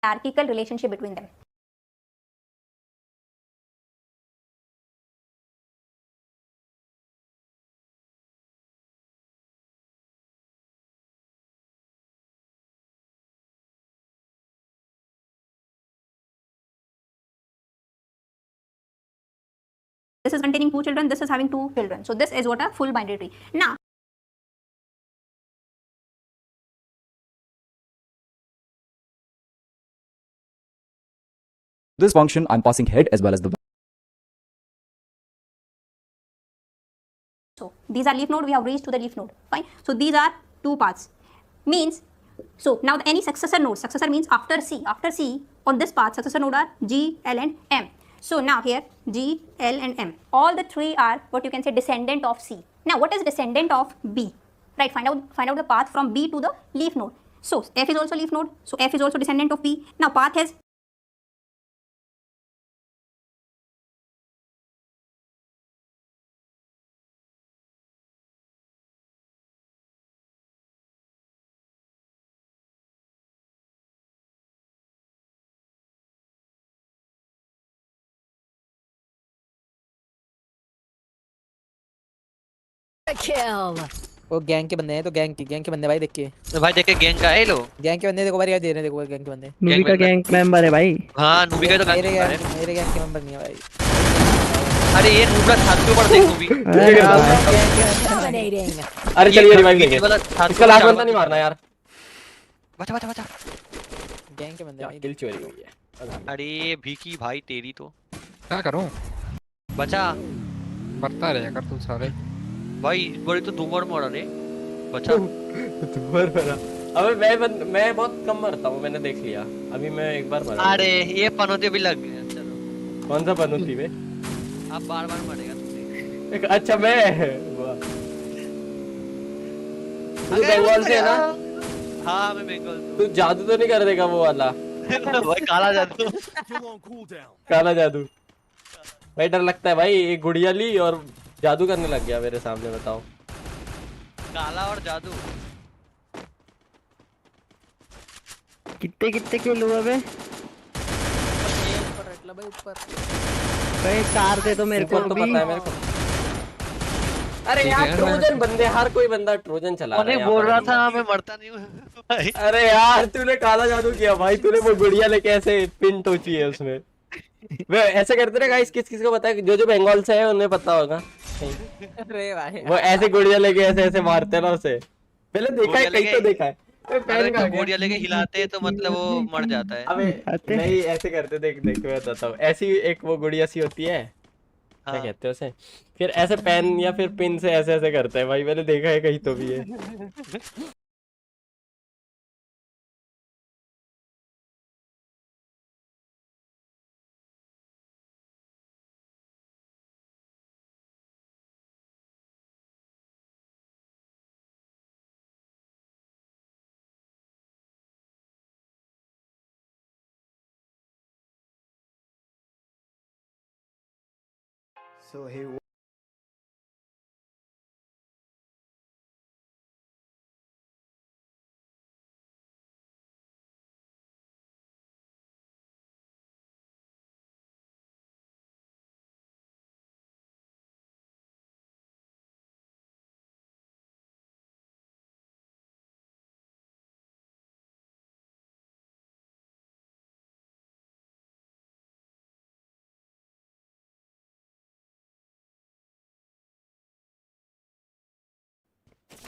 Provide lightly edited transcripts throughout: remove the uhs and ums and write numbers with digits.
hierarchical relationship between them. This is containing 2 children, this is having 2 children. So this is what a full binary tree. Now, this function, I'm passing head as well as the. so these are leaf node, we have reached to the leaf node. Fine. So these are 2 paths. Means, so now any successor node, successor means after C on this path, successor node are G, L and M. So now here G, L and M. All the 3 are what you can say descendant of C. Now what is descendant of B? Right, find out the path from B to the leaf node. So F is also leaf node. So F is also descendant of B. Now path has kill. वो gang के बंदे हैं तो gang के बंदे भाई देख के गैंग का है लो गैंग के बंदे देखो बारी दे रहे हैं देखो गैंग के बंदे नूबी का गैंग मेंबर है भाई हाँ नूबी का तो मेरे गैंग के मेंबर नहीं है भाई अरे ये नूबरा छाती ऊपर देख नूबी अरे चलिए रिवाइव देंगे इसका लास्ट बंदा नहीं मारना यार बचा गैंग के बंदे भाई किल चोरी हुई है अरे भीकी भाई तेरी तो क्या करूं बचा मरता रहेगा कर तू सारे भाई बड़ी तो 2 बार मारा रे बचा दोबारा मरा अबे मैं बहुत कम मरता हूं मैंने देख लिया अभी मैं एक बार मरा अरे ये पनौती भी लग गया चलो कौन सा पनौती में अब बार-बार मरेगा तू अच्छा मैं वाह तू बंगाल से है ना हाँ मैं बंगाल तू जादू तो नहीं कर देगा वो वाला भाई काला जादू काला जादू भाई डर लगता है भाई एक गुड़िया ली और जादू करने लग गया मेरे सामने बताओ काला और जादू कितने किल हुए बे ऊपर रख लो भाई ऊपर भाई कार दे तो मेरे को तो भी पता है मेरे को अरे यार ट्रोजन बंदे हर कोई बंदा ट्रोजन चला रहा है मैं बोल रहा था मैं मरता नहीं हूँ भाई अरे यार तूने काला जादू किया भाई तूने वो गुड़िया लेके ऐसे पिन टोची है उसमें वे ऐसे करते रहे गाइस किस को पता है जो बंगाल से है उन्हें पता होगा अरे भाई वो ऐसे गुड़िया लेके ऐसे मारते ना उसे पहले देखा है कहीं तो देखा है अरे तो गोड़िया लेके हिलाते हैं तो मतलब वो मर जाता है अबे नहीं ऐसे करते देख मैं बताता हूँ ऐसी एक वो गुड़िया सी होती है क्या कहते हैं उसे फिर ऐसे पेन या फिर पिन से ऐसे करते हैं भाई मैंने देखा है कहीं तो भी है So he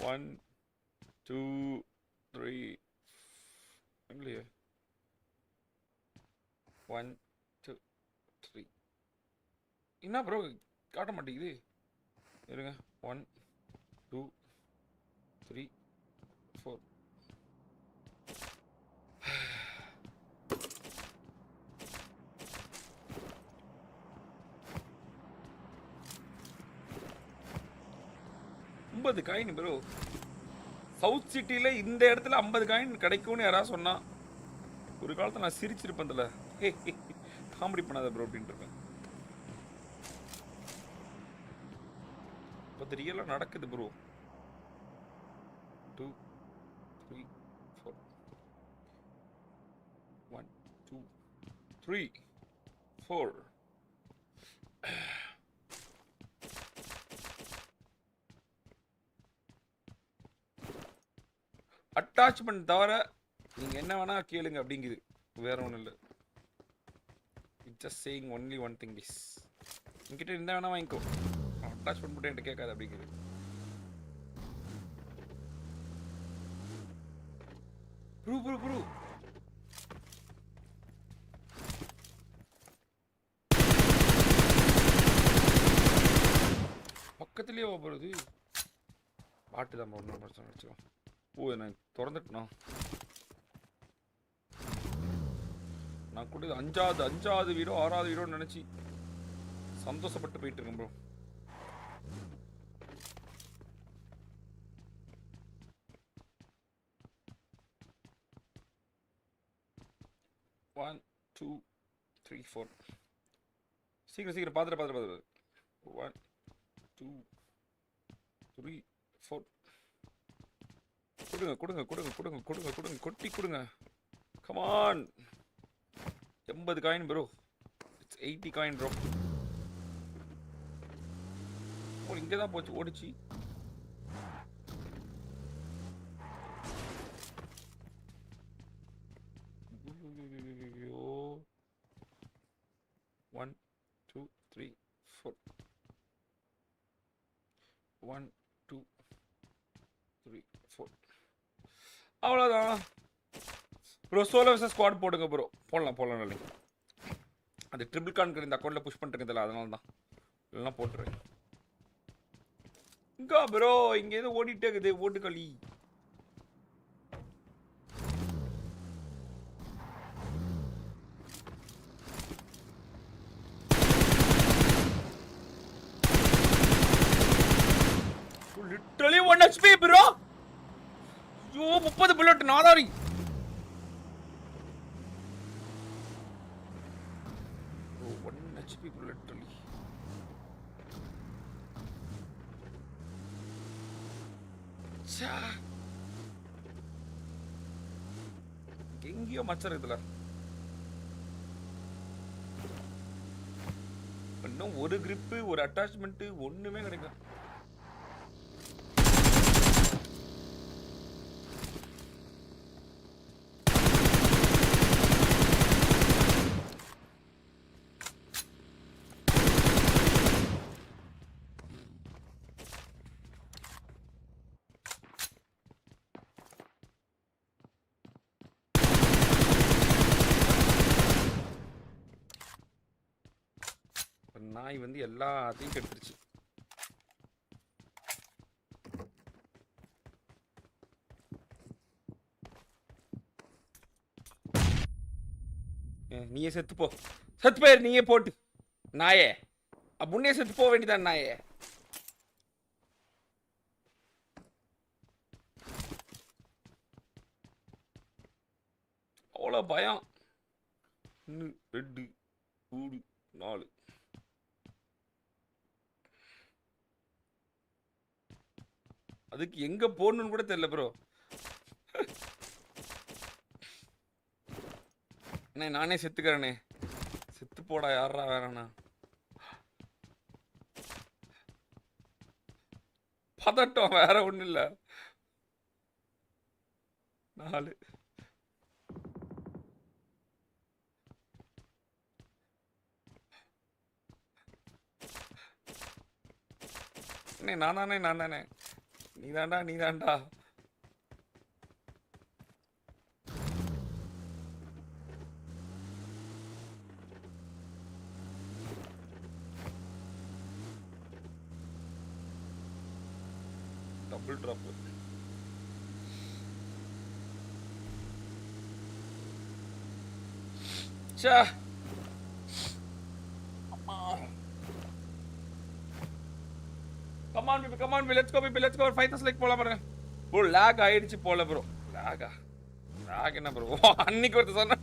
One, two, three. One, two, three. என்ன ப்ரோ காட்ட மாட்டேங்குது இருங்க 1 2 3 4 50 காயின் ப்ரோ சவுத் சிட்டில இந்த இடத்துல 50 காயின் கிடைக்கும்னு யாராவது சொன்னா ஒரு காலத்துல நான் சிரிச்சிருப்பேன்ல காமெடி பண்ணாத ப்ரோ அப்படினு இருக்கேன் அது ரியலா நடக்குது ப்ரோ 2 3 4 1 3 4 அட்டாச்மெண்ட் தவிர நீங்க என்ன வேணா கேளுங்க அப்படிங்குது, வேற ஒண்ணும் இல்ல. It's just saying only one thing this. என்கிட்ட இருந்தா வேணா வாங்கிக்கோ, அட்டாச்மெண்ட் மட்டும் என்கிட்ட கேட்காது அப்படிங்குது. ப்ரூ பக்கத்துலயே போறது பாட்டு தான் ஒன்றும் பிரச்சனை வச்சுக்கோ. ஓ நான் திறந்துட்டேனா, நான் கூட அஞ்சாவது வீடோ 6வது வீடோ நினைச்சு சந்தோஷப்பட்டு போயிட்டு இருக்கேன் ப்ரோ. ஒன் 2 3 4 சீக்கிரம் பாத்துட்டு 1 2 3 4 கொடுங்க கொட்டி கொடுங்க. Come on 80 coin bro, it's 80 coin bro. இங்கே தான் போச்சு ஓடிச்சு. One, 2, 3, 4. 1 2 3 4. அவ்வளோதான் ப்ரோ. சோலோ வர்சஸ் ஸ்குவாட் போடுங்க ப்ரோ. போடலாம் இல்லை, அது ட்ரிபிள் கான்கர் இந்த அக்கௌண்ட்டில் புஷ் பண்ணிருக்கதில்ல, அதனால தான். இல்லைன்னா போட்டுருவேன். இங்கே ப்ரோ இங்கே எதுவும் ஓடிட்டே இருக்குது ஓட்டுக்களி. Literally 1 HP bro. ஐயோ 30 புல்லட் நாதாரி. Bro 1 HP bro literally. சா எங்கேயோ மச்சர் இதுல. இன்னும் ஒரு கிரிப்பு ஒரு அட்டாச்மெண்ட் ஒண்ணுமே கிடைக்கும். நாய் வந்து எல்லாத்தையும் கெடுத்துருச்சு. நீயே செத்து போயிரு நீயே போட்டு நாயே. முன்னே செத்து போக வேண்டியதான் நாயே. அவ்வளோ பயம். 1 2 3 4. அதுக்கு எங்க போடணும்னு கூட தெரியல ப்ரோ. அண்ணே நானே செத்துக்கிறேனே. செத்து போடா யாரா வேறண்ணா. பதட்டம் வேற ஒன்றும் இல்லை. 4 அண்ணே நான் தானே. நீதாண்டா. Double drop. சா Come on, let's go, fight us like போலாம் பாருங்க. ப்ரோ லாக் ஆயிடுச்சு போல ப்ரோ. லாக் என்ன ப்ரோ? அன்னைக்கு ஒருத்தர் சொன்ன,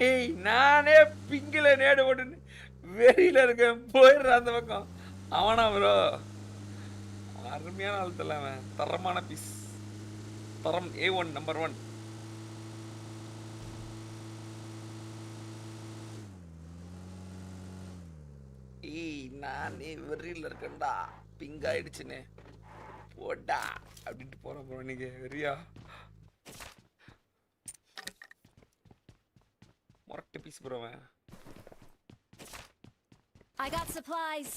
ஏய் நானே பிங்கில நேடு போட்டுன்னு வெறியில இருக்கேன், போயிடுற அந்த பக்கம். அவனா ப்ரோ? அருமையான ஆள் தரல அவன். தரமான பீஸ். தரம் A1 நம்பர் 1. ஏய் நானே வெறியில் இருக்கேன்டா பிங்க் ஆயிடுச்சுன்னு போடா அப்படின்ட்டு போகிறேன் ப்ரோ இன்னைக்கு வெறியா மொரட்டு பீஸ் ப்ரோ அவன் I got supplies.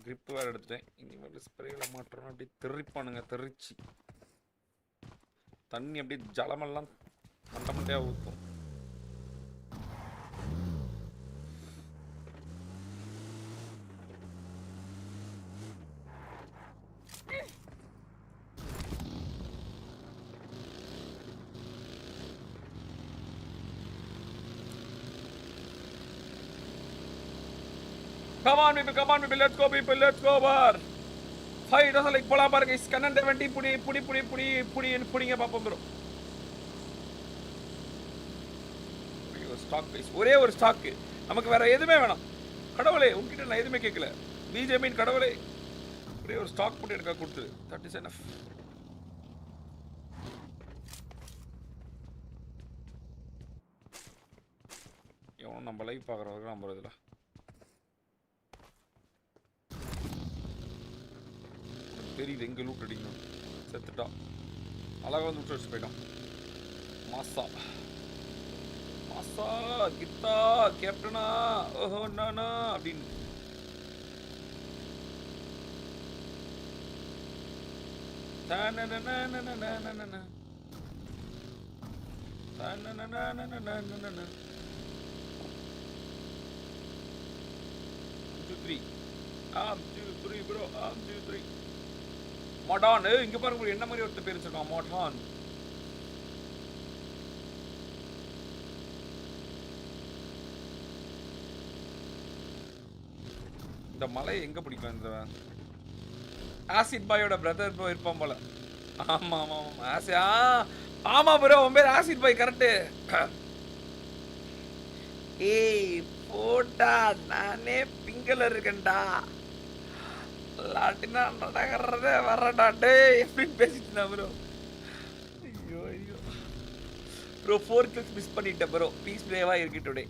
கிரிப்பு வேறு எடுத்துட்டேன் இனிமேல் ஸ்ப்ரேயில் மாட்டுறோம் அப்படியே தெறிப்பானுங்க தெறிச்சு தண்ணி அப்படியே ஜலமெல்லாம் மண்டை மண்டையாக ஊற்றும் Come on people, let's go bar. 5 doesn't like pola bar guys. Canon 70 putting up bro. Stock guys. ஒரே ஒரு ஸ்டாக் நமக்கு வேற எதுமே வேணாம் கடவுளே உன்கிட்ட நான் எதுமே கேட்கல பிஜேபின் கடவுளே ஒரே ஒரு ஸ்டாக் போட்டு எனக்கு கொடுத்து that is enough எவனும் நம்ம லைவ் பார்க்குறவங்க நம்புறதில்ல தெரியுது எங்கே லூட் அடிக்கணும் செத்துட்டான் அழகாக வந்து லூட் அடிச்சு போயிட்டான் மாசா மாசா கித்தா கேப்டனா ஓஹோ நானா அப்படின்னு bro மடான் இங்க பாருங்க என்ன மாதிரி ஒருத்தர் பேர் வச்சிருக்கான் மடான் இந்த மலை எங்க பிடிக்கும் இந்த ஆசிட் பாயோட பிரதர் ப்ரோ இருப்பான் போல ஆமா ஆமா ஆமா ஆமா ப்ரோ உன் பேர் ஆசிட் பாய் கரெக்ட் ஏய் போட்டா நானே பிங்கல இருக்கேன்டா லாட்டினா நடக்கிறதே வரடா டேய் எப்படின்னு பேசிட்டு ப்ரோ ஐயோ ஐயோ ப்ரோ 4 கில்ஸ் மிஸ் பண்ணிட்டேன் ப்ரோ பீஸ் பிளேவா இருக்கு டுடே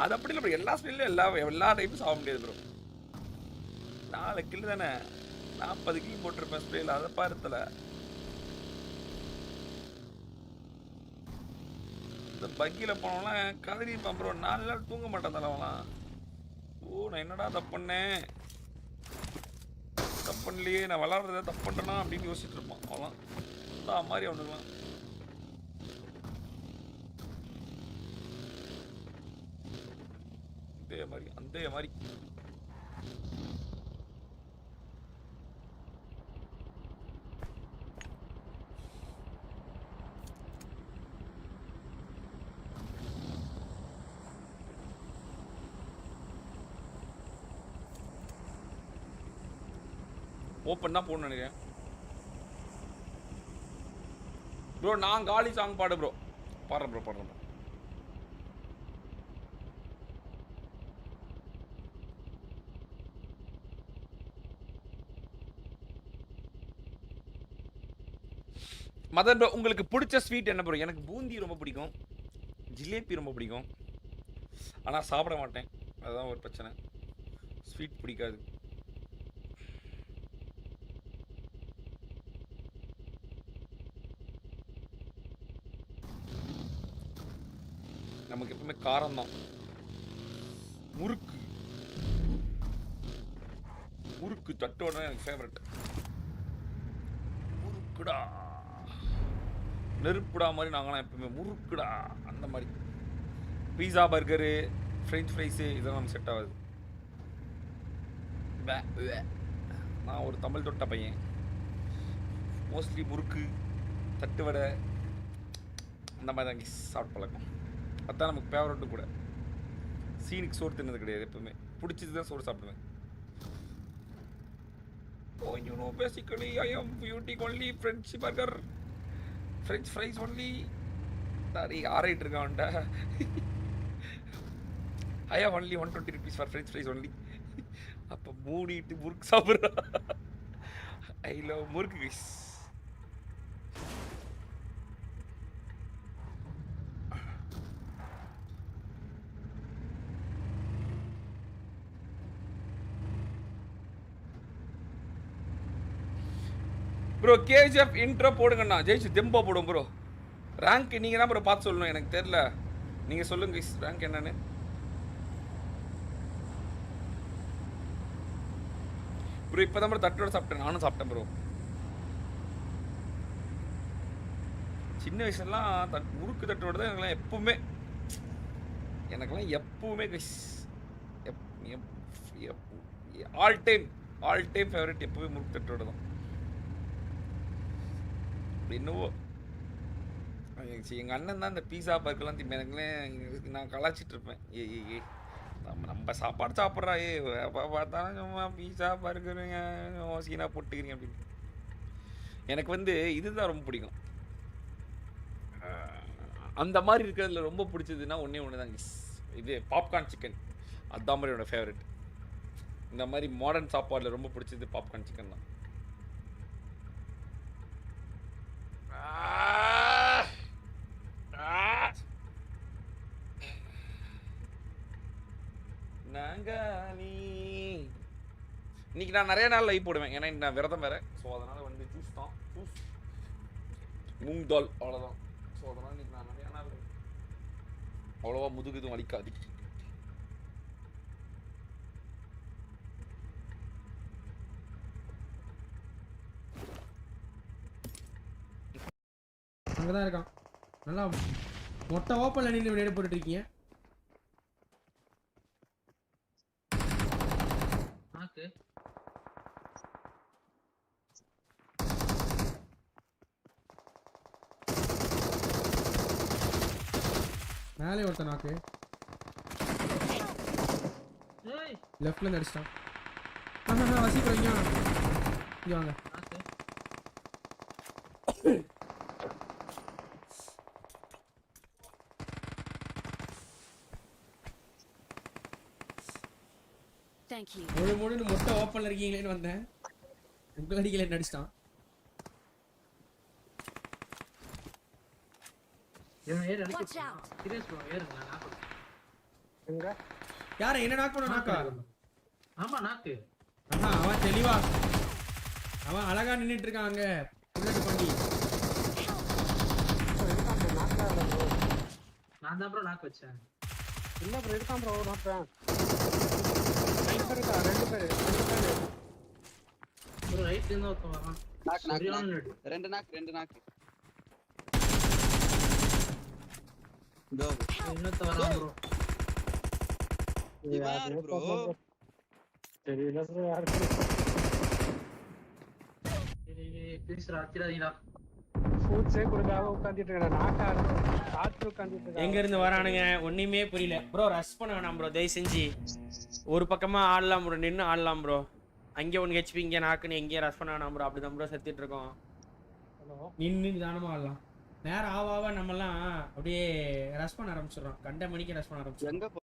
அது அப்படி இல்லை ப்ரோ எல்லா ஸ்பில்லும் எல்லா டைமும் சாக முடியாது ப்ரோ 4 கில் தானே 40 கில் போட்டிருப்பேன் ஸ்பிளேல அதை பார்த்தல இந்த பக்கியில் போனவங்களாம் கதறிப்பான் ப்ரோ 4 நாள் தூங்க மாட்டேன் தலைவலாம் ஓ நான் என்னடா தப்பு பண்ணேன் தப்பு பண்ணலையே நான் விளாட்றத தப்பு பண்ணுறேனா அப்படின்னு யோசிச்சுட்டு இருப்பான் அவெல்லாம் அந்த மாதிரி அவனுங்களாம் அந்த மாதிரி ஓப்பன் தான் போகணும்னு நினைக்கிறேன் ப்ரோ நான் காலி சாங் பாடு ப்ரோ பாடுறேன் ப்ரோ மதன் ப்ரோ உங்களுக்கு பிடிச்ச ஸ்வீட் என்ன ப்ரோ எனக்கு பூந்தி ரொம்ப பிடிக்கும் ஜிலேபி ரொம்ப பிடிக்கும் ஆனால் சாப்பிட மாட்டேன் அதுதான் ஒரு பிரச்சனை ஸ்வீட் பிடிக்காது நமக்கு எப்பவுமே காரம் தான் முறுக்கு தட்டோட எனக்கு ஃபேவரட் முறுக்குடா நெருப்புடா மாதிரி நாங்களாம் எப்பவுமே முறுக்குடா அந்த மாதிரி பீஸா பர்கரு ஃப்ரெஞ்ச் ஃப்ரைஸு இதெல்லாம் நமக்கு செட் ஆகாது நான் ஒரு தமிழ் தொட்ட பையன் மோஸ்ட்லி முறுக்கு தட்டு வடை அந்த மாதிரி தான் சாப்பிட்டு பழக்கம் அதுதான் நமக்கு ஃபேவரட்டும் கூட சீனுக்கு சோறு தின்னது கிடையாது எப்பவுமே பிடிச்சது தான் சோறு சாப்பிடுவேன் Oh, you know, basically I am eating only French burger, French fries only. Sorry, ஆறிட்டு இருக்கான்டா. I have only 120 rupees for French fries only. அப்போ மூடிட்டு முறுக்கு சாப்பிட்றா. I love murukku guys. Bro KGF intro போடுங்கண்ணா. ஜெயிச்சு தெம்பா போடும் ப்ரோ. ரேங்க் நீங்கள் தான் ப்ரோ பார்த்து சொல்லணும், எனக்கு தெரில. நீங்கள் சொல்லுங்க கைஸ் ரேங்க் என்னன்னு. ப்ரோ இப்போ தான் ப்ரோ தட்டோட சாப்பிட்டேன். நானும் சாப்பிட்டேன் ப்ரோ. சின்ன வயசுலாம் முறுக்கு தட்டோட தான் எனக்கெல்லாம் எப்பவுமே கைஸ் ஆல் டைம் ஃபேவரட் எப்பவுமே முறுக்கு தட்டோட தான். என்னவோ எங்கள் அண்ணன் தான் இந்த பீஸா பர்க்கெல்லாம் திம்ப எனக்குலே நான் கலாச்சிட்டு இருப்பேன். ஏ நம்ம சாப்பாடு சாப்பிட்றா, பார்த்தாலும் சும்மா பீஸா பர்கருங்க சீனா போட்டுக்கிறீங்க அப்படின்னு. எனக்கு வந்து இதுதான் ரொம்ப பிடிக்கும். அந்த மாதிரி இருக்கிறதுல ரொம்ப பிடிச்சதுன்னா ஒன்று தான் இது பாப்கார்ன் சிக்கன். அதுதான் மாதிரி என்னோட ஃபேவரட். இந்த மாதிரி மாடர்ன் சாப்பாடில் ரொம்ப பிடிச்சது பாப்கார்ன் சிக்கன் தான். இன்னைக்கு நான் நிறைய நாள் லைவ் போடுவேன், ஏன்னா நான் விரதம் வேற. ஸோ அதனால வந்து ஜூஸ் மூங் தால் அவ்வளோதான். ஸோ அதனால இன்னைக்கு நான் நிறைய நாள் அவ்வளோவா முதுகுதும் வலிக்காது. அங்கதான் இருக்கான். நல்லா மொட்டை ஓப்பன்ல நின்று விளையாட போட்டுட்டு இருக்கீங்க. மேலே ஒருத்தன் நாக்கு லெஃப்ட்ல இருந்து அடிச்சிட்டான். வசிக்கிறோம். இங்க வாங்க. Thank you. மூணு மொட்டை ஓப்பன்ல இருக்கீங்களேன்னு வந்தேன். உங்கள் அடிக்கல நடிச்சிட்டான். Watch out. யார என்ன நாக் பண்ண நாக்கா? ஆமா நாக்கு. அவன் தெளிவா அவன் அழகா நின்னுட்டு இருக்கான் அங்க புல்லட் பண்ணி. நான் தான் ப்ரோ நாக்கு வச்சேன். இல்ல ப்ரோ இருக்கான் ப்ரோ. நான் ஒரு ரைட்ல இருந்து ஒருத்தன் வரான். ரெண்டு நாக்கு இன்னொருத்த வரான் ப்ரோ. யாரு ப்ரோ? தெரியல ப்ரோ யாரு. ப்ளீஸ் ராத்திராதீடா. ஃபுட்ஸே கொடுக்காம உட்கார்ந்திட்டு இருக்கேன். நாக்கா காத்து உட்கார்ந்திட்டு இருக்கேன். எங்க இருந்து வரானுங்க ஒண்ணுமே புரியல ப்ரோ. ரஷ் பண்ண வேணாம் ப்ரோ, தயவு செஞ்சு ஒரு பக்கமா ஆடலாம் ப்ரோ, நின்று ஆடலாம் ப்ரோ. அங்கே ஒன்று ஹெச்பி இங்கே நாக்குன்னு எங்கேயும் ரஷ் பண்ண வேணாம் ப்ரோ. அப்படிதான் ப்ரோ செத்துட்டு இருக்கோம். நின்று நிதானமா ஆடலாம். நேரம் ஆவாவா நம்மலாம் அப்படியே ரஷ் பண்ண ஆரம்பிச்சிடுறோம். கண்ட மணிக்கு ரஷ் பண்ண ஆரம்பிச்சிடுறோம்.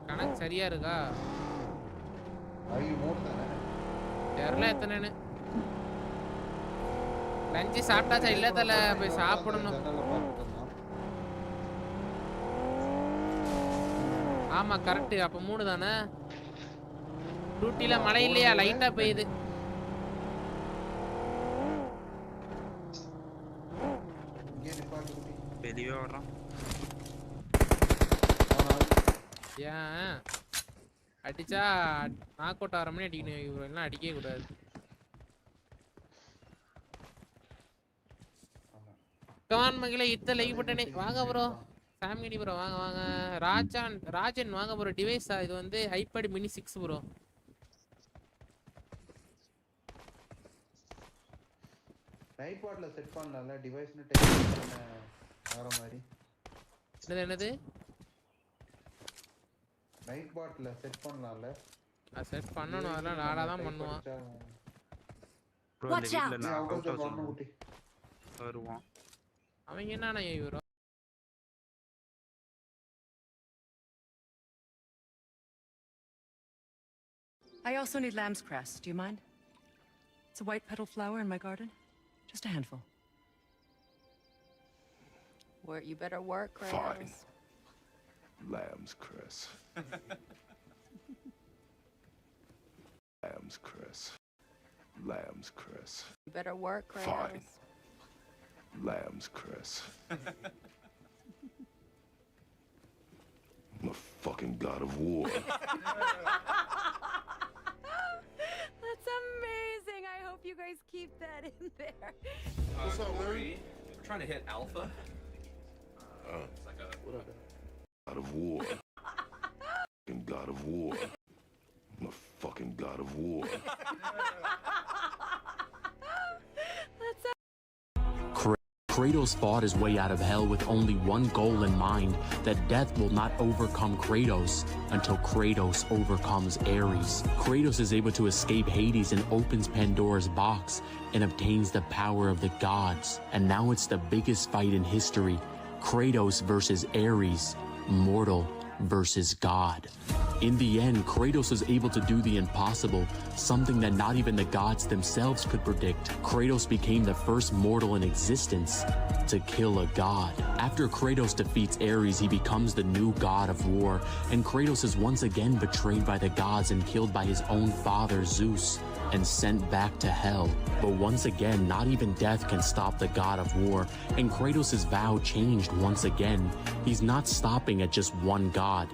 கணக்கு சரியா இருக்கா? தெரியல எத்தனைன்னு. லஞ்சு சாப்பிட்டாச்சா? இல்ல தல, போய் சாப்பிடணும். ஆமா கரெக்ட். அப்ப 3 தானே. டூட்டில மழை இல்லையா? லைட்டா பெய்யுது. வெளியே வர்றான். ஏன் அடிச்சா நாக் அவுட் ஆகிற மணி அடிக்கணும். இவரு எல்லாம் அடிக்கவே கூடாது. கமான் மகளே, இத்த லைக் பட்டனே வாங்க ப்ரோ. சாமிடி ப்ரோ வாங்க வாங்க. ராஜன் வாங்க ப்ரோ. டிவைஸா இது வந்து ஐபேட் மினி 6 ப்ரோ. ட்ரைபாட்ல செட் பண்ணலாம்ல டிவைஸ்னு டைப் பண்ண ஆற மாதிரி. என்னது ட்ரைபாட்ல செட் பண்ணலாம்ல. செட் பண்ணனும். அதெல்லாம் லாடா தான் பண்ணுவான். ப்ரோ இந்த வீட்ல நான் அவுட் ஹவுஸ் வருவான். அவன் என்னன்னா இவரோ. I also need lamb's cress. Do you mind? It's a white petal flower in my garden. Just a handful. You better work, Kratos. Fine. Lamb's cress. Lamb's cress. Lamb's cress. You better work, Kratos. Fine. Lamb's cress. I'm a fucking god of war. That's amazing. I hope you guys keep that in there. What's up, Larry? We're trying to hit alpha. It's like a God of war. Fucking god of war. I'm a fucking god of war. Kratos fought his way out of hell with only one goal in mind, that death will not overcome Kratos until Kratos overcomes Ares. Kratos is able to escape Hades and opens Pandora's box and obtains the power of the gods. And now it's the biggest fight in history. Kratos versus Ares, mortal versus God. In the end, Kratos is able to do the impossible, something that not even the gods themselves could predict. Kratos became the first mortal in existence to kill a god. After Kratos defeats Ares, he becomes the new god of war, and Kratos is once again betrayed by the gods and killed by his own father, Zeus, and sent back to hell. But once again, not even death can stop the god of war, and Kratos' vow changed once again. He's not stopping at just one god.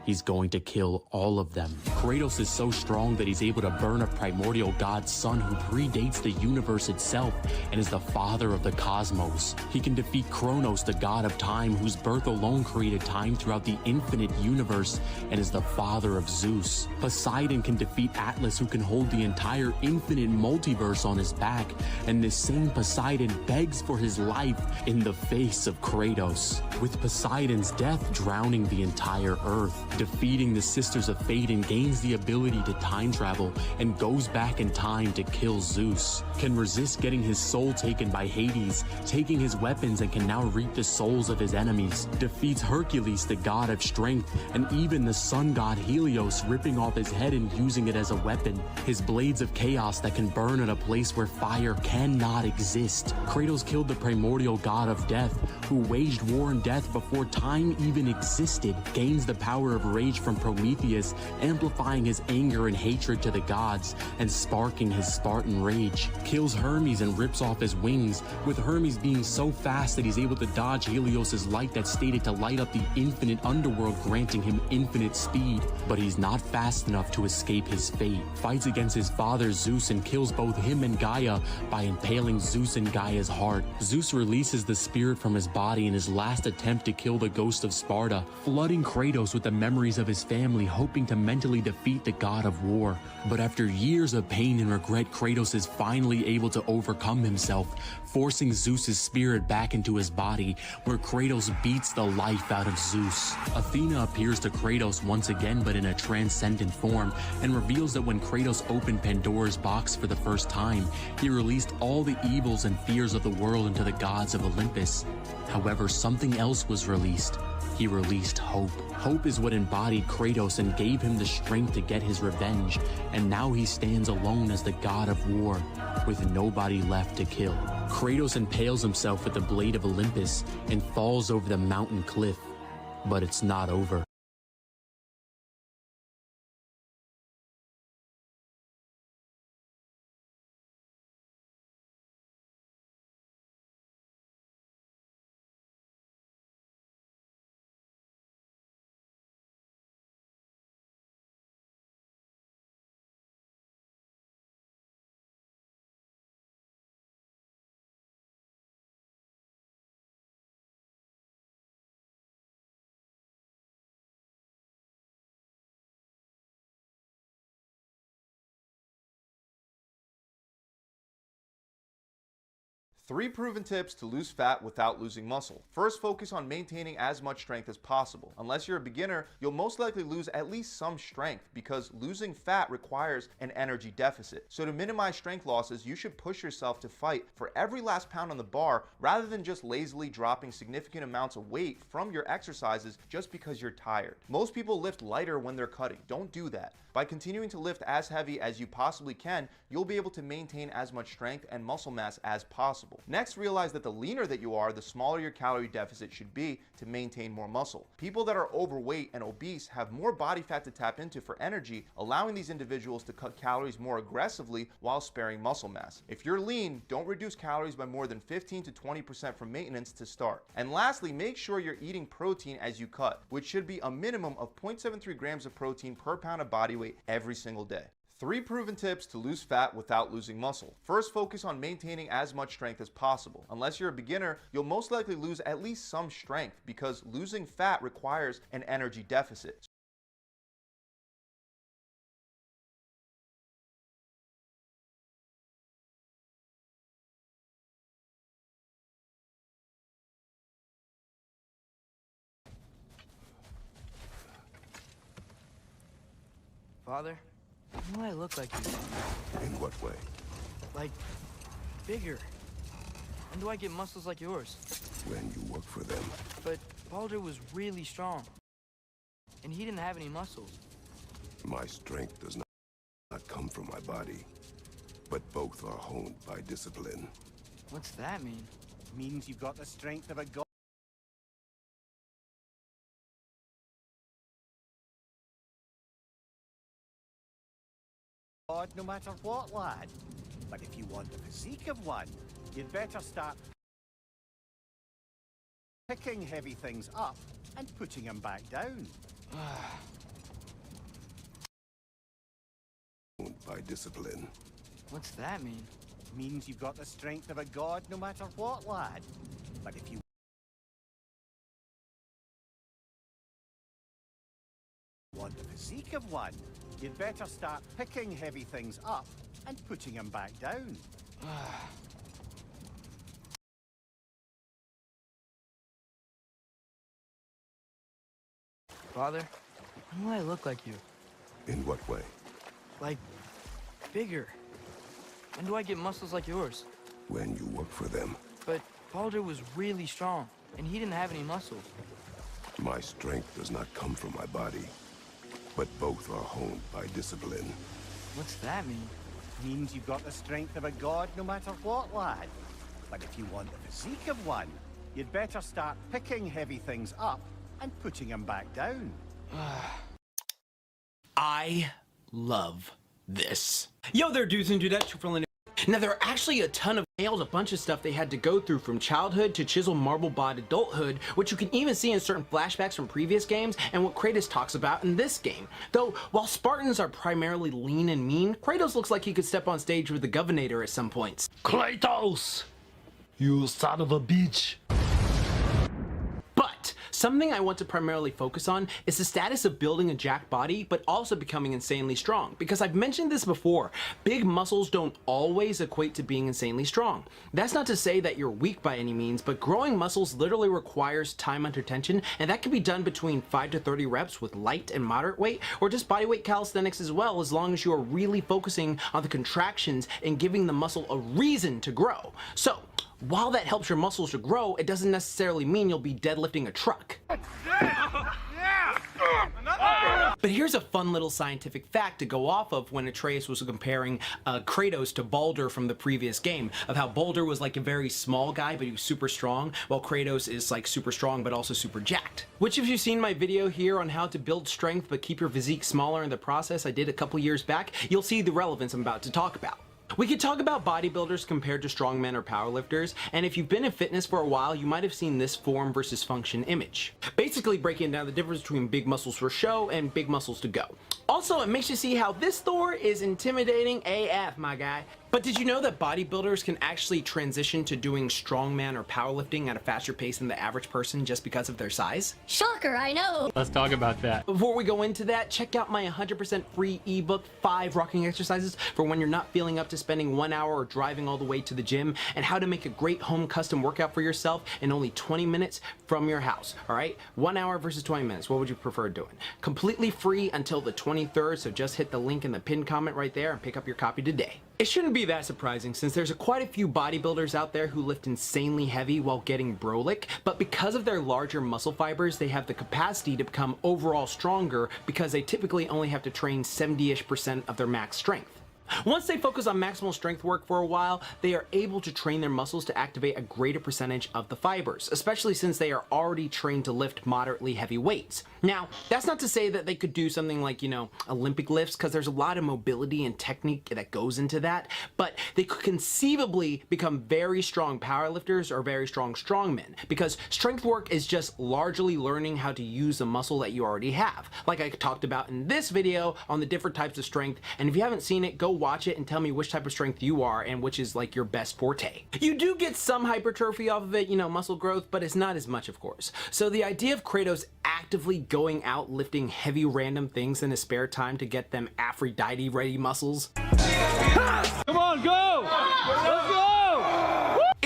He's going to kill all of them. Kratos is so strong that he's able to burn a primordial god's son who predates the universe itself and is the father of the cosmos. He can defeat Kronos, the god of time, whose birth alone created time throughout the infinite universe and is the father of Zeus. Poseidon can defeat Atlas, who can hold the entire infinite multiverse on his back, and this same Poseidon begs for his life in the face of Kratos, with Poseidon's death drowning the entire earth. Defeating the Sisters of Fate and gains the ability to time travel and goes back in time to kill Zeus. Can resist getting his soul taken by Hades, taking his weapons, and can now reap the souls of his enemies. Defeats Hercules, the god of strength, and even the sun god Helios, ripping off his head and using it as a weapon. His blades of chaos that can burn at a place where fire cannot exist. Kratos killed the primordial god of death, who waged war and death before time even existed. Gains the power of rage from Prometheus, amplifying his anger and hatred to the gods and sparking his Spartan rage. Kills Hermes and rips off his wings, with Hermes being so fast that he's able to dodge Helios' light that stated to light up the infinite underworld, granting him infinite speed. But he's not fast enough to escape his fate. Fights against his father Zeus and kills both him and Gaia by impaling Zeus in Gaia's heart. Zeus releases the spirit from his body in his last attempt to kill the ghost of Sparta, flooding Kratos with the memories of his family, hoping to mentally defeat the god of war. But after years of pain and regret, Kratos is finally able to overcome himself, forcing Zeus's spirit back into his body, where Kratos beats the life out of Zeus. Athena appears to Kratos once again, but in a transcendent form, and reveals that when Kratos opened Pandora's box for the first time, he released all the evils and fears of the world into the gods of Olympus. However, something else was released. He released hope. Hope is what embodied Kratos and gave him the strength to get his revenge, and now he stands alone as the god of war, with nobody left to kill. Kratos impales himself with the blade of Olympus and falls over the mountain cliff, but it's not over. Three proven tips to lose fat without losing muscle. First, focus on maintaining as much strength as possible. Unless you're a beginner, you'll most likely lose at least some strength because losing fat requires an energy deficit. So to minimize strength losses, you should push yourself to fight for every last pound on the bar rather than just lazily dropping significant amounts of weight from your exercises just because you're tired. Most people lift lighter when they're cutting. Don't do that. By continuing to lift as heavy as you possibly can, you'll be able to maintain as much strength and muscle mass as possible. Next, realize that the leaner that you are, the smaller your calorie deficit should be to maintain more muscle. People that are overweight and obese have more body fat to tap into for energy, allowing these individuals to cut calories more aggressively while sparing muscle mass. If you're lean, don't reduce calories by more than 15 to 20% from maintenance to start. And lastly, make sure you're eating protein as you cut, which should be a minimum of 0.73 grams of protein per pound of body weight every single day. Three proven tips to lose fat without losing muscle. First, focus on maintaining as much strength as possible. Unless you're a beginner, you'll most likely lose at least some strength because losing fat requires an energy deficit. Father, I know I look like you. In what way? Like, bigger. When do I get muscles like yours? When you work for them. But Baldur was really strong. and he didn't have any muscles. My strength does not come from my body, but both are honed by discipline. What's that mean? Means you've got the strength of a god. No matter what, lad. But if you want the physique of one, you'd better start picking heavy things up and putting them back down. Honed by discipline. What's that mean? Means you've got the strength of a god no matter what, lad. But if you want the physique of one, you'd better start picking heavy things up and putting them back down. Father, when will I look like you? In what way? Like, bigger. When do I get muscles like yours? When you work for them. But Baldur was really strong, and he didn't have any muscles. My strength does not come from my body, but both are honed by discipline. What's that mean? Means you've got the strength of a god no matter what, lad. But if you want the physique of one, you'd better start picking heavy things up and putting them back down. I love this. Yo there, dudes and dudettes. Now, there are actually a ton of tales, a bunch of stuff they had to go through from childhood to chisel marble bod adulthood, which you can even see in certain flashbacks from previous games and what Kratos talks about in this game. Though, while Spartans are primarily lean and mean, Kratos looks like he could step on stage with the Governator at some points. Kratos! You son of a bitch! But something I want to primarily focus on is the status of building a jacked body, but also becoming insanely strong. Because I've mentioned this before, big muscles don't always equate to being insanely strong. That's not to say that you're weak by any means, but growing muscles literally requires time under tension, and that can be done between 5 to 30 reps with light and moderate weight, or just bodyweight calisthenics as well, as long as you are really focusing on the contractions and giving the muscle a reason to grow. So, while that helps your muscles to grow, it doesn't necessarily mean you'll be deadlifting a truck. But here's a fun little scientific fact to go off of when Atreus was comparing Kratos to Baldur from the previous game, of how Baldur was like a very small guy, but he was super strong, while Kratos is like super strong, but also super jacked. Which, if you've seen my video here on how to build strength but keep your physique smaller in the process I did a couple years back, you'll see the relevance I'm about to talk about. We could talk about bodybuilders compared to strongmen or powerlifters, and if you've been in fitness for a while, you might have seen this form versus function image. Basically breaking down the difference between big muscles for show and big muscles to go. Also, it makes you see how this Thor is intimidating AF, my guy. But did you know that bodybuilders can actually transition to doing strongman or powerlifting at a faster pace than the average person just because of their size? Shocker, I know. Let's talk about that. Before we go into that, check out my 100% free ebook, 5 rocking exercises for when you're not feeling up to spending 1 hour or driving all the way to the gym, and how to make a great home custom workout for yourself in only 20 minutes from your house, all right? 1 hour versus 20 minutes, what would you prefer doing? Completely free until the 23rd, so just hit the link in the pinned comment right there and pick up your copy today. It shouldn't be that surprising since there's quite a few bodybuilders out there who lift insanely heavy while getting brolic, but because of their larger muscle fibers, they have the capacity to become overall stronger because they typically only have to train 70-ish% of their max strength. Once they focus on maximal strength work for a while, they are able to train their muscles to activate a greater percentage of the fibers, especially since they are already trained to lift moderately heavy weights. Now, that's not to say that they could do something like, you know, Olympic lifts, because there's a lot of mobility and technique that goes into that, but they could conceivably become very strong powerlifters or very strong strongmen, because strength work is just largely learning how to use a muscle that you already have, like I talked about in this video on the different types of strength. And if you haven't seen it, go watch it and tell me which type of strength you are and which is like your best forte. You do get some hypertrophy off of it, you know, muscle growth, but it's not as much, of course. So the idea of Kratos actively going out lifting heavy random things in his spare time to get them Aphrodite ready muscles, Come on, go! Let's go!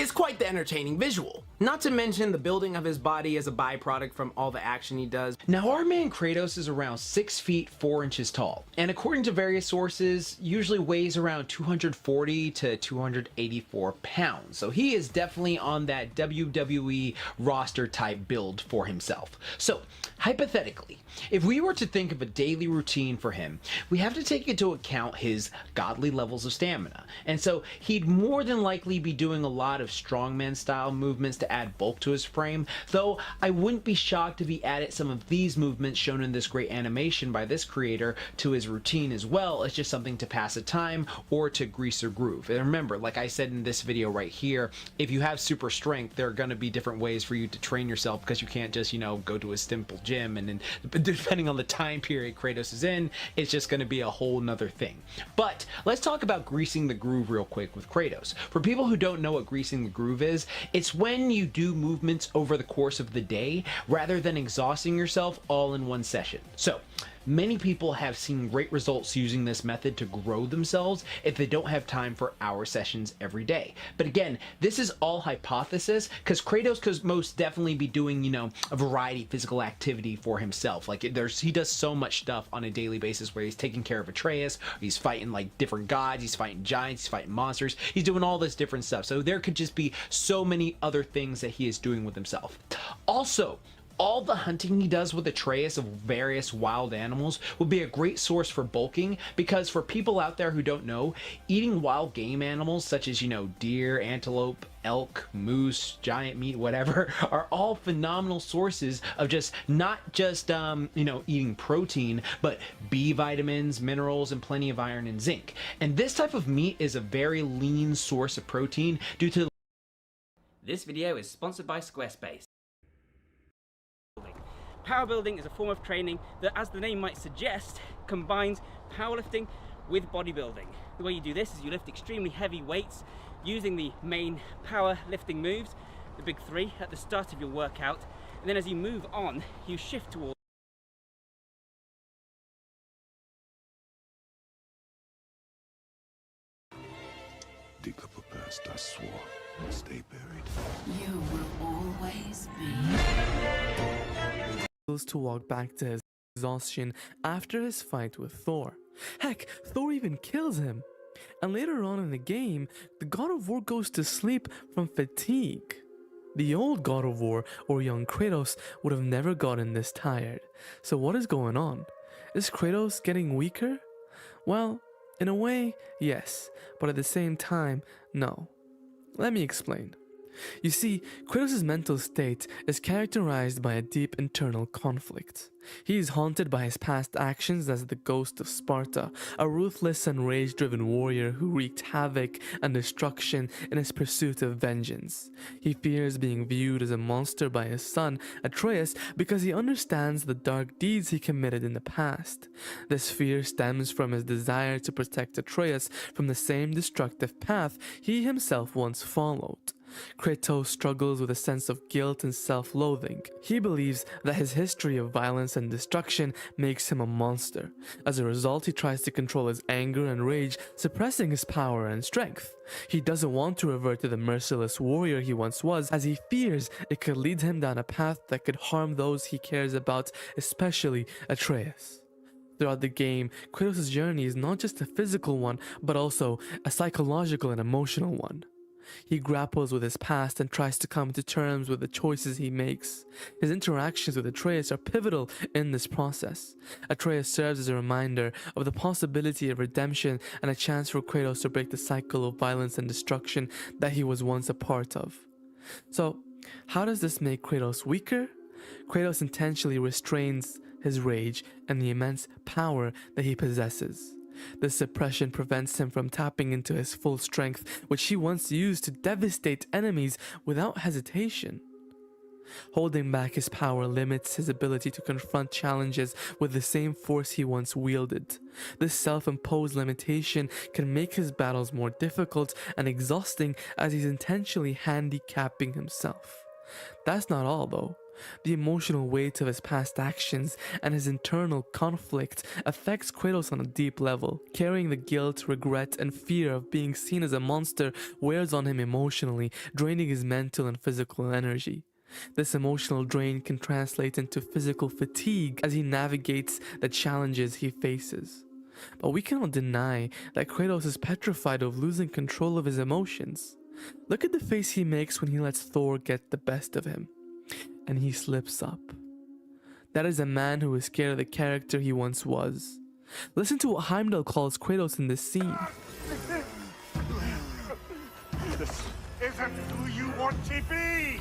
is quite the entertaining visual. Not to mention the building of his body as a byproduct from all the action he does. Now our man Kratos is around 6 feet 4 inches tall, and according to various sources, usually weighs around 240 to 284 pounds. So he is definitely on that WWE roster type build for himself. So hypothetically, if we were to think of a daily routine for him, we have to take into account his godly levels of stamina. And so he'd more than likely be doing a lot of strongman style movements to add bulk to his frame, though I wouldn't be shocked if he added some of these movements shown in this great animation by this creator to his routine as well as just something to pass the time or to grease or groove. And remember, like I said in this video right here, if you have super strength, there are going to be different ways for you to train yourself, because you can't just, you know, go to a simple gym and then depending on the time period Kratos is in, it's just going to be a whole nother thing. But let's talk about greasing the groove real quick with Kratos. For people who don't know what greasing the groove is, it's when you do movements over the course of the day rather than exhausting yourself all in one session. So many people have seen great results using this method to grow themselves if they don't have time for hour sessions every day. But again, this is all hypothesis, because Kratos could most definitely be doing, you know, a variety of physical activity for himself. Like he does so much stuff on a daily basis where he's taking care of Atreus, he's fighting like different gods, he's fighting giants, he's fighting monsters, he's doing all this different stuff. So there could just be so many other things that he is doing with himself. Also, all the hunting he does with Atreus of various wild animals will be a great source for bulking, because for people out there who don't know, eating wild game animals such as, you know, deer, antelope, elk, moose, giant meat, whatever, are all phenomenal sources of just not just you know, eating protein, but B vitamins, minerals, and plenty of iron and zinc. And this type of meat is a very lean source of protein due to... This video is sponsored by Squarespace. Power building is a form of training that, as the name might suggest, combines powerlifting with bodybuilding. The way you do this is you lift extremely heavy weights using the main powerlifting moves, the big three, at the start of your workout, and then as you move on, you shift towards Dig up a past I swore. Stay buried. You will always be. To walk back to his exhaustion after his fight with Thor. Heck, Thor even kills him. And later on in the game, the God of War goes to sleep from fatigue. The old God of War, or young Kratos, would have never gotten this tired. So what is going on? Is Kratos getting weaker? Well, in a way, yes, but at the same time, no. Let me explain. You see, Kratos' mental state is characterized by a deep internal conflict. He is haunted by his past actions as the ghost of Sparta, a ruthless and rage-driven warrior who wreaked havoc and destruction in his pursuit of vengeance. He fears being viewed as a monster by his son, Atreus, because he understands the dark deeds he committed in the past. This fear stems from his desire to protect Atreus from the same destructive path he himself once followed. Kratos struggles with a sense of guilt and self-loathing. He believes that his history of violence and destruction makes him a monster. As a result, he tries to control his anger and rage, suppressing his power and strength. He doesn't want to revert to the merciless warrior he once was, as he fears it could lead him down a path that could harm those he cares about, especially Atreus. Throughout the game, Kratos' journey is not just a physical one, but also a psychological and emotional one. He grapples with his past and tries to come to terms with the choices he makes. His interactions with Atreus are pivotal in this process. Atreus serves as a reminder of the possibility of redemption and a chance for Kratos to break the cycle of violence and destruction that he was once a part of. So, how does this make Kratos weaker? Kratos intentionally restrains his rage and the immense power that he possesses. This suppression prevents him from tapping into his full strength, which he once used to devastate enemies without hesitation. Holding back his power limits his ability to confront challenges with the same force he once wielded. This self-imposed limitation can make his battles more difficult and exhausting, as he's intentionally handicapping himself. That's not all though. The emotional weight of his past actions and his internal conflict affects Kratos on a deep level. Carrying the guilt, regret, and fear of being seen as a monster wears on him emotionally, draining his mental and physical energy. This emotional drain can translate into physical fatigue as he navigates the challenges he faces. But we cannot deny that Kratos is petrified of losing control of his emotions. Look at the face he makes when he lets Thor get the best of him, and he slips up. That is a man who is scared of the character he once was. Listen to what Heimdall calls Kratos in this scene. This isn't who you want to be!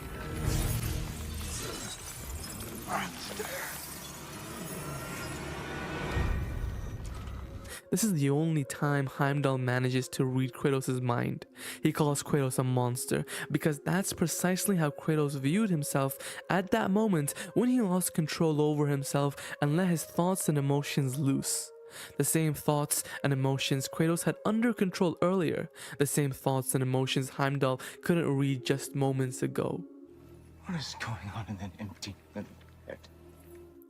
This is the only time Heimdall manages to read Kratos' mind. He calls Kratos a monster, because that's precisely how Kratos viewed himself at that moment when he lost control over himself and let his thoughts and emotions loose. The same thoughts and emotions Kratos had under control earlier, the same thoughts and emotions Heimdall couldn't read just moments ago. What is going on in that empty little head?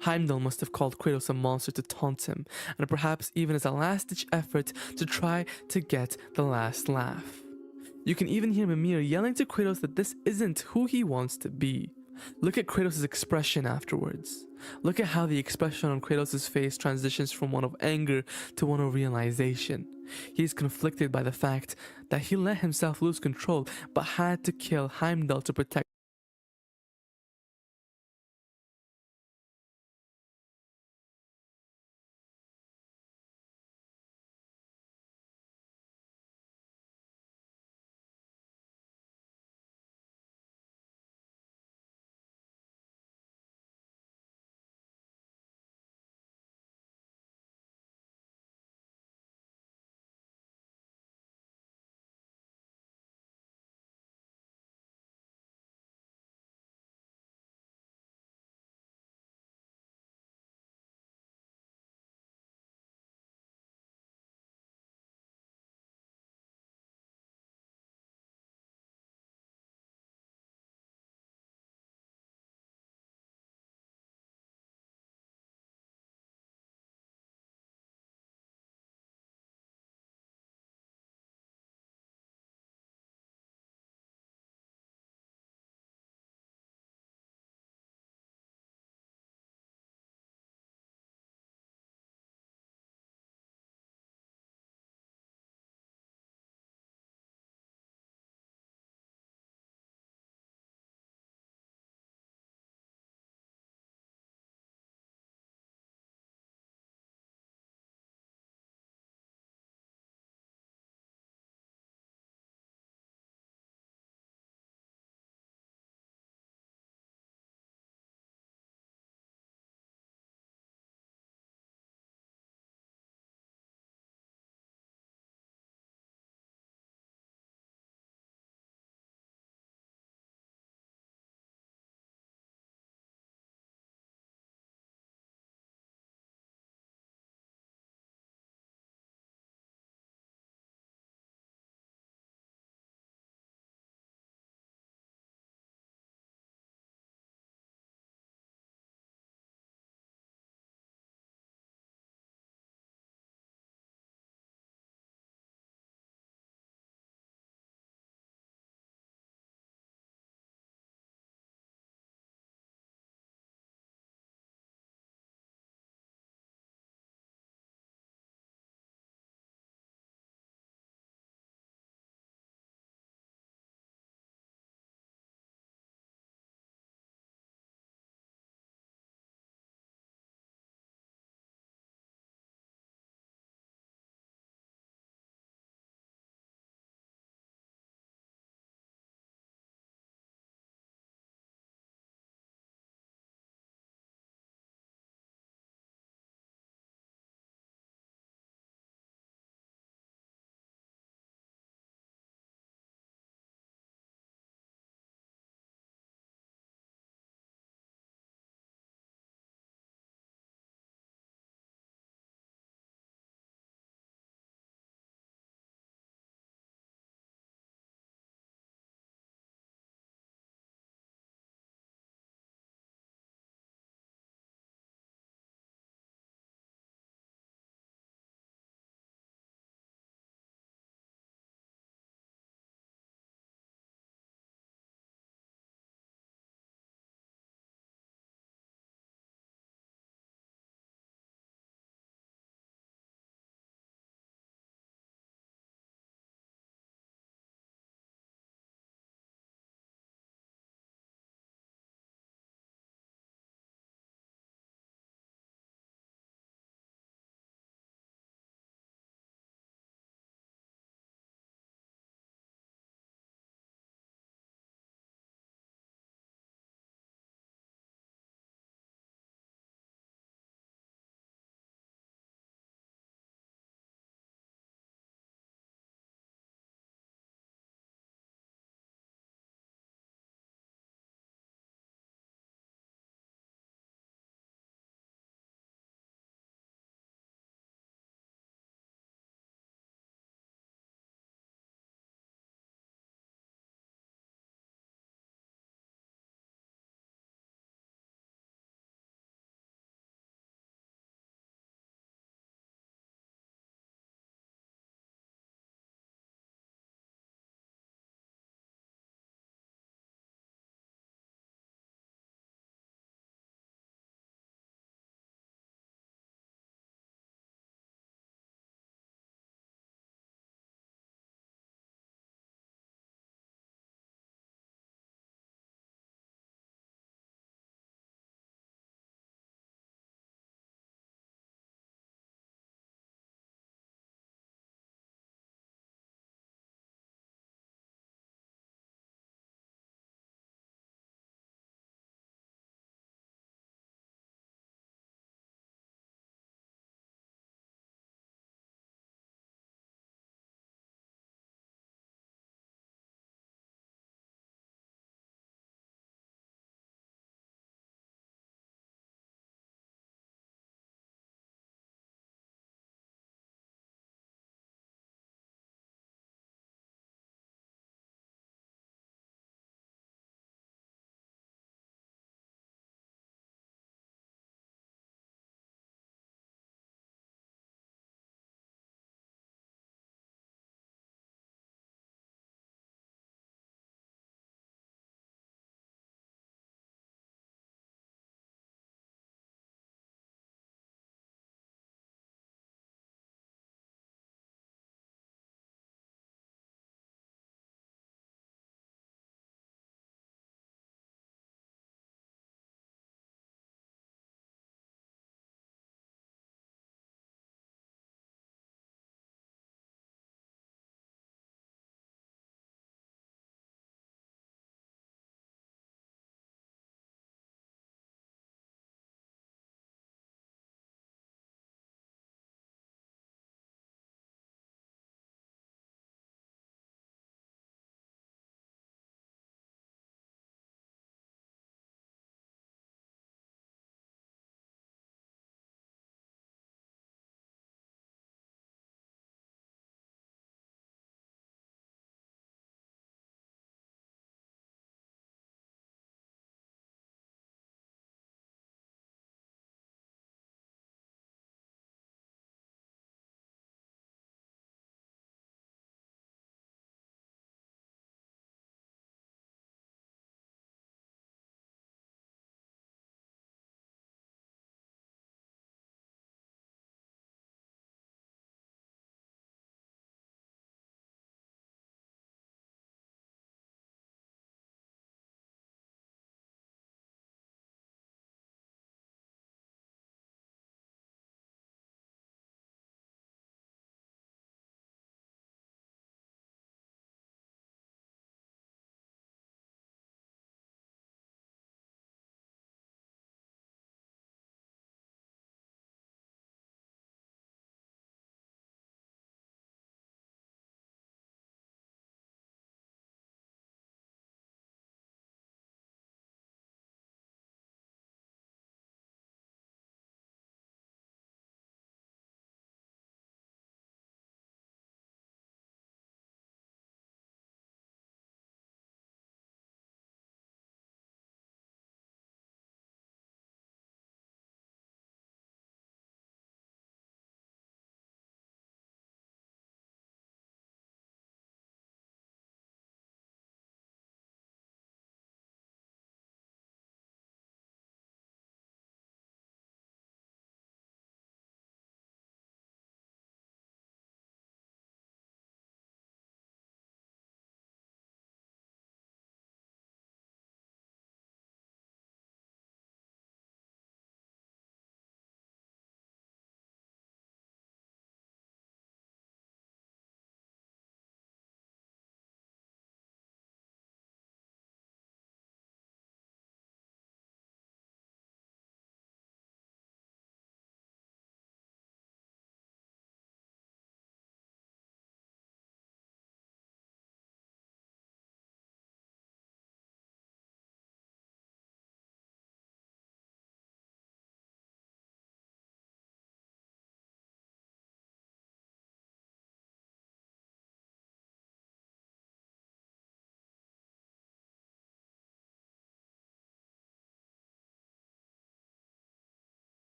Heimdall must have called Kratos a monster to taunt him, and perhaps even as a last-ditch effort to try to get the last laugh. You can even hear Mimir yelling to Kratos that this isn't who he wants to be. Look at Kratos' expression afterwards. Look at how the expression on Kratos' face transitions from one of anger to one of realization. He is conflicted by the fact that he let himself lose control, but had to kill Heimdall to protect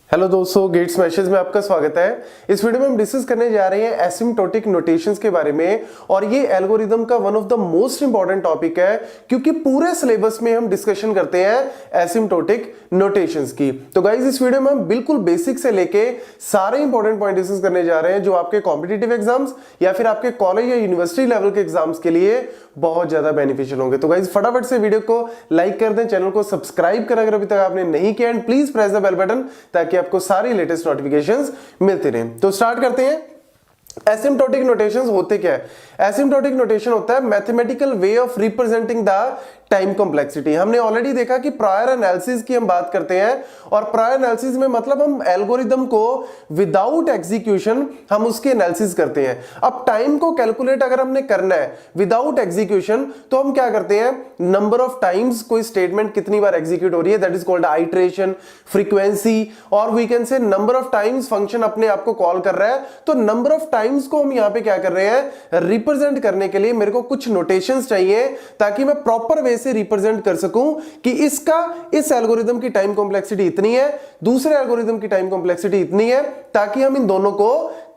hello दोस्तों, gate smashers में आपका स्वागत है। इस video में हम discuss करने जा रहे हैं एसिम्प्टोटिक नोटेशंस के बारे में, और ये एल्गोरिदम का one of the most important topic है क्योंकि पूरे सिलेबस में हम डिस्कशन करते हैं एसिम्प्टोटिक नोटेशंस की। तो गाइस, इस वीडियो में हम बिल्कुल बेसिक से लेके सारे इंपॉर्टेंट पॉइंट डिस्कस करने जा रहे हैं जो आपके कॉम्पिटिटिव एग्जाम्स या फिर आपके कॉलेज या यूनिवर्सिटी लेवल के एग्जाम्स के लिए बहुत ज्यादा बेनिफिशियल होंगे। तो गाइस, फटाफट से वीडियो को लाइक कर दें, चैनल को सब्सक्राइब करें अगर अभी तक आपने नहीं किया, and please press the bell button ताकि आपको सारी लेटेस्ट नोटिफिकेशंस मिलती रहें। तो स्टार्ट करते हैं। एसिम्प्टोटिक नोटेशंस होते क्या है? एसिम्प्टोटिक नोटेशन होता है mathematical way of representing the time complexity. हमने ऑलरेडी देखा कि प्रायर एनालिसिस की हम बात करते हैं, और प्रायर एनालिसिस में मतलब हम एल्गोरिदम को विदाउट एग्जीक्यूशन हम उसके एनालिसिस करते हैं। अब टाइम को कैलकुलेट अगर हमने करना है विदाउट एग्जीक्यूशन, तो हम क्या करते हैं, नंबर ऑफ टाइम्स कोई स्टेटमेंट कितनी बार एग्जीक्यूट हो रही है, that is called iteration, frequency, और we can say number of times function अपने आप को कॉल कर रहा है। तो नंबर ऑफ टाइम्स को हम यहां पे क्या कर रहे हैं, रिप्रेजेंट करने के लिए मेरे को कुछ नोटेशंस चाहिए ताकि मैं प्रॉपर वे से रिप्रेजेंट कर सकूं कि इस एल्गोरिदम की टाइम कॉम्प्लेक्सिटी इतनी है, दूसरे एल्गोरिदम की टाइम कॉम्प्लेक्सिटी इतनी है, ताकि हम इन दोनों को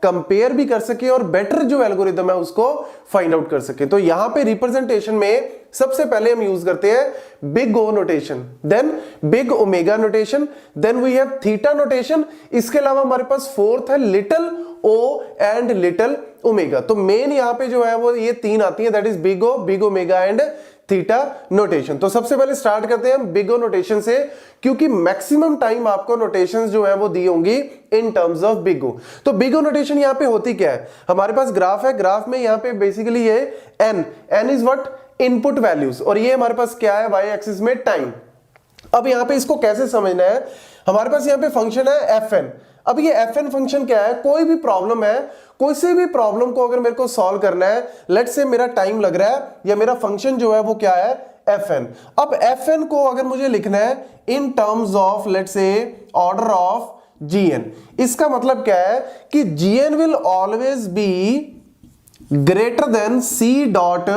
कंपेयर भी कर सके और बेटर जो एल्गोरिदम है उसको फाइंड आउट कर सके। तो यहां पे रिप्रेजेंटेशन में सबसे पहले हम यूज करते हैं big O notation, then big omega notation, then we have theta notation. इसके अलावा हमारे पास फोर्थ है little o and little omega. तो मेन यहां पे जो है वो ये तीन आती है, that is big O, big omega and theta notation. तो सबसे पहले स्टार्ट करते हैं हम बिग ओ नोटेशन से, क्योंकि मैक्सिमम टाइम आपको नोटेशंस जो है वो दी होंगी in terms of big O. तो बिग ओ नोटेशन यहां पे होती क्या है, हमारे पास ग्राफ है, ग्राफ में यहां पे बेसिकली ये n is what, input values, और ये हमारे पास क्या है, वाई एक्सिस में टाइम। अब यहां पे इसको कैसे समझना है, हमारे पास यहां पे फंक्शन है एफ एन। अब ये एफ एन फंक्शन क्या है, कोई भी प्रॉब्लम है, कोई से भी प्रॉब्लम को अगर मेरे को सॉल्व करना है, लेट्स से मेरा टाइम लग रहा है या मेरा फंक्शन जो है वो क्या है, एफ एन। अब एफ एन को अगर मुझे लिखना है in terms of let's say order of G N, इसका मतलब क्या है कि G N will always be greater than C dot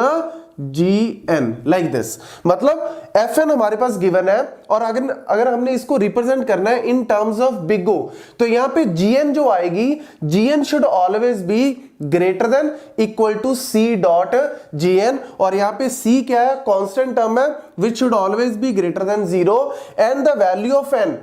G N, like this. मतलब एफ एन हमारे पास गिवन है, और अगर हमने इसको रिप्रेजेंट करना है in terms of big O, तो यहां पे जी एन जो आएगी, G N should always be greater than equal to C dot G N, और यहां पे सी क्या है, कांस्टेंट टर्म है which should always be greater than 0, and the value of N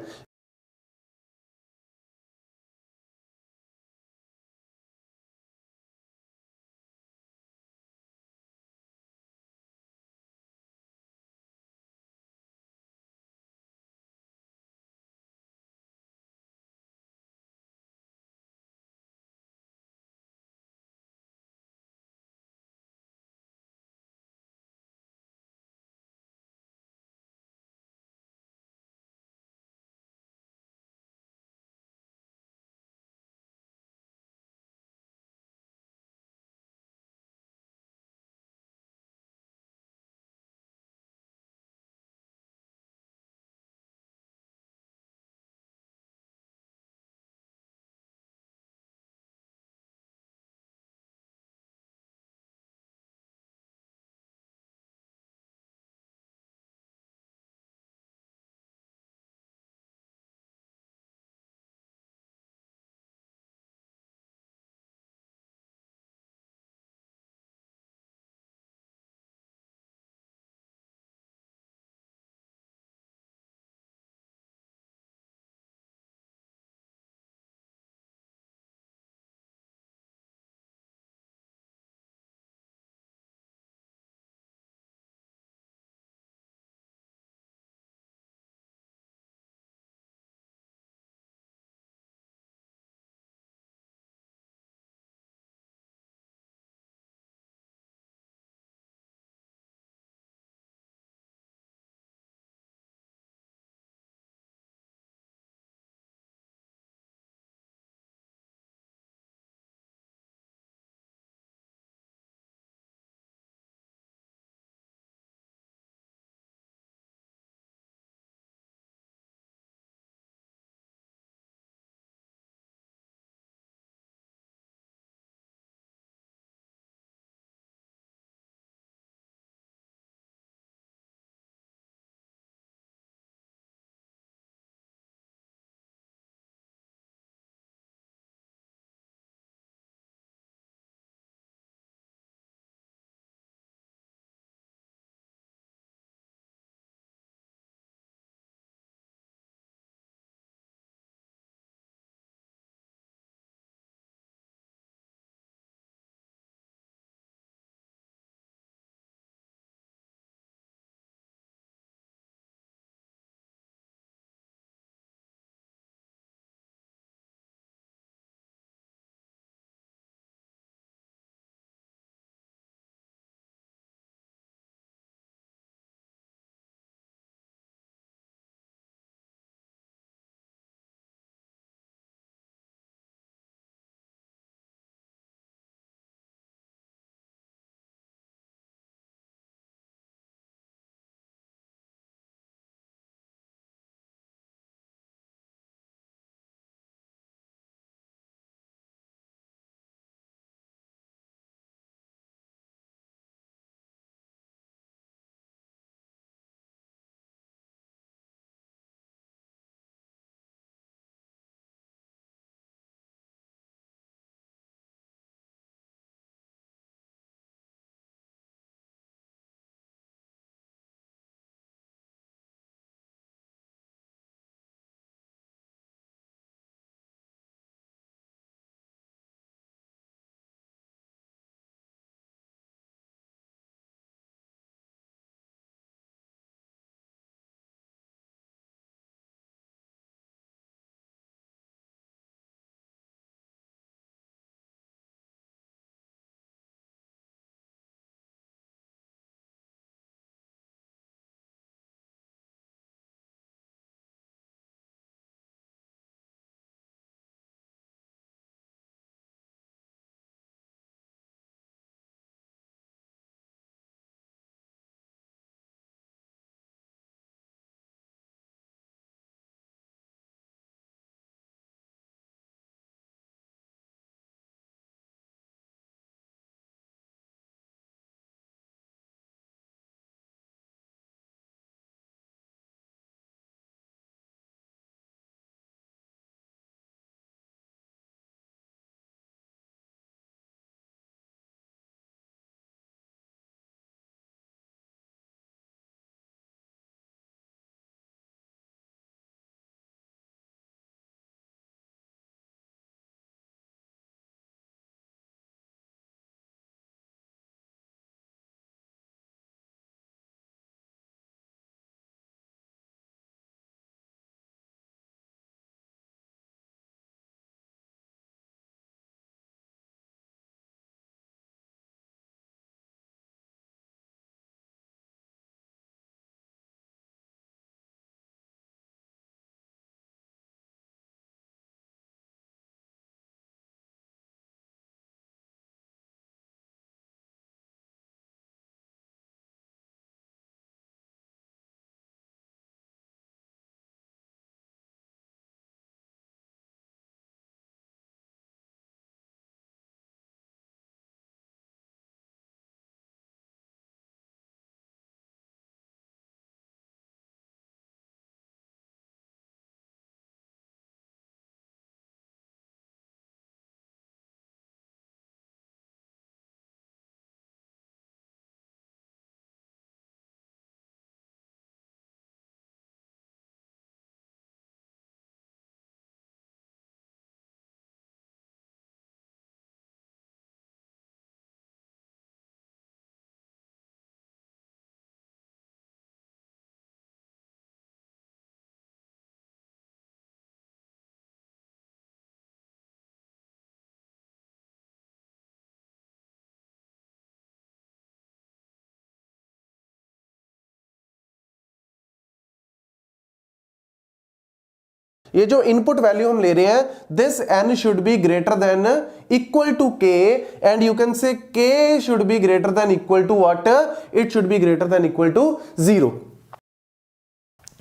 ये जो इनपुट वैल्यू हम ले रहे हैं, this n should be greater than equal to k and you can say k should be greater than equal to what, it should be greater than equal to 0.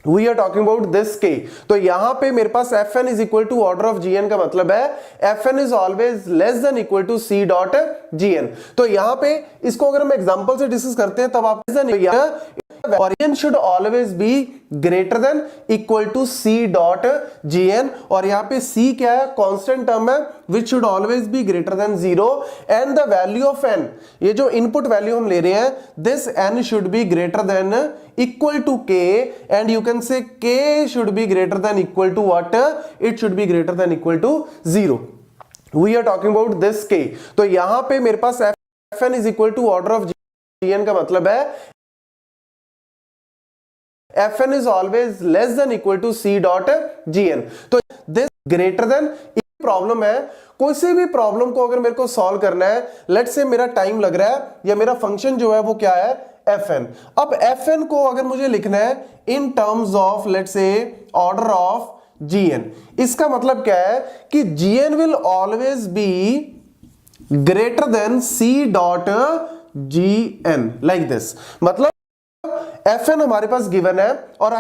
We are talking about this k. तो यहां पे मेरे पास fn is equal to order of gn का मतलब है fn is always less than equal to c dot gn. तो यहां पे इसको अगर हम एग्जांपल से डिस्कस करते हैं तब आप और n should always be greater than equal to c dot gn और यहाँ पे c क्या है, कांस्टेंट टर्म है which should always be greater than 0 and the value of n, ये जो इनपुट वैल्यू हम ले रहे हैं, this n should be greater than equal to k and you can say k should be greater than equal to what, it should be greater than equal to 0. We are talking about this k. तो यहां पे मेरे पास fn is equal to order of gn का मतलब है fn is always less than equal to c dot gn. तो this greater than problem है, कोई सी भी प्रॉब्लम को अगर मेरे को सॉल्व करना है, लेट्स से मेरा टाइम लग रहा है या मेरा फंक्शन जो है वो क्या है, fn. अब fn को अगर मुझे लिखना है in terms of let's say order of gn, इसका मतलब क्या है कि gn will always be greater then c dot gn like this. मतलब fn हमारे पास गिवन है और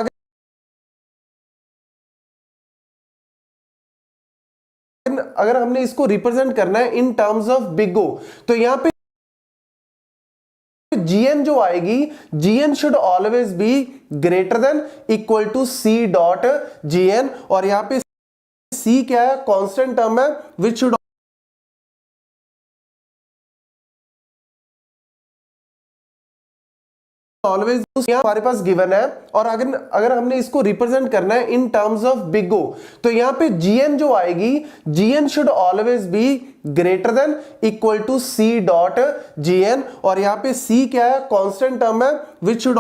अगर हमने इसको रिप्रेजेंट करना है in terms of big O, तो यहां पे gn जो आएगी, gn should always be greater than equal to c dot gn और यहां पे c क्या है, कांस्टेंट टर्म है विच शुड ऑलवेज हमारे पास गिवन है और अगर हमने इसको रिप्रेजेंट करना है in terms of big O, तो यहां पे gn जो आएगी, gn should always be greater than equal to c dot gn और यहां पे c क्या है, कांस्टेंट टर्म है which should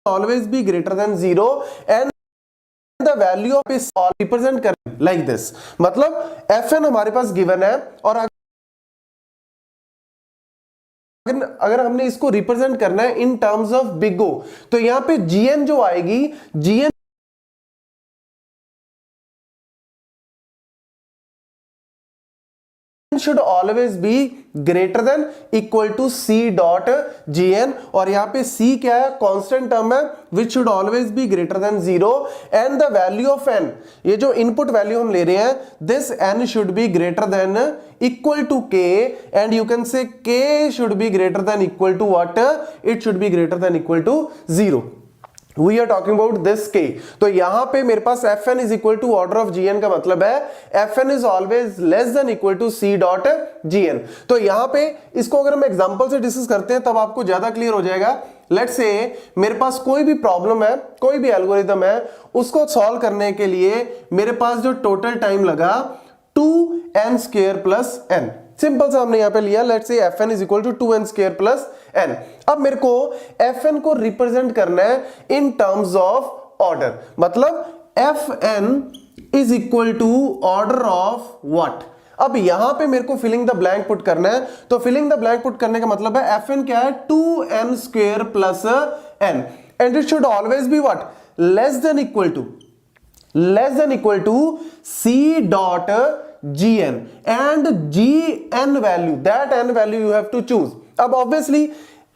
always be greater than 0 and the value of is all represent कर like this. मतलब fn हमारे पास गिवन है और अगर हमने इसको रिप्रेजेंट करना है in terms of big O, तो यहां पे gn जो आएगी, gn should always be greater than equal to c dot gn और यहां पे c क्या है, कांस्टेंट टर्म है which should always be greater than 0 and the value of n, ये जो इनपुट वैल्यू हम ले रहे हैं, this n should be greater than equal to k and you can say k should be greater than equal to what, it should be greater than equal to 0. We are talking about this k. तो यहां पे मेरे पास fn is equal to order of gn का मतलब है fn is always less than equal to c dot gn. तो यहां पे इसको अगर हम एग्जांपल से डिस्कस करते हैं तब आपको ज्यादा क्लियर हो जाएगा. लेट्स से मेरे पास कोई भी प्रॉब्लम है, कोई भी एल्गोरिथम है, उसको सॉल्व करने के लिए मेरे पास जो टोटल टाइम लगा 2n square plus n. Simple सा हमने यहां पे लिया, let's say fn is equal to 2n square plus n. अब मेरे को fn को रिप्रेजेंट करना है इन टर्म्स ऑफ ऑर्डर, मतलब fn is equal to order of what. अब यहां पे मेरे को फिलिंग द ब्लैंक पुट करना है, तो फिलिंग द ब्लैंक पुट करने का मतलब है fn क्या है, 2n square plus n and it should always be what, less than equal to c dot gn and gn value, that n value you have to choose. अब obviously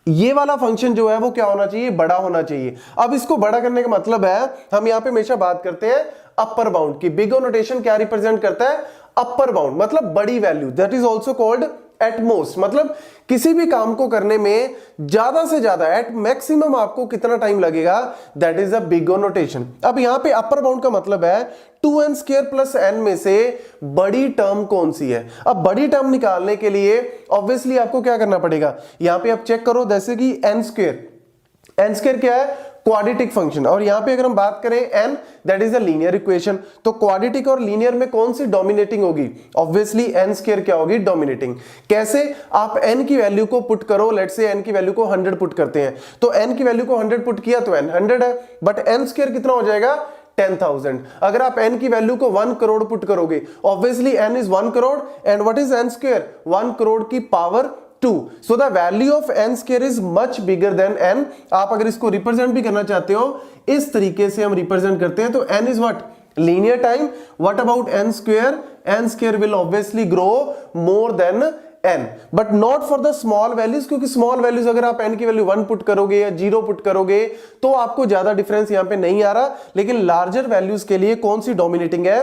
ये वाला function जो है वो क्या होना चाहिए, बड़ा होना चाहिए. अब इसको बड़ा करने का मतलब है, हम यहां पे हमेशा बात करते हैं अपर बाउंड की. बिग ओ नोटेशन क्या रिप्रेजेंट करता है, अपर बाउंड, मतलब बड़ी value. That is also called at most, मतलब किसी भी काम को करने में ज्यादा से ज्यादा एट मैक्सिमम आपको कितना टाइम लगेगा, that is a big O notation. अब यहां पे अपर बाउंड का मतलब है 2n स्क्वायर प्लस n में से बड़ी टर्म कौन सी है. अब बड़ी टर्म निकालने के लिए ऑब्वियसली आपको क्या करना पड़ेगा, यहां पे आप चेक करो, जैसे कि n स्क्वायर क्या है, क्वाड्रेटिक फंक्शन, और यहां पे अगर हम बात करें n, that is a linear equation. तो क्वाड्रेटिक और लीनियर में कौन सी डोमिनेटिंग होगी, ऑब्वियसली n स्क्वायर क्या होगी, डोमिनेटिंग. कैसे, आप n की वैल्यू को पुट करो, लेट्स से n की वैल्यू को 100 पुट करते हैं, तो n की वैल्यू को 100 पुट किया तो n 100 है, बट n स्क्वायर कितना हो जाएगा, 10,000. अगर आप n की वैल्यू को 1 करोड़ पुट करोगे, obviously n is 1 crore and what is n square, 1 crore की power 2. So the value of n square is much bigger than n. आप अगर इसको रिप्रेजेंट भी करना चाहते हो इस तरीके से हम रिप्रेजेंट करते हैं तो n is what? Linear time. What about n square? N square will obviously grow more than n, but not for the small values, क्योंकि small values अगर आप n की वैल्यू 1 पुट करोगे या 0 पुट करोगे तो आपको ज्यादा डिफरेंस यहां पे नहीं आ रहा, लेकिन लार्जर वैल्यूज के लिए कौन सी डोमिनेटिंग है?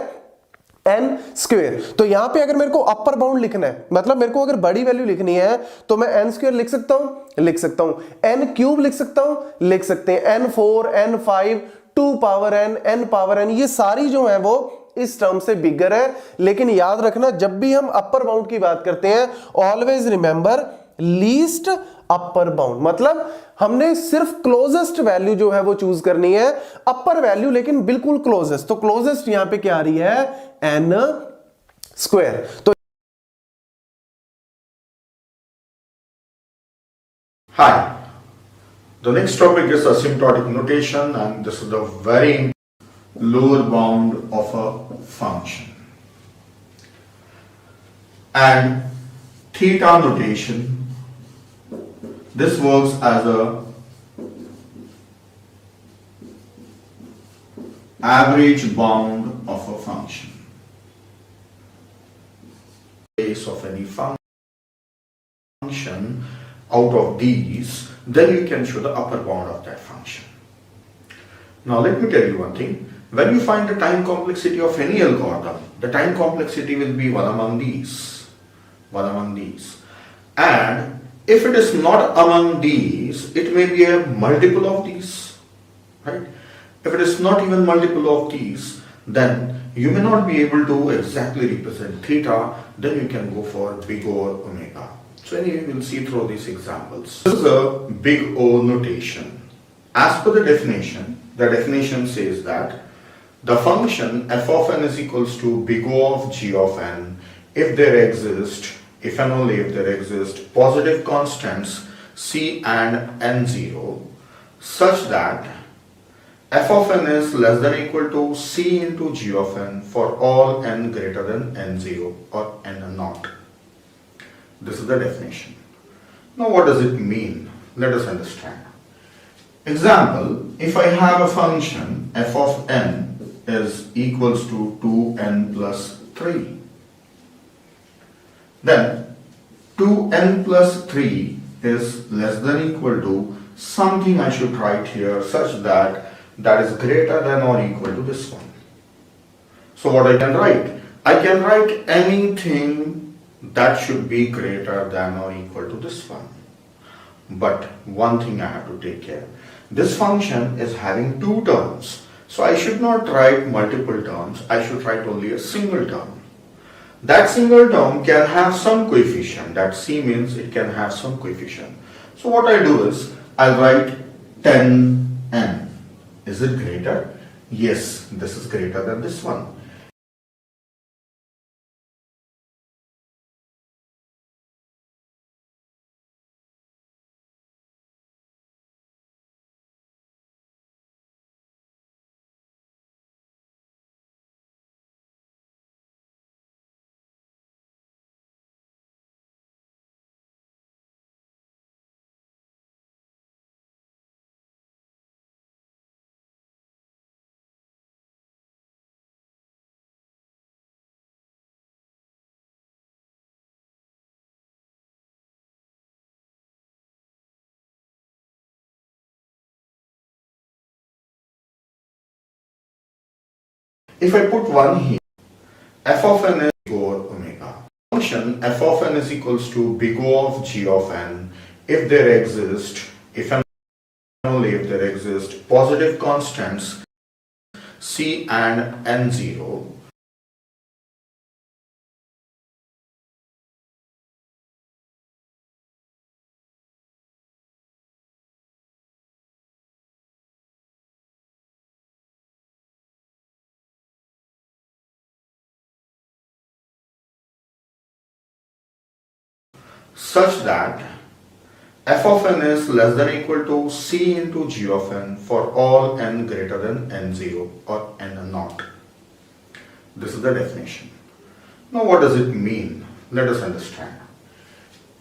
n square. तो यहां पे अगर मेरे को अपर बाउंड लिखना है, मतलब मेरे को अगर बड़ी वैल्यू लिखनी है तो मैं n स्क्वेयर लिख सकता हूं, n क्यूब लिख सकता हूं, लिख सकते हैं n4, n5, 2 power n power n, ये सारी जो है वो इस टर्म से बिगर है. लेकिन याद रखना जब भी हम अपर बाउंड की बात करते हैं always remember least upper bound, मतलब हमने सिर्फ क्लोजेस्ट वैल्यू जो है वो चूज करनी है, अपर वैल्यू लेकिन बिल्कुल क्लोजेस्ट. तो क्लोजेस्ट यहां पे क्या आ रही है? n square. तो Hi, the next topic is asymptotic notation, and this is the very lower bound of a function. And theta notation, this works as a average bound of a function. Case of any function out of these, then you can show the upper bound of that function. Now let me tell you one thing. When you find the time complexity of any algorithm, the time complexity will be one among these. And if it is not among these, it may be a multiple of these, right? If it is not even multiple of these, then you may not be able to exactly represent theta, then you can go for big O or omega. So anyway, we'll see through these examples. This is a big O notation. As per the definition says that the function f of n is equals to big O of g of n if there exist, if and only if there exist positive constants c and n0 such that f of n is less than or equal to c into g of n for all n greater than n0 or n naught. This is the definition. Now what does it mean? Let us understand. Example, if I have a function f of n is equals to 2n plus 3, then 2n plus 3 is less than or equal to something I should write here such that that is greater than or equal to this one. So what I can write? I can write anything that should be greater than or equal to this one. But one thing I have to take care. This function is having two terms. So I should not write multiple terms. I should write only a single term. That single term can have some coefficient. That c means it can have some coefficient. So what I do is I write 10n. Is it greater? Yes, this is greater than this one. If I put 1 here, f of n is big O or omega. Function f of n is equals to big O of g of n if there exist, if and only if there exist positive constants c and n0 such that f of n is less than or equal to c into g of n for all n greater than n0 or n naught. This is the definition. Now what does it mean? Let us understand.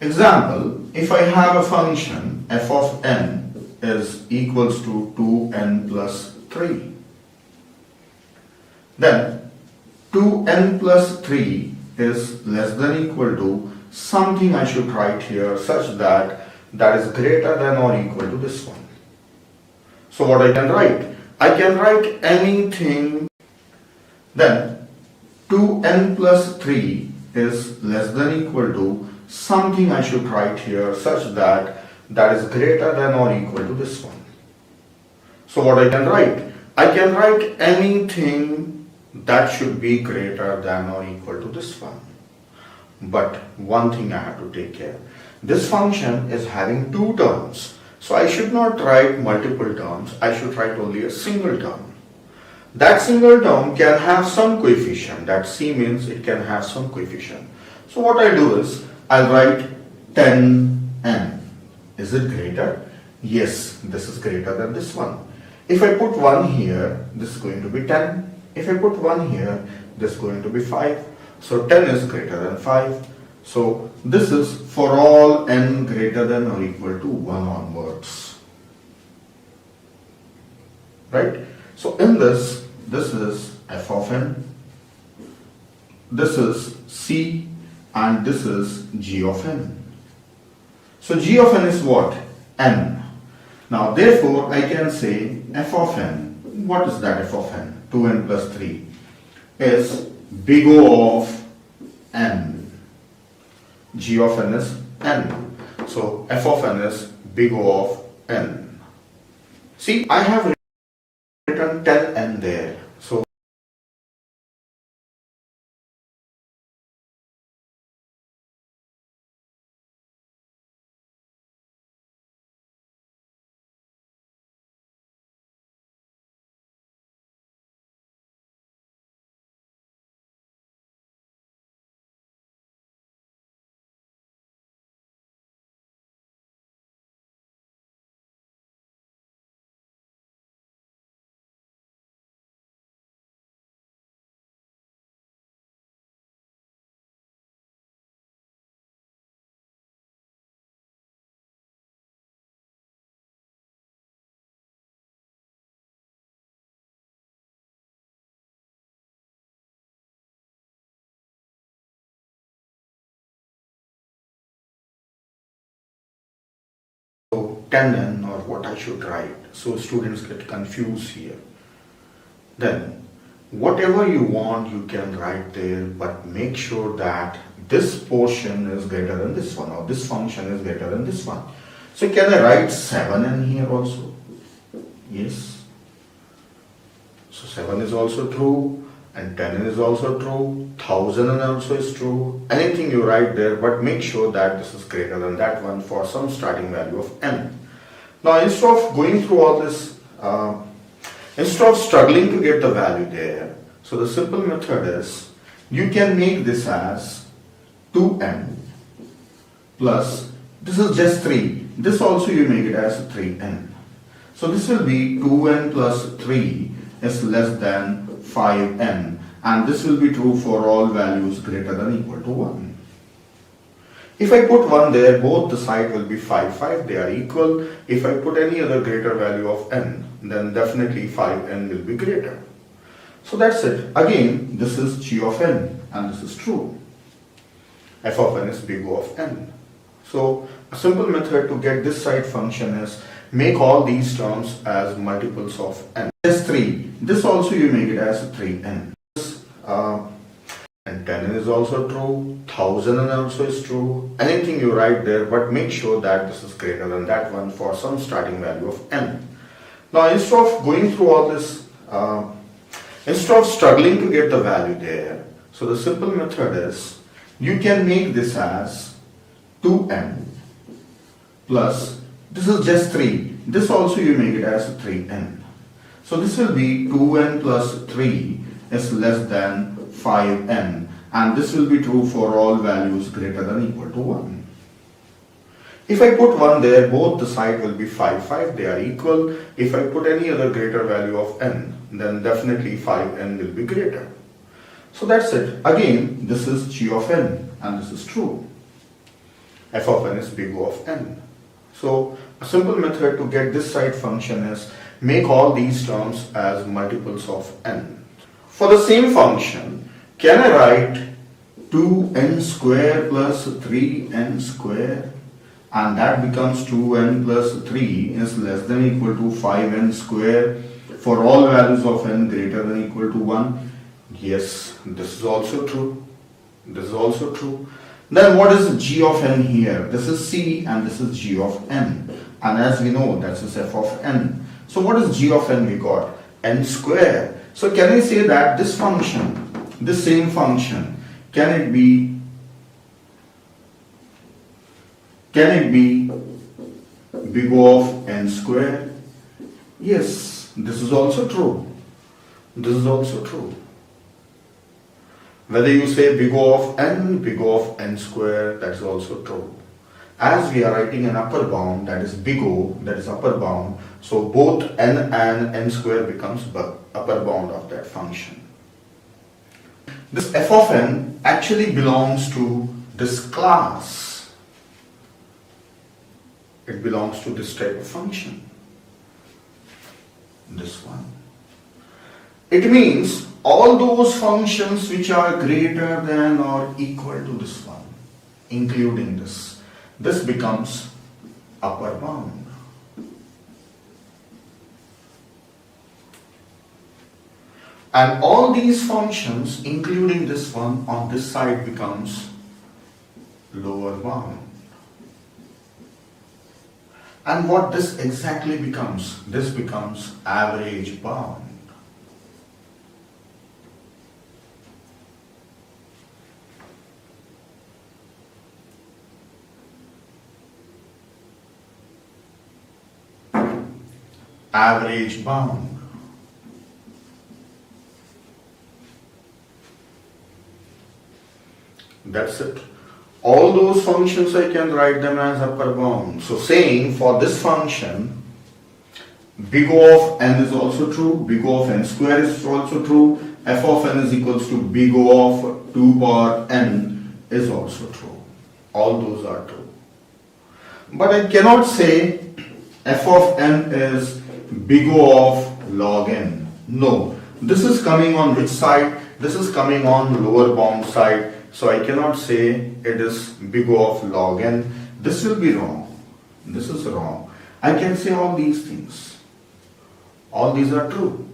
Example, if I have a function f of n is equals to 2n plus 3, then 2n plus 3 is less than equal to something I should write here such that that is greater than or equal to this one. So what I can write? I can write anything. Then 2n plus 3 is less than equal to something I should write here such that that is greater than or equal to this one. So what I can write? I can write anything that should be greater than or equal to this one. But one thing I have to take care. This function is having two terms. So I should not write multiple terms. I should write only a single term. That single term can have some coefficient. That c means it can have some coefficient. So what I do is I'll write 10n. Is it greater? Yes, this is greater than this one. If I put 1 here, this is going to be 10. If I put 1 here, this is going to be 5. So 10 is greater than 5. So this is for all n greater than or equal to 1 onwards. Right? So in this is f of n, this is c, and this is g of n. So g of n is what? N. Now therefore I can say f of n, what is that f of n? 2n plus 3 is big O of n. G of n is n. So f of n is big O of n. See, I have written 10n there. So So 10n, or what I should write, so students get confused here. Then whatever you want you can write there, but make sure that this portion is greater than this one, or this function is greater than this one. So can I write 7n here also? Yes. So 7 is also true, and 10 is also true, 1000 also is true. Anything you write there, but make sure that this is greater than that one for some starting value of n. Now instead of going through all this, instead of struggling to get the value there, so the simple method is, you can make this as 2n plus, this is just 3, this also you make it as 3n. So this will be 2n plus 3 is less than 5n, and this will be true for all values greater than or equal to 1. If I put 1 there, both the side will be 5, they are equal. If I put any other greater value of n, then definitely 5n will be greater. So that's it. Again, this is g of n, and this is true. F of n is big O of n. So a simple method to get this side function is make all these terms as multiples of n. This 3, this also you make it as 3n. And 10 is also true, 1000 also is true. Anything you write there, but make sure that this is greater than that one for some starting value of n. Now instead of going through all this, instead of struggling to get the value there, so the simple method is, you can make this as 2n plus, this is just 3, this also you make it as 3n. So this will be 2n plus 3 is less than 5n, and this will be true for all values greater than or equal to 1. If I put 1 there, both the side will be 5, they are equal. If I put any other greater value of n, then definitely 5n will be greater. So that's it. Again, this is g of n, and this is true. f of n is big O of n. So a simple method to get this side function is make all these terms as multiples of n. For the same function, can I write 2n square plus 3n square, and that becomes 2n plus 3 is less than or equal to 5n square for all values of n greater than or equal to 1? Yes, this is also true. This is also true. Then what is g of n here? This is c and this is g of n. And as we know, that's f of n. So what is g of n we got? N square. So can I say that this function, this same function, can it be big O of n square? Yes, this is also true. This is also true. Whether you say big O of n square, that is also true. As we are writing an upper bound, that is big O, that is upper bound, so both n and n square becomes upper bound of that function. This f of n actually belongs to this class. It belongs to this type of function. This one. It means all those functions which are greater than or equal to this one, including this becomes upper bound. And all these functions, including this one, on this side becomes lower bound. And what this exactly becomes? This becomes average bound. Average bound. That's it. All those functions I can write them as upper bound. So saying for this function, big O of n is also true, big O of n square is also true, f of n is equals to big O of 2 power n is also true. All those are true. But I cannot say f of n is big O of log n. No. This is coming on which side? This is coming on lower bound side. So I cannot say it is big O of log n. This will be wrong. This is wrong. I can say all these things. All these are true.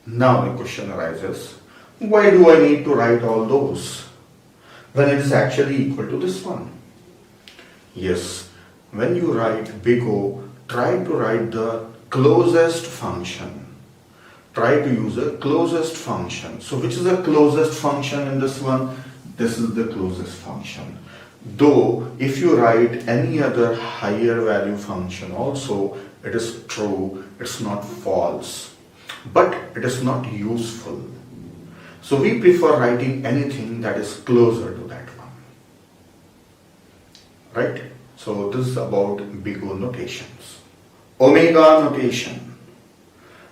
Now the question arises, why do I need to write all those when it is actually equal to this one? Yes, when you write big O, try to write the closest function. Try to use a closest function. So which is the closest function in this one? This is the closest function. Though if you write any other higher value function also, it is true, it's not false, but it is not useful. So we prefer writing anything that is closer to that one. Right? So this is about big O notations. Omega notation.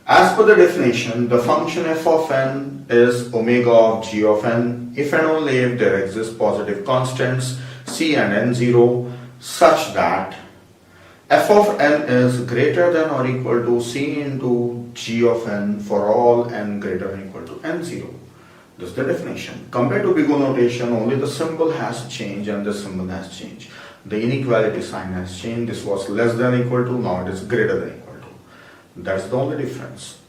As per the definition, the function f of n is omega of g of n if and only if there exist positive constants c and n0 such that f of n is greater than or equal to c into g of n for all n greater than or equal to n0. This is the definition. Compared to big O notation, only the symbol has changed and the symbol has changed. The inequality sign has changed. This was less than equal to, now it is greater than equal to. That's the only difference.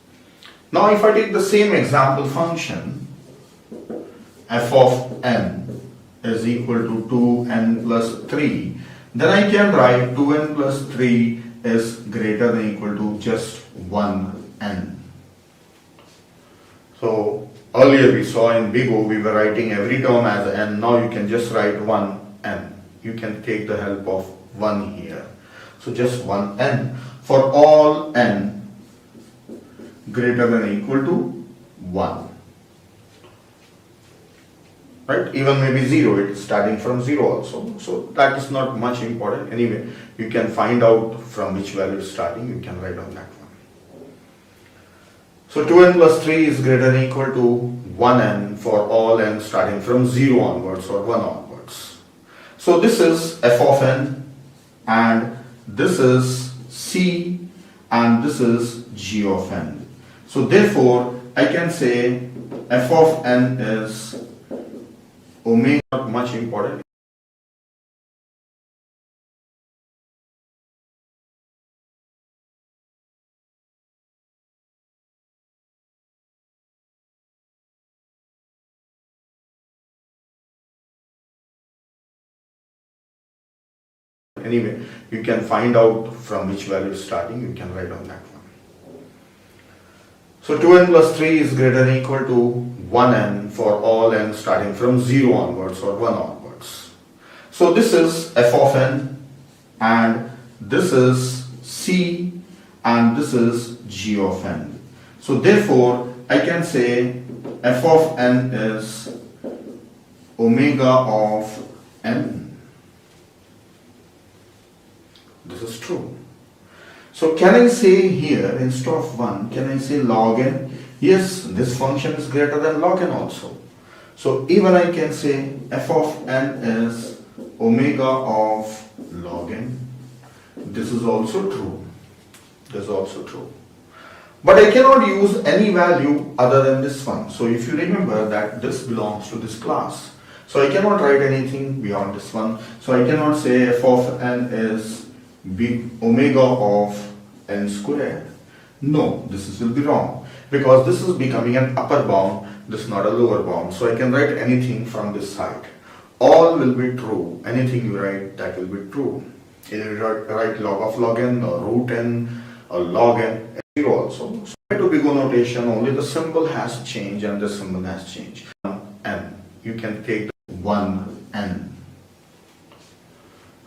Now if I take the same example function, f of n is equal to 2n plus 3, then I can write 2n plus 3 is greater than equal to just 1n. So earlier we saw in big O we were writing every term as n, now you can just write 1n. You can take the help of 1 here. So just 1n for all n greater than or equal to 1. Right? Even maybe 0, it is starting from 0 also. So that is not much important. Anyway, you can find out from which value is starting, you can write on that one. So 2n plus 3 is greater than or equal to 1n for all n starting from 0 onwards or 1 onwards. So this is f of n and this is c and this is g of n. So therefore I can say f of n is omega, not much important. Anyway, you can find out from which value is starting, you can write on that one. So 2n plus 3 is greater than or equal to 1n for all n starting from 0 onwards or 1 onwards. So this is f of n and this is c and this is g of n. So therefore I can say f of n is omega of n. This is true. So can I say here instead of 1, can I say log n? Yes, this function is greater than log n also. So even I can say f of n is omega of log n. This is also true. This is also true. But I cannot use any value other than this one. So if you remember that this belongs to this class. So I cannot write anything beyond this one. So I cannot say f of n is big omega of n squared. No, this will be wrong because this is becoming an upper bound, this is not a lower bound. So I can write anything from this side. All will be true. Anything you write, that will be true. Either you write log of log n or root n or log n, 0 also. So to big O notation, only the symbol has changed and the symbol has changed. N. You can take 1n.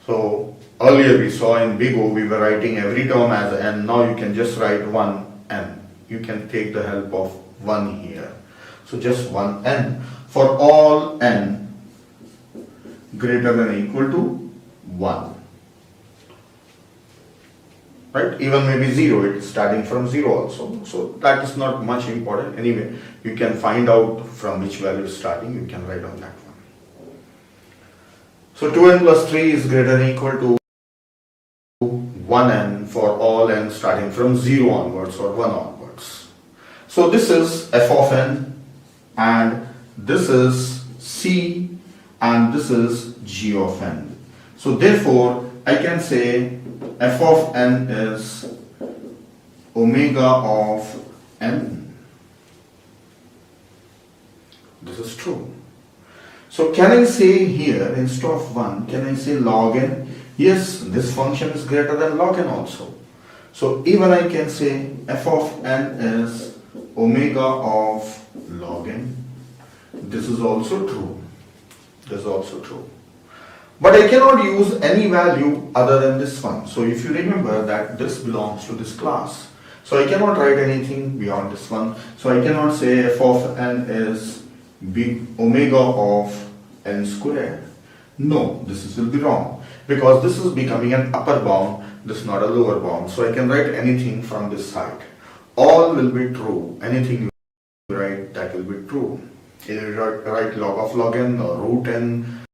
So earlier we saw in big O we were writing every term as n, now you can just write 1n. You can take the help of 1 here. So just 1n for all n greater than or equal to 1. Right? Even maybe 0, it is starting from 0 also. So that is not much important. Anyway, you can find out from which value is starting, you can write on that one. So 2n plus 3 is greater than or equal to 1n for all n starting from 0 onwards or 1 onwards. So this is f of n and this is c and this is g of n. So therefore I can say f of n is omega of n. This is true. So can I say here, instead of 1, can I say log n? Yes, this function is greater than log n also. So even I can say f of n is omega of log n. This is also true. This is also true. But I cannot use any value other than this one. So if you remember that this belongs to this class. So I cannot write anything beyond this one. So I cannot say f of n is omega of n square. No, this will be wrong. Because this is becoming an upper bound, this is not a lower bound. So I can write anything from this side. All will be true. Anything you write, that will be true. Either you write log of log n or root n.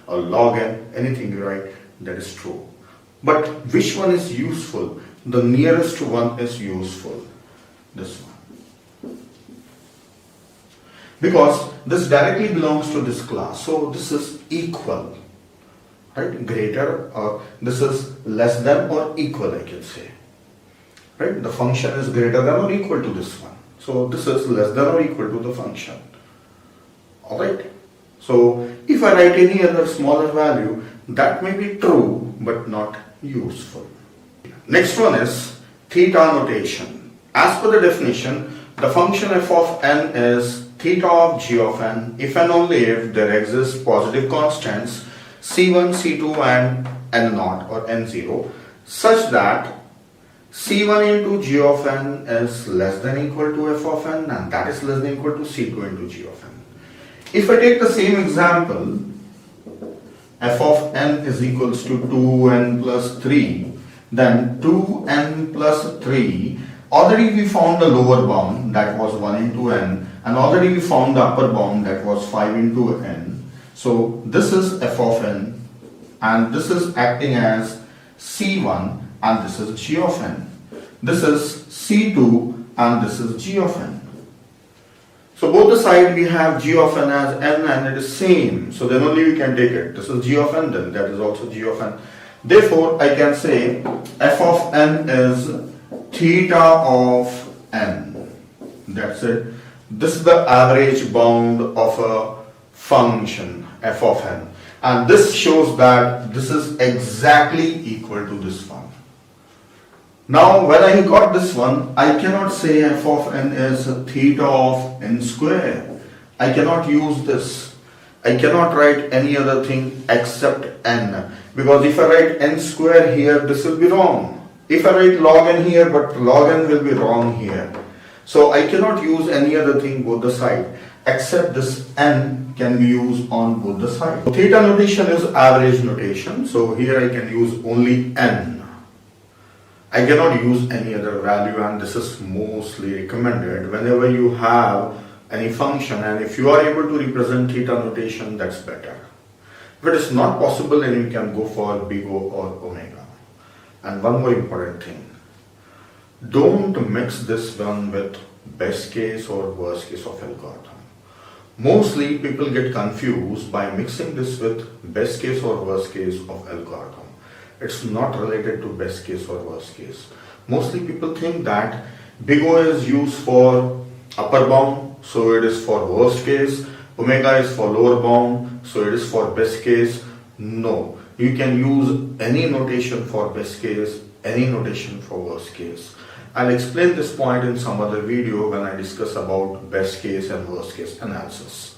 Or log n, anything you write, that is true. But which one is useful? The nearest one is useful. This one. Because this directly belongs to this class. So this is equal. Right? Greater, or this is less than or equal, I can say. Right? The function is greater than or equal to this one. So this is less than or equal to the function. Alright? So if I write any other smaller value, that may be true but not useful. Next one is theta notation. As per the definition, the function f of n is theta of g of n if and only if there exist positive constants c1, c2 and n0 or n0 such that c1 into g of n is less than equal to f of n and that is less than equal to c2 into g of n. If I take the same example, f of n is equals to 2n plus 3, then 2n plus 3, already we found the lower bound that was 1 into n and already we found the upper bound that was 5 into n. So this is f of n and this is acting as c1 and this is g of n. This is c2 and this is g of n. So both the side we have g of n as n and it is same. So then only we can take it. This is g of n, then that is also g of n. Therefore, I can say f of n is theta of n. That's it. This is the average bound of a function f of n. And this shows that this is exactly equal to this one. Now when I got this one, I cannot say f of n is theta of n square. I cannot use this. I cannot write any other thing except n. Because if I write n square here, this will be wrong. If I write log n here, but log n will be wrong here. So I cannot use any other thing both the side. Except this n can be used on both the sides. So theta notation is average notation. So here I can use only n. I cannot use any other value and this is mostly recommended whenever you have any function and if you are able to represent theta notation, that's better. If it is not possible, then you can go for big O or omega. And one more important thing, don't mix this one with best case or worst case of algorithm. Mostly people get confused by mixing this with best case or worst case of algorithm. It's not related to best case or worst case. Mostly people think that big O is used for upper bound, so it is for worst case. Omega is for lower bound, so it is for best case. No, you can use any notation for best case, any notation for worst case. I'll explain this point in some other video when I discuss about best case and worst case analysis.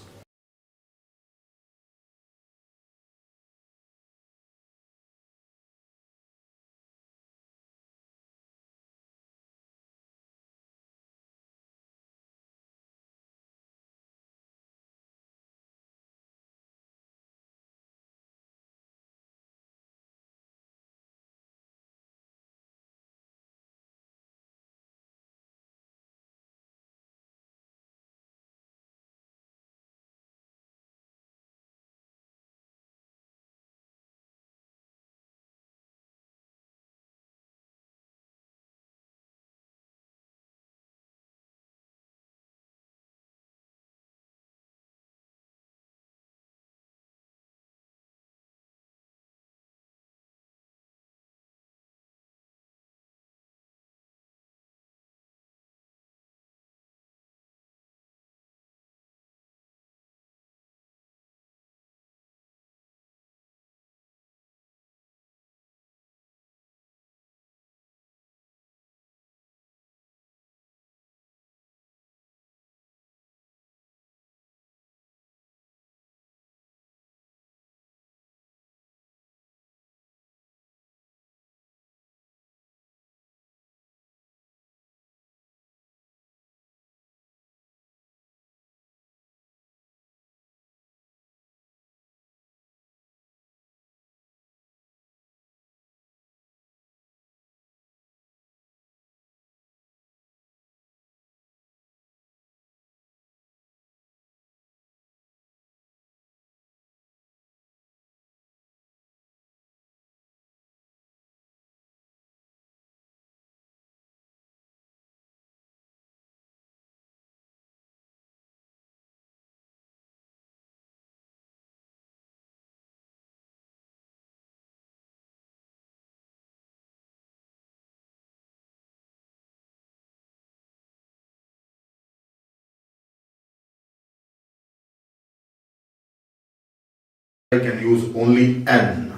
I can use only n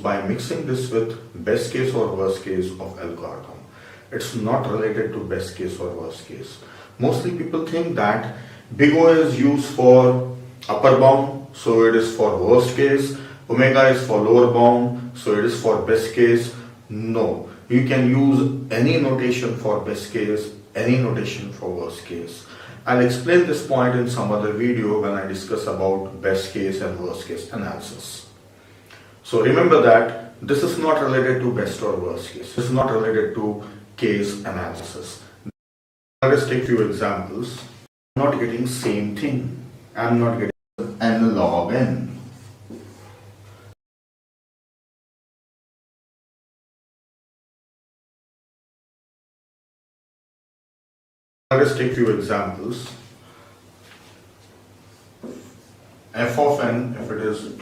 by mixing this with best case or worst case of algorithm. It's not related to best case or worst case. Mostly people think that big O is used for upper bound, so it is for worst case. Omega is for lower bound, so it is for best case. No, you can use any notation for best case, any notation for worst case. I'll explain this point in some other video when I discuss about best case and worst case analysis. So remember that this is not related to best or worst case. This is not related to case analysis. Let's take few examples. I'm not getting same thing. I'm not getting n log n. Let's take few examples. F of n, if it is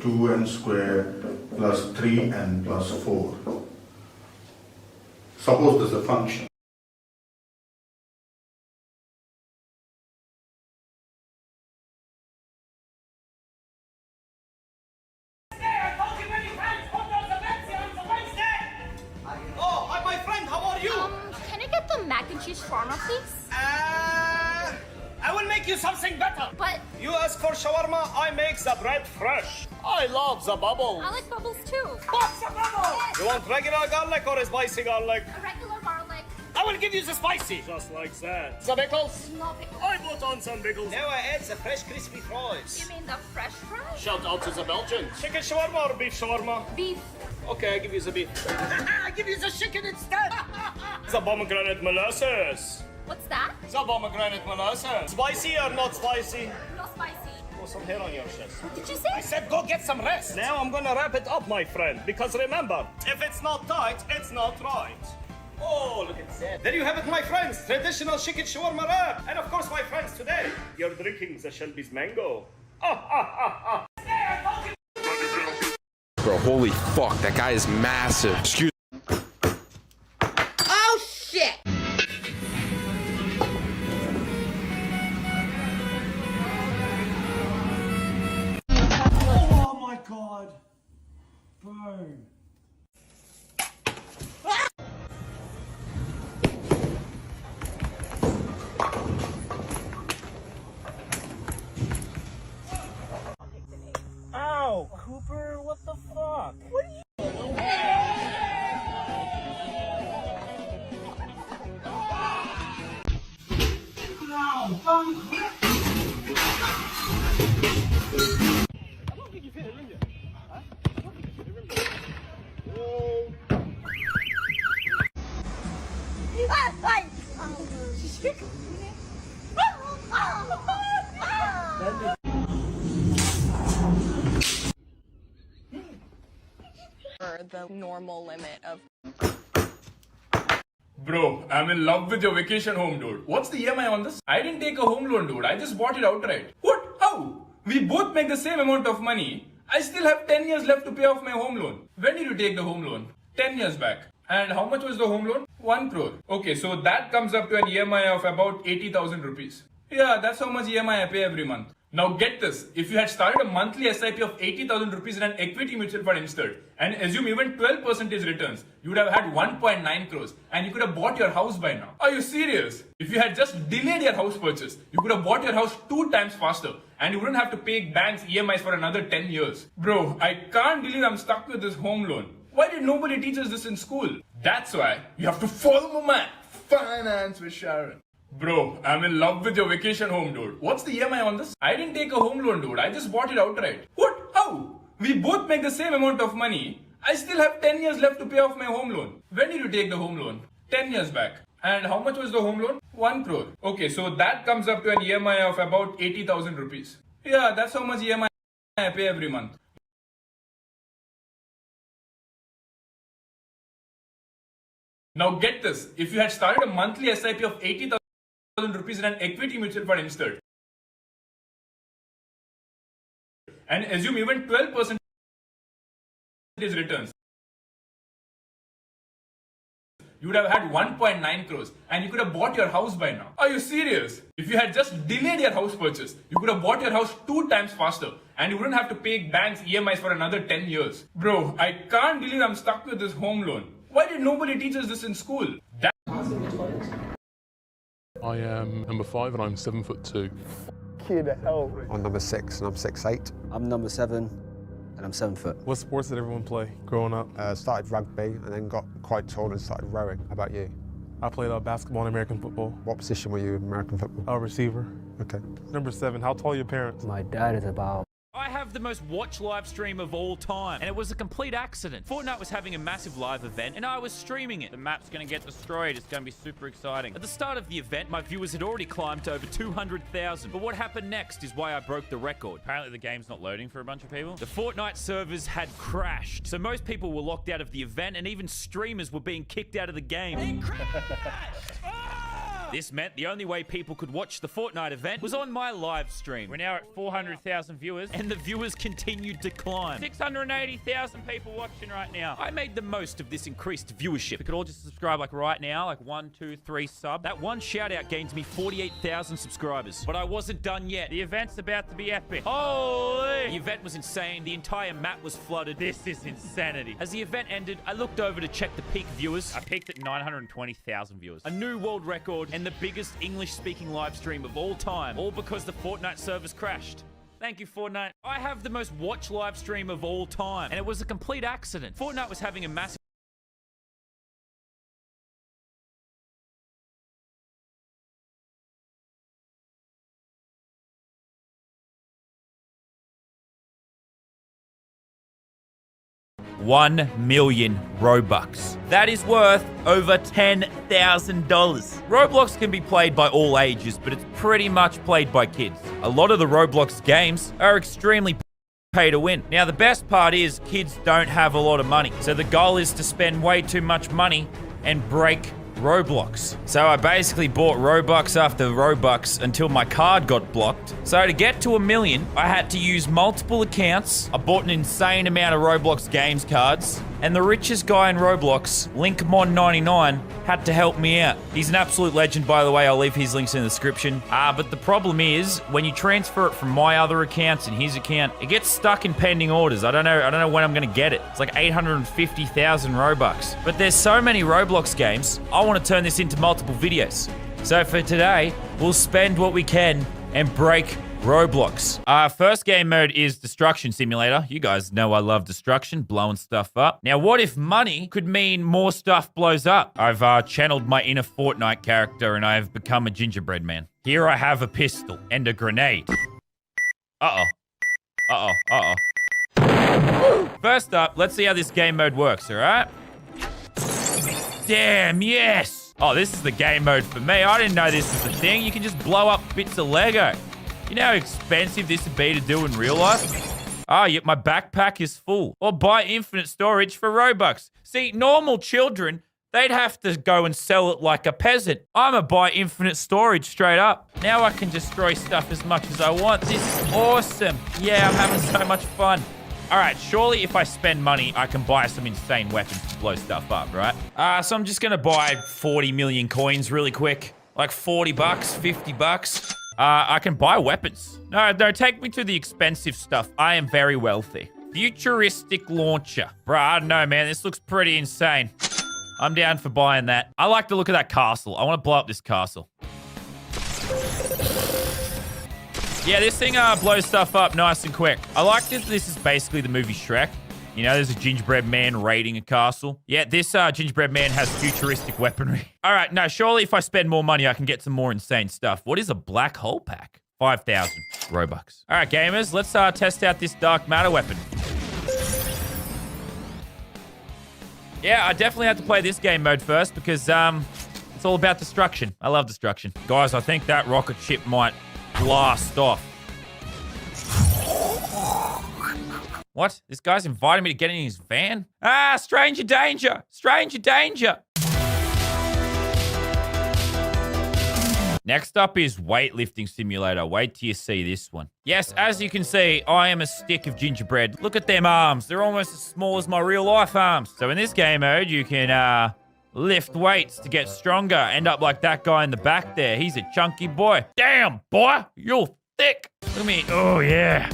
2n square plus 3n plus 4. Suppose this is a function. Oh, hi, my friend, how are you? Can I get the mac and cheese shawarma, please? I will make you something better. But You ask for shawarma, I make the bread fresh. I love the bubbles. I like bubbles too. What's the bubble? You want regular garlic or spicy garlic? A regular garlic. I will give you the spicy. Just like that. The pickles? No pickles. I put on some pickles. Now I add the fresh crispy fries. You mean the fresh fries? Shout out to the Belgians. Chicken shawarma or beef shawarma? Beef. Okay, I give you the beef. I give you the chicken instead. The pomegranate molasses. What's that? The pomegranate molasses. Spicy or not spicy? No spicy. Oh, some hair on your chest. What did you say? I said go get some rest. Now I'm gonna wrap it up, my friend. Because remember, if it's not tight, it's not right. Oh, look at that. There you have it, my friends. Traditional chicken shawarma wrap. And of course, my friends, today, you're drinking the Shelby's mango. Bro, holy fuck, that guy is massive. Excuse Oh shit! Oh my god. Burn. Ow, Cooper, what the fuck? What are you? For the normal limit of. Bro, I'm in love with your vacation home, dude. What's the EMI on this? I didn't take a home loan, dude. I just bought it outright. What? How? We both make the same amount of money. I still have 10 years left to pay off my home loan. When did you take the home loan? 10 years back. And how much was the home loan? 1 crore. Okay, so that comes up to an EMI of about 80,000 rupees. Yeah, that's how much EMI I pay every month. Now get this, if you had started a monthly SIP of 80,000 rupees in an equity mutual fund instead, and assume even 12% returns, you would have had 1.9 crores, and you could have bought your house by now. Are you serious? If you had just delayed your house purchase, you could have bought your house 2 times faster, and you wouldn't have to pay banks EMIs for another 10 years. Bro, I can't believe I'm stuck with this home loan. Why did nobody teach us this in school? That's why you have to follow my man, Finance with Sharon. Bro, I'm in love with your vacation home, dude. What's the EMI on this? I didn't take a home loan, dude. I just bought it outright. What? How? We both make the same amount of money. I still have 10 years left to pay off my home loan. When did you take the home loan? 10 years back. And how much was the home loan? 1 crore. Okay, so that comes up to an EMI of about 80,000 rupees. Yeah, that's how much EMI I pay every month. Now get this, if you had started a monthly SIP of 80,000 rupees in an equity mutual fund instead, and assume even 12% returns, you would have had 1.9 crores, and you could have bought your house by now. Are you serious? If you had just delayed your house purchase, you could have bought your house 2 times faster, and you wouldn't have to pay banks EMIs for another 10 years. Bro, I can't believe I'm stuck with this home loan. Why did nobody teach us this in school? I am number 5 and I'm 7'2". Kid hell. I'm number 6 and I'm 6'8". I'm number 7 and I'm 7 foot. What sports did everyone play growing up? Started rugby and then got quite tall and started rowing. How about you? I played basketball and American football. What position were you in American football? Receiver. Okay. Number 7, how tall are your parents? My dad is about... I have the most watched live stream of all time, and it was a complete accident. Fortnite was having a massive live event, and I was streaming it. The map's gonna get destroyed. It's gonna be super exciting. At the start of the event, my viewers had already climbed to over 200,000, but what happened next is why I broke the record. Apparently the game's not loading for a bunch of people. The Fortnite servers had crashed, so most people were locked out of the event, and even streamers were being kicked out of the game. It crashed! This meant the only way people could watch the Fortnite event was on my live stream. We're now at 400,000 viewers, and the viewers continued to climb. 680,000 people watching right now. I made the most of this increased viewership. We could all just subscribe like right now, like 1, 2, 3 sub. That one shout out gained me 48,000 subscribers. But I wasn't done yet. The event's about to be epic. Holy! The event was insane. The entire map was flooded. This is insanity. As the event ended, I looked over to check the peak viewers. I peaked at 920,000 viewers. A new world record and the biggest English-speaking live stream of all time. All because the Fortnite servers crashed. Thank you, Fortnite. I have the most watched live stream of all time, and it was a complete accident. Fortnite was having a massive... $1 million Robux. That is worth over $10,000. Roblox can be played by all ages, but it's pretty much played by kids. A lot of the Roblox games are extremely pay to win. Now, the best part is kids don't have a lot of money. So the goal is to spend way too much money and break Roblox. So I basically bought Robux after Robux until my card got blocked. So to get to $1 million, I had to use multiple accounts. I bought an insane amount of Roblox games cards. And the richest guy in Roblox, LinkMon99, had to help me out. He's an absolute legend, by the way. I'll leave his links in the description. But the problem is, when you transfer it from my other accounts and his account, it gets stuck in pending orders. I don't know when I'm gonna get it. It's like 850,000 Robux. But there's so many Roblox games, I want to turn this into multiple videos. So for today, we'll spend what we can and break Roblox. Our first game mode is Destruction Simulator. You guys know I love destruction, blowing stuff up. Now, what if money could mean more stuff blows up? I've channeled my inner Fortnite character and I've become a gingerbread man. Here I have a pistol and a grenade. Uh-oh. Uh-oh. Uh-oh. First up, let's see how this game mode works, all right? Damn, yes! Oh, this is the game mode for me. I didn't know this was a thing. You can just blow up bits of Lego. You know how expensive this would be to do in real life? Yep, my backpack is full. Or buy infinite storage for Robux. See, normal children, they'd have to go and sell it like a peasant. I'ma buy infinite storage straight up. Now I can destroy stuff as much as I want. This is awesome. Yeah, I'm having so much fun. All right, surely if I spend money, I can buy some insane weapons to blow stuff up, right? So I'm just gonna buy 40 million coins really quick. Like 40 bucks, 50 bucks. I can buy weapons. No, take me to the expensive stuff. I am very wealthy. Futuristic launcher. Bruh, I don't know, man. This looks pretty insane. I'm down for buying that. I like the look of that castle. I want to blow up this castle. Yeah, this thing blows stuff up nice and quick. I like this. This is basically the movie Shrek. You know, there's a gingerbread man raiding a castle. Yeah, this gingerbread man has futuristic weaponry. All right, now, surely if I spend more money, I can get some more insane stuff. What is a black hole pack? 5,000 Robux. All right, gamers, let's test out this dark matter weapon. Yeah, I definitely have to play this game mode first because it's all about destruction. I love destruction. Guys, I think that rocket ship might blast off. What? This guy's inviting me to get in his van? Stranger danger! Stranger danger! Next up is weightlifting simulator. Wait till you see this one. Yes, as you can see, I am a stick of gingerbread. Look at them arms. They're almost as small as my real life arms. So in this game mode, you can lift weights to get stronger. End up like that guy in the back there. He's a chunky boy. Damn, boy, you're thick. Look at me. Oh, yeah.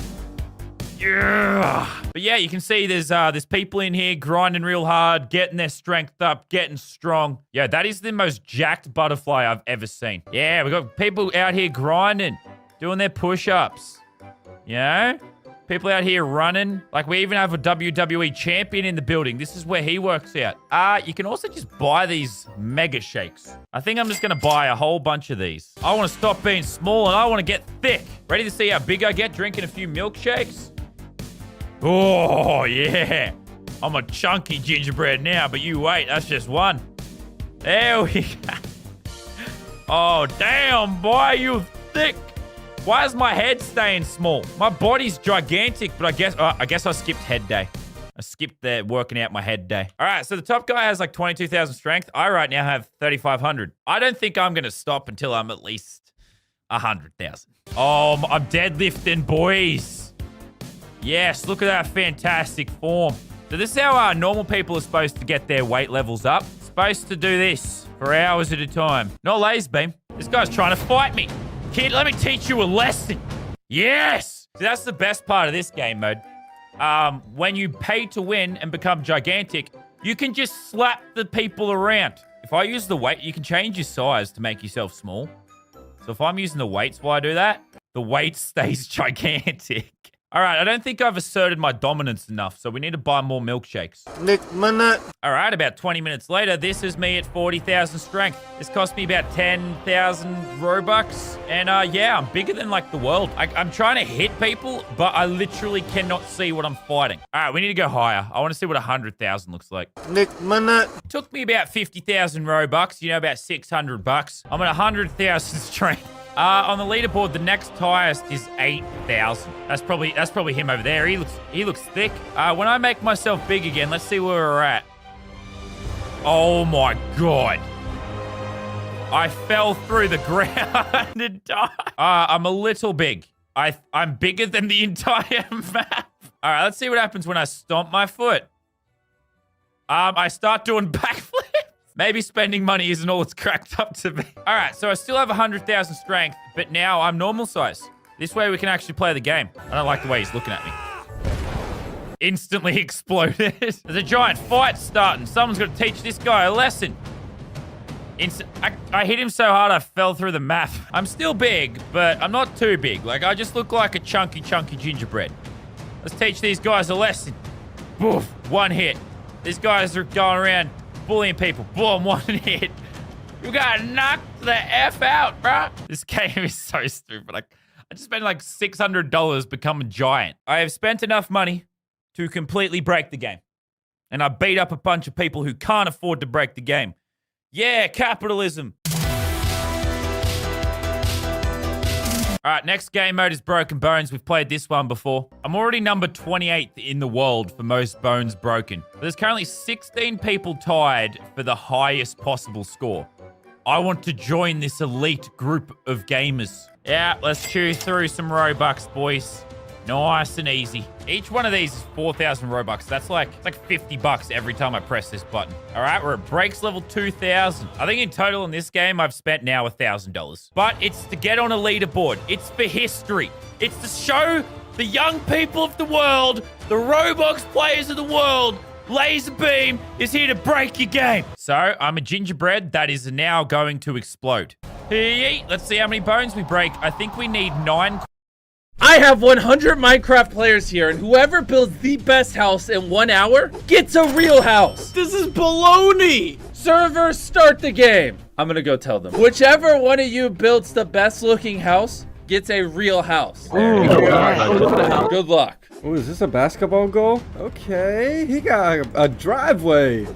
Yeah. But yeah, you can see there's people in here grinding real hard, getting their strength up, getting strong. Yeah, that is the most jacked butterfly I've ever seen. Yeah, we got people out here grinding, doing their push-ups. You know? People out here running. Like, we even have a WWE champion in the building. This is where he works out. You can also just buy these mega shakes. I think I'm just going to buy a whole bunch of these. I want to stop being small and I want to get thick. Ready to see how big I get drinking a few milkshakes? Oh, yeah. I'm a chunky gingerbread now, but you wait. That's just one. There we go. Oh, damn, boy. You thick. Why is my head staying small? My body's gigantic, but I guess I skipped head day. I skipped the working out my head day. All right, so the top guy has like 22,000 strength. I right now have 3,500. I don't think I'm going to stop until I'm at least 100,000. Oh, I'm deadlifting, boys. Yes, look at that fantastic form. So this is how normal people are supposed to get their weight levels up. Supposed to do this for hours at a time. Not lazy beam. This guy's trying to fight me. Kid, let me teach you a lesson. Yes! So that's the best part of this game mode. When you pay to win and become gigantic, you can just slap the people around. If I use the weight, you can change your size to make yourself small. So if I'm using the weights while I do that, the weight stays gigantic. All right, I don't think I've asserted my dominance enough, so we need to buy more milkshakes. Nick minute. All right, about 20 minutes later, this is me at 40,000 strength. This cost me about 10,000 Robux. And yeah, I'm bigger than like the world. I'm trying to hit people, but I literally cannot see what I'm fighting. All right, we need to go higher. I want to see what 100,000 looks like. Nick minute. Took me about 50,000 Robux, you know, about 600 bucks. I'm at 100,000 strength. On the leaderboard, the next highest is 8,000. That's probably him over there. He looks thick. When I make myself big again, let's see where we're at. Oh my god. I fell through the ground and died. I'm a little big. I'm bigger than the entire map. All right, let's see what happens when I stomp my foot. I start doing backflips. Maybe spending money isn't all it's cracked up to be. All right, so I still have 100,000 strength, but now I'm normal size. This way we can actually play the game. I don't like the way he's looking at me. Instantly exploded. There's a giant fight starting. Someone's got to teach this guy a lesson. I hit him so hard I fell through the map. I'm still big, but I'm not too big. Like, I just look like a chunky gingerbread. Let's teach these guys a lesson. Boof, one hit. These guys are going around bullying people. Boom, one hit. You got knocked the F out, bro. This game is so stupid. Like, I just spent like $600 becoming giant. I have spent enough money to completely break the game. And I beat up a bunch of people who can't afford to break the game. Yeah, capitalism. All right, next game mode is Broken Bones. We've played this one before. I'm already number 28 in the world for most bones broken. But there's currently 16 people tied for the highest possible score. I want to join this elite group of gamers. Yeah, let's chew through some Robux, boys. Nice and easy. Each one of these is 4,000 Robux. That's like 50 bucks every time I press this button. All right, we're at breaks level 2,000. I think in total in this game, I've spent now $1,000. But it's to get on a leaderboard. It's for history. It's to show the young people of the world, the Roblox players of the world, Laser Beam is here to break your game. So I'm a gingerbread that is now going to explode. Hey, let's see how many bones we break. I think we need 9. I have 100 Minecraft players here, and whoever builds the best house in 1 hour gets a real house. This is baloney. Servers, start the game. I'm gonna go tell them. Whichever one of you builds the best looking house gets a real house. There you go. Good luck. Oh, is this a basketball goal? Okay, he got a driveway.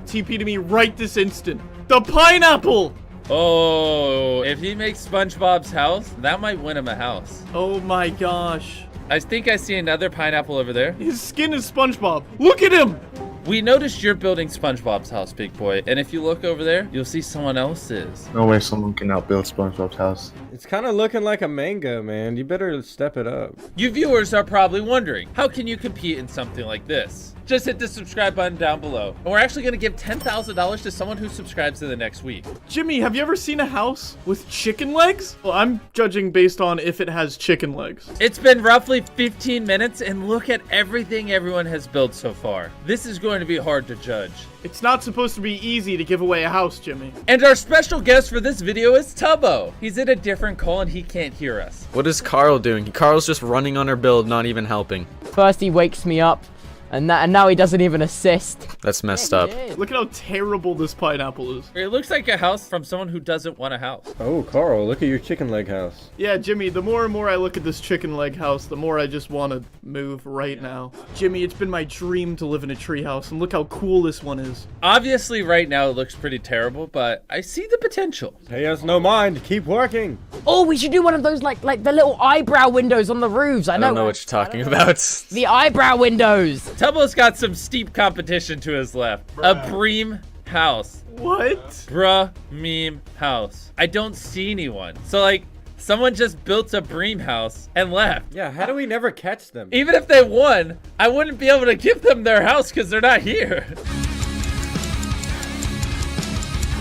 TP to me right this instant. The pineapple. Oh, if he makes SpongeBob's house, that might win him a house. Oh my gosh. I think I see another pineapple over there. His skin is SpongeBob. Look at him. We noticed you're building SpongeBob's house, big boy. And if you look over there, you'll see someone else's. No way someone can outbuild SpongeBob's house. It's kind of looking like a manga, man. You better step it up. You viewers are probably wondering, how can you compete in something like this? Just hit the subscribe button down below. And we're actually going to give $10,000 to someone who subscribes in the next week. Jimmy, have you ever seen a house with chicken legs? Well, I'm judging based on if it has chicken legs. It's been roughly 15 minutes, and look at everything everyone has built so far. This is going to be hard to judge. It's not supposed to be easy to give away a house, Jimmy. And our special guest for this video is Tubbo. He's in a different call and he can't hear us. What is Carl doing? Carl's just running on our build, not even helping. First he wakes me up, And now he doesn't even assist. That's messed up. Look at how terrible this pineapple is. It looks like a house from someone who doesn't want a house. Oh, Carl, look at your chicken leg house. Yeah, Jimmy, the more and more I look at this chicken leg house, the more I just want to move right now. Jimmy, it's been my dream to live in a treehouse, and look how cool this one is. Obviously, right now it looks pretty terrible, but I see the potential. He has no mind. Keep working. Oh, we should do one of those like the little eyebrow windows on the roofs. I don't know what you're talking about. The eyebrow windows. Tubbo's got some steep competition to his left. A bream house. What? Bruh meme house. I don't see anyone. So like, someone just built a bream house and left. Yeah, how do we never catch them? Even if they won, I wouldn't be able to give them their house because they're not here.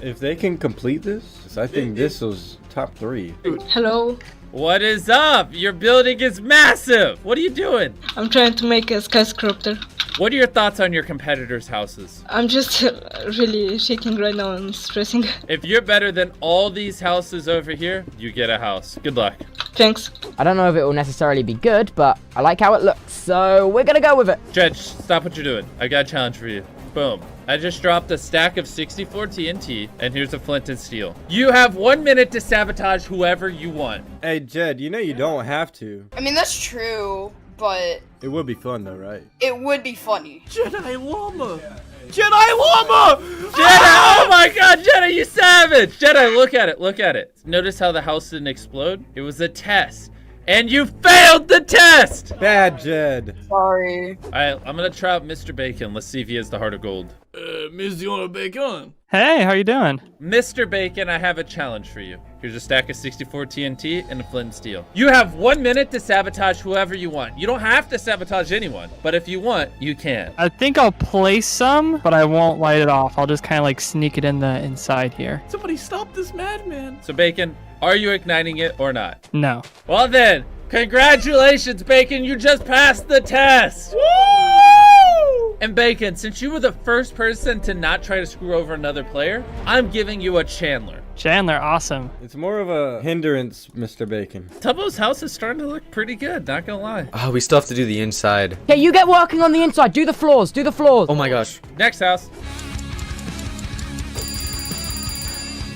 If they can complete this, I think this was top 3. Hello. What is up? Your building is massive. What are you doing? I'm trying to make a skyscraper. What are your thoughts on your competitors' houses? I'm just really shaking right now and stressing. If you're better than all these houses over here, you get a house. Good luck. Thanks. I don't know if it will necessarily be good, but I like how it looks, so we're gonna go with it. Judge, stop what you're doing. I got a challenge for you. Boom. I just dropped a stack of 64 TNT, and here's a flint and steel. You have 1 minute to sabotage whoever you want. Hey, Jed, you know you don't have to. I mean, that's true, but It would be fun though, right? it would be funny. Jedi Llama! Jedi Llama! Jedi! Oh my god, Jedi, you savage! Jedi, look at it, look at it. Notice how the house didn't explode? It was a test. And you failed the test! Bad Jed. Sorry. Alright, I'm gonna try out Mr. Bacon. Let's see if he has the heart of gold. Mr. Bacon. Hey, how you doing? Mr. Bacon, I have a challenge for you. Here's a stack of 64 TNT and a flint and steel. You have 1 minute to sabotage whoever you want. You don't have to sabotage anyone, but if you want, you can. I think I'll place some, but I won't light it off. I'll just kind of like sneak it in the inside here. Somebody stop this madman. So Bacon, are you igniting it or not? No. Well then, congratulations, Bacon. You just passed the test. Woo! And Bacon, since you were the first person to not try to screw over another player, I'm giving you a Chandler. Chandler, awesome. It's more of a hindrance, Mr. Bacon. Tubbo's house is starting to look pretty good, not gonna lie. Oh, we still have to do the inside. Okay, you get working on the inside. Do the floors. Do the floors. Oh my gosh. Next house.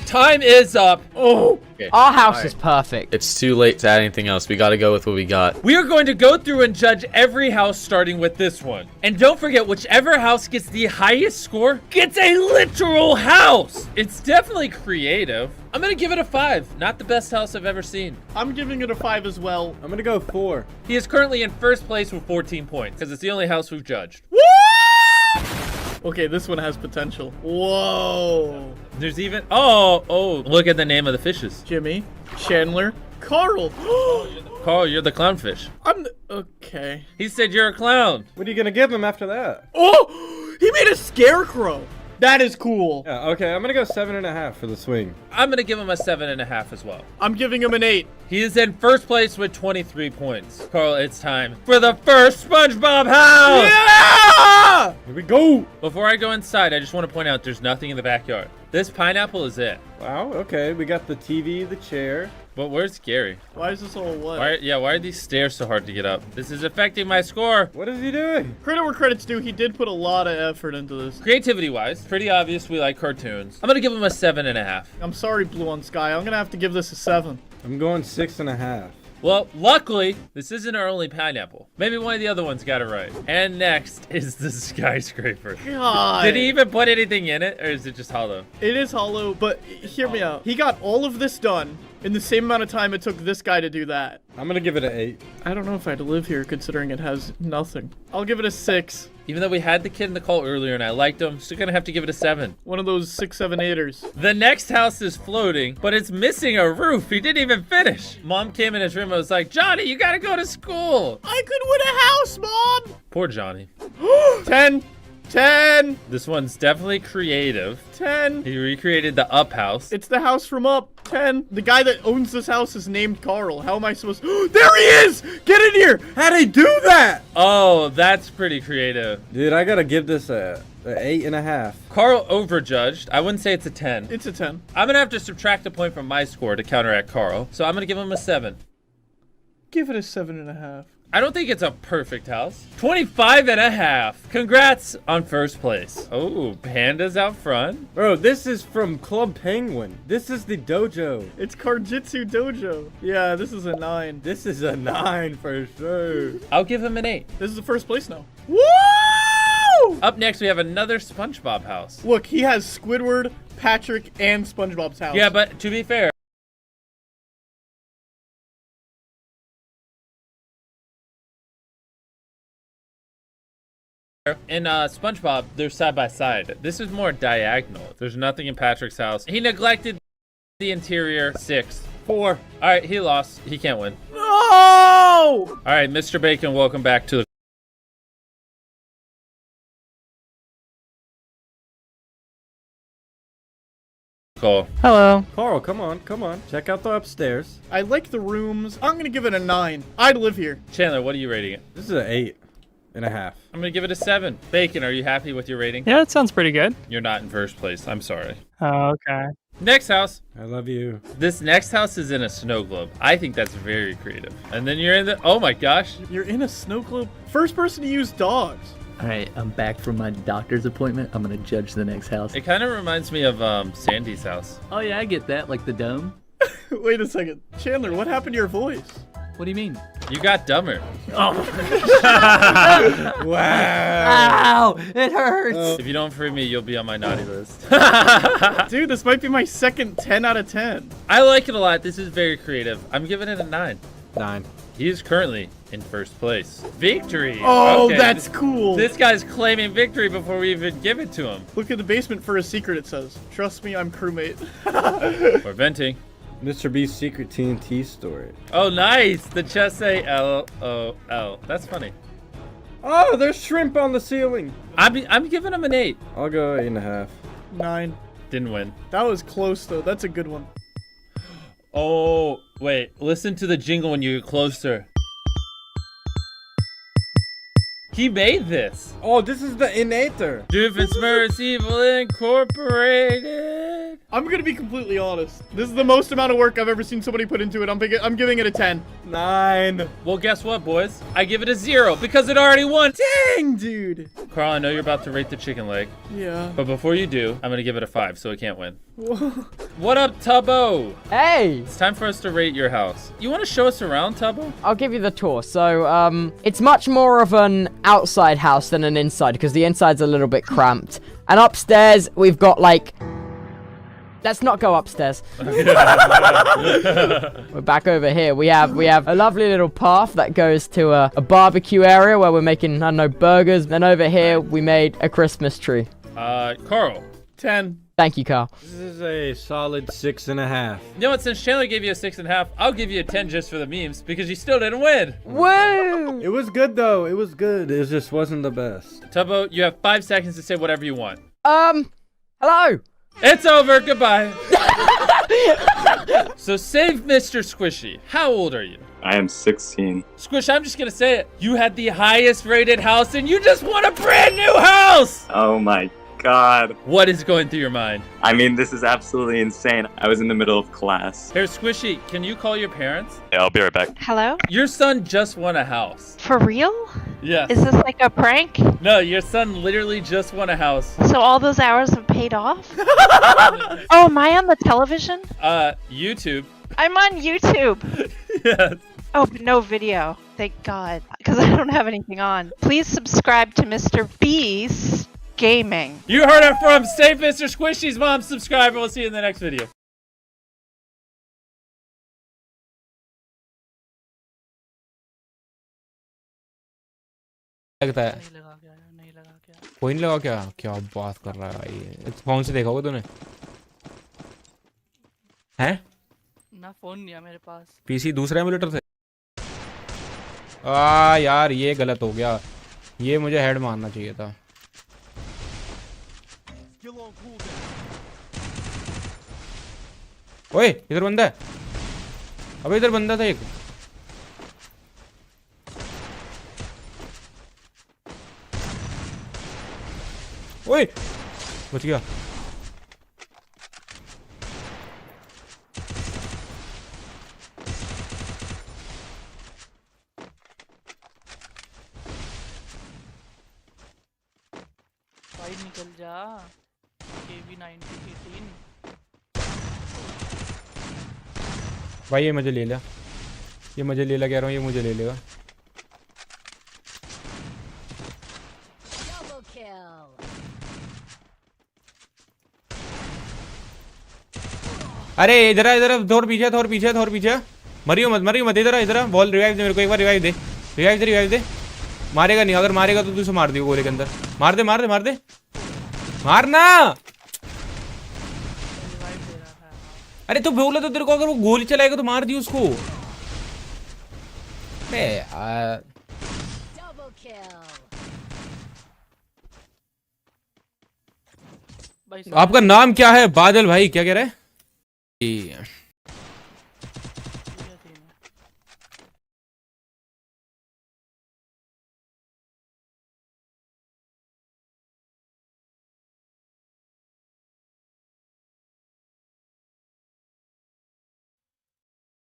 Time is up. Oh. Okay. Our house is perfect. It's too late to add anything else. We gotta go with what we got. We are going to go through and judge every house starting with this one. And don't forget, whichever house gets the highest score gets a literal house. It's definitely creative. I'm gonna give it a 5. Not the best house I've ever seen. I'm giving it a 5 as well. I'm gonna go 4. He is currently in first place with 14 points because it's the only house we've judged. Woo! Okay, this one has potential. Whoa. There's even, oh, look at the name of the fishes. Jimmy, Chandler, Carl. Carl, you're the clownfish. Okay. He said you're a clown. What are you gonna give him after that? Oh, he made a scarecrow. That is cool. Yeah, okay, I'm gonna go 7.5 for the swing. I'm gonna give him a 7.5 as well. I'm giving him an 8. He is in first place with 23 points. Carl, it's time for the first SpongeBob house! Yeah! Here we go! Before I go inside, I just want to point out there's nothing in the backyard. This pineapple is it. Wow, okay, we got the TV, the chair. But where's Gary? Why is this all what? Why are these stairs so hard to get up? This is affecting my score. What is he doing? Credit where credit's due, he did put a lot of effort into this. Creativity-wise, pretty obvious we like cartoons. I'm gonna give him a 7.5. I'm sorry, Blue on Sky. I'm gonna have to give this a 7. I'm going 6.5. Well, luckily, this isn't our only pineapple. Maybe one of the other ones got it right. And next is the skyscraper. God. Did he even put anything in it, or is it just hollow? It is hollow, but hear me out. He got all of this done in the same amount of time it took this guy to do that. I'm gonna give it an 8. I don't know if I'd live here considering it has nothing. I'll give it a 6. Even though we had the kid in the call earlier and I liked him, still gonna have to give it a 7. One of those 6, 7, 8ers. The next house is floating, but it's missing a roof. He didn't even finish. Mom came in his room and was like, Johnny, you gotta go to school. I could win a house, Mom. Poor Johnny. 10. 10. This one's definitely creative. 10. He recreated the Up house. It's the house from Up. 10. The guy that owns this house is named Carl. How am I supposed to... There he is! Get in here! How'd he do that? Oh, that's pretty creative. Dude, I gotta give this a 8.5. Carl overjudged. I wouldn't say it's a 10. It's a 10. I'm gonna have to subtract a point from my score to counteract Carl. So I'm gonna give him a 7. Give it a 7.5. I don't think it's a perfect house. 25.5. Congrats on first place. Oh, pandas out front. Bro, this is from Club Penguin. This is the dojo. It's Karjitsu Dojo. Yeah, this is a 9. This is a 9 for sure. I'll give him an 8. This is the first place now. Woo! Up next, we have another SpongeBob house. Look, he has Squidward, Patrick, and SpongeBob's house. Yeah, but to be fair, in SpongeBob, they're side by side. This is more diagonal. There's nothing in Patrick's house. He neglected the interior. 6. 4. All right, he lost. He can't win. No! All right, Mr. Bacon, welcome back to the call. Hello. Carl, come on. Check out the upstairs. I like the rooms. I'm gonna give it a 9. I'd live here. Chandler, what are you rating it? This is an 8.5. I'm gonna give it a 7. Bacon, are you happy with your rating? Yeah, that sounds pretty good. You're not in first place. I'm sorry. Oh, okay. Next house. I love you. This next house is in a snow globe. I think that's very creative. And then you're in the, oh my gosh. You're in a snow globe. First person to use dogs. All right, I'm back from my doctor's appointment. I'm gonna judge the next house. It kind of reminds me of Sandy's house. Oh yeah, I get that, like the dome. Wait a second. Chandler, what happened to your voice? What do you mean? You got dumber. Oh. Wow. Ow, it hurts. If you don't free me, you'll be on my naughty list. Dude, this might be my second 10 out of 10. I like it a lot. This is very creative. I'm giving it a 9. 9. He is currently in first place. Victory. Oh, Okay, that's cool. This guy's claiming victory before we even give it to him. Look at the basement for a secret, it says. Trust me, I'm crewmate. We're venting. Mr. Beast's secret TNT story. Oh, nice. The chest say L-O-L. That's funny. Oh, there's shrimp on the ceiling. I'm giving him an 8. I'll go 8.5. 9. Didn't win. That was close, though. That's a good one. Oh, wait. Listen to the jingle when you get closer. He made this. Oh, this is the Innator. Doofenshmirtz Evil Incorporated. I'm gonna be completely honest. This is the most amount of work I've ever seen somebody put into it. I'm giving it a 10. 9. Well, guess what, boys? I give it a 0 because it already won. Dang, dude. Carl, I know you're about to rate the chicken leg. Yeah. But before you do, I'm going to give it a 5 so it can't win. Whoa. What up, Tubbo? Hey! It's time for us to rate your house. You want to show us around, Tubbo? I'll give you the tour. So, it's much more of an outside house than an inside because the inside's a little bit cramped. And upstairs, we've got like... Let's not go upstairs. We're back over here. We have a lovely little path that goes to a barbecue area where we're making, I don't know, burgers. Then over here, we made a Christmas tree. Carl. 10. Thank you, Carl. This is a solid 6.5. You know what? Since Chandler gave you a 6.5, I'll give you a 10 just for the memes because you still didn't win. Woo! It was good though. It was good. It just wasn't the best. Tubbo, you have 5 seconds to say whatever you want. Hello. It's over. Goodbye. So save Mr. Squishy. How old are you? I am 16. Squish, I'm just gonna say it. You had the highest rated house and you just won a brand new house! Oh my god. What is going through your mind? I mean, this is absolutely insane. I was in the middle of class. Here, Squishy, can you call your parents? Yeah, I'll be right back. Hello? Your son just won a house. For real? Yeah. Is this like a prank? No, your son literally just won a house. So all those hours have paid off? Oh, am I on the television? YouTube. I'm on YouTube. Yes. Oh, but no video. Thank God. Because I don't have anything on. Please subscribe to Mr. Beast Gaming. You heard it from Save Mr. Squishy's mom. Subscribe and we'll see you in the next video. लगता है कोई नहीं लगा क्या क्या बात कर रहा है भाई फोन से देखा होगा तूने हैं ना फोन नहीं है मेरे पास पीसी दूसरे एमुलेटर से यार ये गलत हो गया ये मुझे हेड मारना चाहिए था ओए इधर बंदा है अबे इधर बंदा था एक ओए बच गया भाई निकल जा KV 1918 भाई ये मुझे ले लिया, ये मुझे ले लिया, कह रहा हूँ ये मुझे ले लेगा। अरे इधर इधर थोड़ा पीछे, थोड़ा पीछे, थोड़ा पीछे। मरियो मत इधर इधर बॉल रिवाइव दे मेरे को, एक बार रिवाइव दे, रिवाइव दे। मारेगा नहीं, अगर मारेगा तो तू उसे मार दियो गोले के अंदर। मार दे मारना। अरे तो बोला तो तेरे को, अगर वो गोली चलाएगा तो मार दियो उसको। अरे यार आपका नाम क्या है? बादल भाई क्या कह रहे हैं?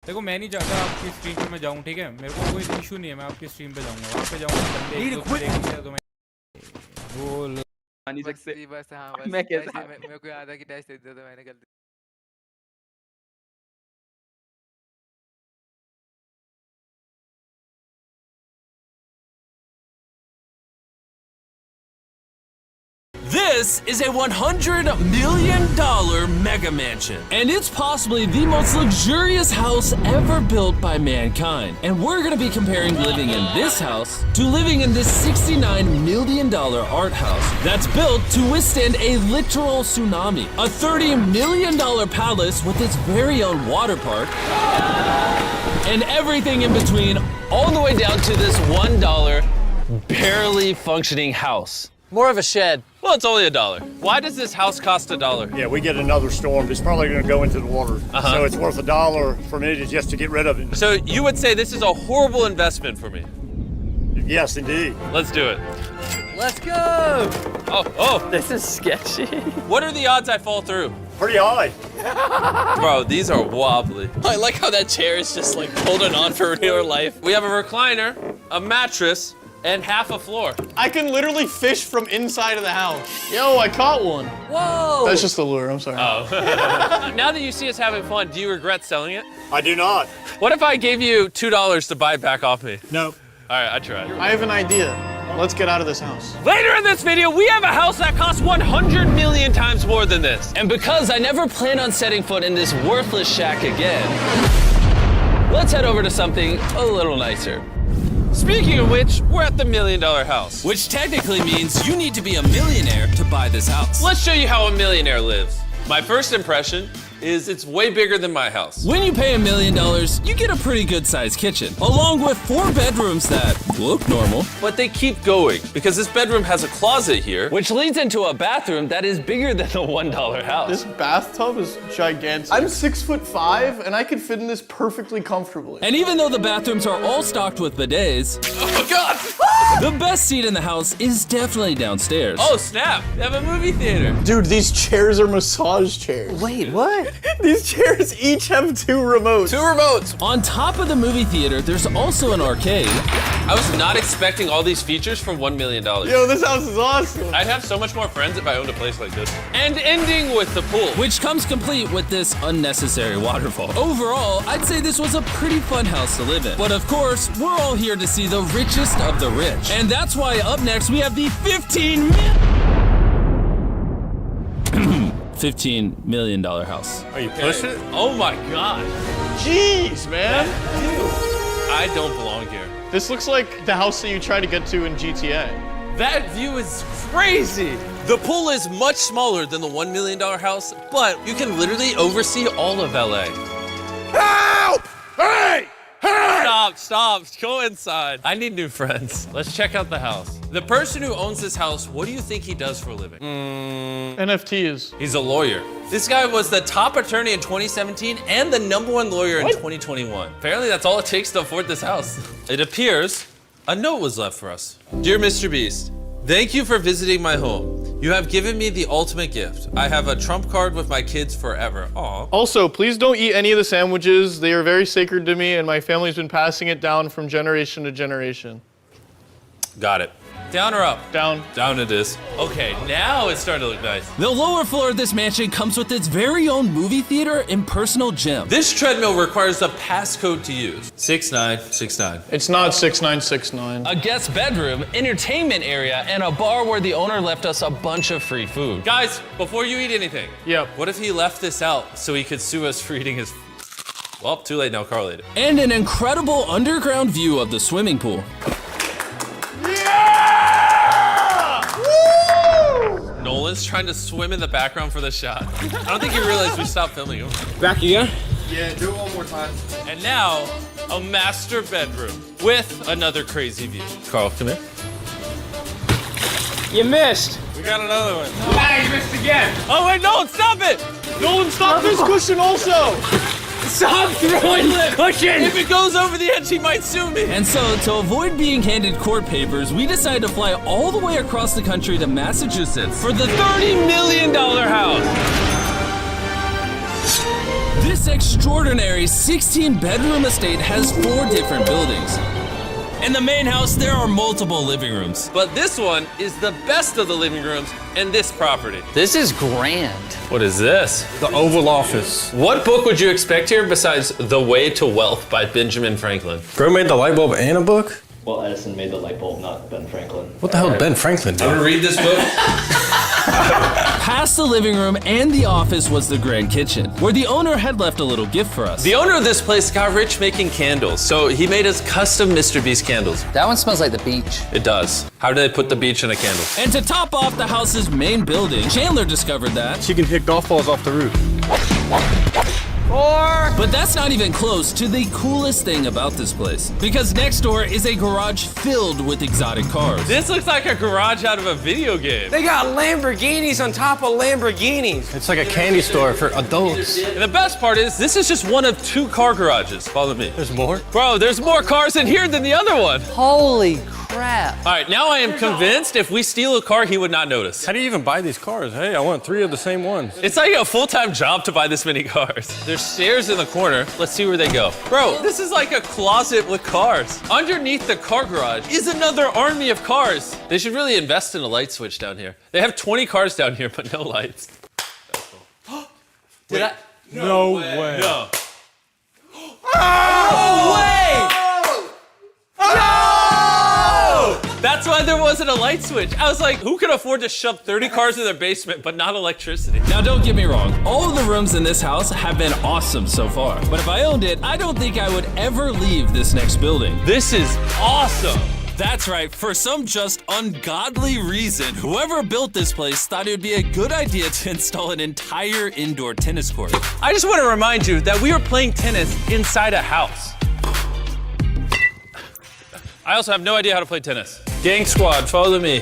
देखो मैं नहीं चाहता आपकी स्ट्रीम पे मैं जाऊं, ठीक है? मेरे को कोई इशू नहीं है, मैं आपकी स्ट्रीम पे जाऊंगा, वहां पे जाऊंगा तो मैं बोल नहीं सकते। बस हाँ, बस मैं कैसा मेरे को याद है कि डैश दे दिया था मैंने गलती। This is a $100 million mega mansion, and it's possibly the most luxurious house ever built by mankind. And we're going to be comparing living in this house to living in this $69 million art house that's built to withstand a literal tsunami. A $30 million palace with its very own water park, and everything in between, all the way down to this $1 barely functioning house. More of a shed. Well, it's only $1. Why does this house cost $1? Yeah, we get another storm. It's probably going to go into the water. So it's worth $1 for me to just to get rid of it. So you would say this is a horrible investment for me? Yes, indeed. Let's do it. Let's go. Oh. This is sketchy. What are the odds I fall through? Pretty high. Bro, these are wobbly. I like how that chair is just like holding on for real life. We have a recliner, a mattress, and half a floor. I can literally fish from inside of the house. Yo, I caught one. Whoa! That's just a lure, I'm sorry. Oh. Now that you see us having fun, do you regret selling it? I do not. What if I gave you $2 to buy it back off me? No. All right, I tried. I have an idea. Let's get out of this house. Later in this video, we have a house that costs 100 million times more than this. And because I never plan on setting foot in this worthless shack again, let's head over to something a little nicer. Speaking of which, we're at the $1 million house. Which technically means you need to be a millionaire to buy this house. Let's show you how a millionaire lives. My first impression is it's way bigger than my house. When you pay $1 million, you get a pretty good sized kitchen, along with 4 bedrooms that look normal, but they keep going because this bedroom has a closet here, which leads into a bathroom that is bigger than the $1 house. This bathtub is gigantic. I'm 6'5" and I could fit in this perfectly comfortably. And even though the bathrooms are all stocked with bidets, oh god! The best seat in the house is definitely downstairs. Oh snap! They have a movie theater. Dude, these chairs are massage chairs. Wait, what? These chairs each have 2 remotes. 2 remotes! On top of the movie theater, there's also an arcade. I was not expecting all these features from $1 million. Yo, this house is awesome. I'd have so much more friends if I owned a place like this. And ending with the pool, which comes complete with this unnecessary waterfall. Overall, I'd say this was a pretty fun house to live in. But of course, we're all here to see the richest of the rich. And that's why up next we have the $15 million house. Are you pushing it? Oh my god. Jeez, man. I don't belong here. This looks like the house that you try to get to in GTA. That view is crazy. The pool is much smaller than the $1 million house, but you can literally oversee all of LA. Help! Hey! Hey! Stop, go inside. I need new friends. Let's check out the house. The person who owns this house, what do you think he does for a living? NFTs. He's a lawyer. This guy was the top attorney in 2017 and the #1 lawyer in 2021. Apparently that's all it takes to afford this house. It appears a note was left for us. Dear Mr. Beast, thank you for visiting my home. You have given me the ultimate gift. I have a trump card with my kids forever. Aw. Also, please don't eat any of the sandwiches. They are very sacred to me, and my family's been passing it down from generation to generation. Got it. Down or up? Down. Down it is. Okay, now it's starting to look nice. The lower floor of this mansion comes with its very own movie theater and personal gym. This treadmill requires a passcode to use. 6969. It's not 6969. A guest bedroom, entertainment area, and a bar where the owner left us a bunch of free food. Guys, before you eat anything. Yep. What if he left this out so he could sue us for eating his... Well, too late now, Carl ate it. And an incredible underground view of the swimming pool. Nolan's trying to swim in the background for the shot. I don't think he realized we stopped filming him. Back again? Yeah, do it one more time. And now, a master bedroom with another crazy view. Carl, come here. You missed. We got another one. Ah, you missed again. Oh wait, Nolan, stop it! Nolan, stop this cushion also! Stop throwing the cushion! If it goes over the edge, he might sue me. And so, to avoid being handed court papers, we decided to fly all the way across the country to Massachusetts For the $30 million house. This extraordinary 16-bedroom estate has 4 different buildings. In the main house, there are multiple living rooms. But this one is the best of the living rooms in this property. This is grand. What is this? The Oval Office. What book would you expect here besides The Way to Wealth by Benjamin Franklin? Bro made the light bulb and a book? Well, Edison made the light bulb, not Ben Franklin. What the hell did Ben Franklin do? I'm gonna read this book. Past the living room and the office was the grand kitchen, where the owner had left a little gift for us. The owner of this place got rich making candles, so he made us custom Mr. Beast candles. That one smells like the beach. It does. How do they put the beach in a candle? And to top off the house's main building, Chandler discovered that She can hit golf balls off the roof. But that's not even close to the coolest thing about this place. Because next door is a garage filled with exotic cars. This looks like a garage out of a video game. They got Lamborghinis on top of Lamborghinis. It's like a candy store for adults. And the best part is, this is just one of 2 car garages. Follow me. There's more? Bro, there's more cars in here than the other one. Holy crap. All right, now I am convinced if we steal a car, he would not notice. How do you even buy these cars? Hey, I want 3 of the same ones. It's like a full-time job to buy this many cars. There's stairs in the corner. Let's see where they go. Bro, this is like a closet with cars. Underneath the car garage is another army of cars. They should really invest in a light switch down here. They have 20 cars down here, but no lights. Did I? No way. No. No way! That's why there wasn't a light switch. I was like, who can afford to shove 30 cars in their basement but not electricity? Now don't get me wrong, all of the rooms in this house have been awesome so far. But if I owned it, I don't think I would ever leave this next building. This is awesome. That's right, for some just ungodly reason, whoever built this place thought it would be a good idea to install an entire indoor tennis court. I just want to remind you that we were playing tennis inside a house. I also have no idea how to play tennis. Gang squad, follow me.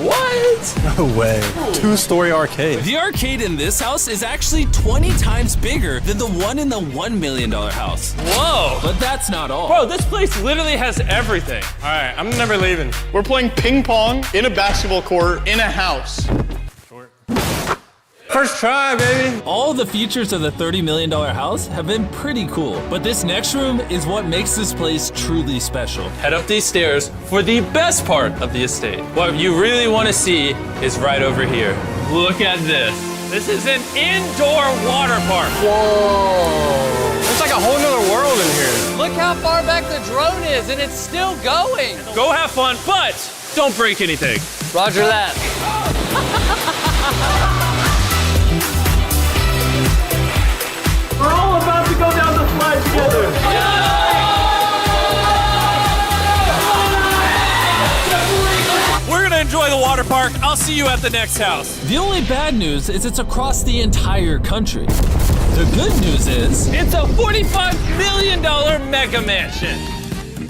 What? No way. 2-story arcade. The arcade in this house is actually 20 times bigger than the one in the $1 million house. Whoa. But that's not all. Bro, this place literally has everything. All right, I'm never leaving. We're playing ping pong in a basketball court in a house. First try, baby. All the features of the $30 million house have been pretty cool, but this next room is what makes this place truly special. Head up these stairs for the best part of the estate. What you really want to see is right over here. Look at this. This is an indoor water park. Whoa. It's like a whole nother world in here. Look how far back the drone is, and it's still going. Go have fun, but don't break anything. Roger that. We're all about to go down the slide together. We're gonna enjoy the water park. I'll see you at the next house. The only bad news is it's across the entire country. The good news is it's a $45 million mega mansion.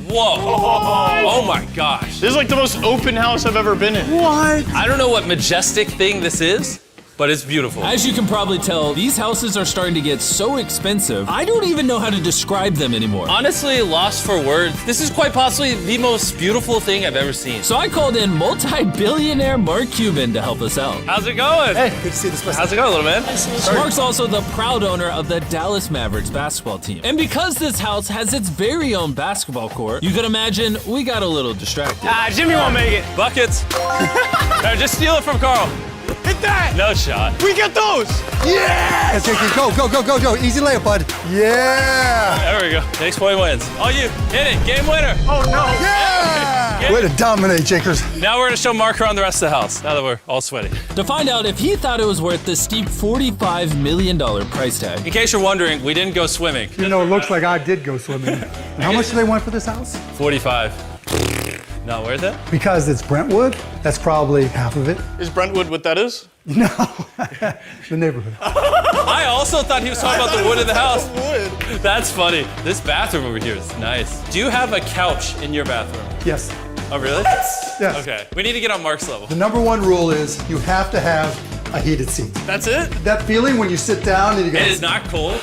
Whoa. Oh my gosh. This is like the most open house I've ever been in. What? I don't know what majestic thing this is, but it's beautiful. As you can probably tell, these houses are starting to get so expensive, I don't even know how to describe them anymore. Honestly, lost for words. This is quite possibly the most beautiful thing I've ever seen. So I called in multi-billionaire Mark Cuban to help us out. How's it going? Hey, good to see this place. How's it going, little man? Mark's also the proud owner of the Dallas Mavericks basketball team. And because this house has its very own basketball court, you can imagine we got a little distracted. Jimmy won't make it. Buckets. No, just steal it from Carl. Hit that! No shot. We get those! Yeah! Go. Easy layup, bud. Yeah! There we go. Next point wins. Oh, you hit it. Game winner. Oh, no. Yeah! Way to dominate, Jakers. Now we're going to show Mark around the rest of the house, now that we're all sweaty. To find out if he thought it was worth the steep $45 million price tag. In case you're wondering, we didn't go swimming. You know, it looks like I did go swimming. And how much do they want for this house? 45. Not worth it? Because it's Brentwood, that's probably half of it. Is Brentwood what that is? No, the neighborhood. I also thought he was talking about the wood in the house. That's funny. This bathroom over here is nice. Do you have a couch in your bathroom? Yes. Oh, really? Yes. Okay. We need to get on Mark's level. The number one rule is you have to have a heated seat. That's it? That feeling when you sit down and you go... It is not cold.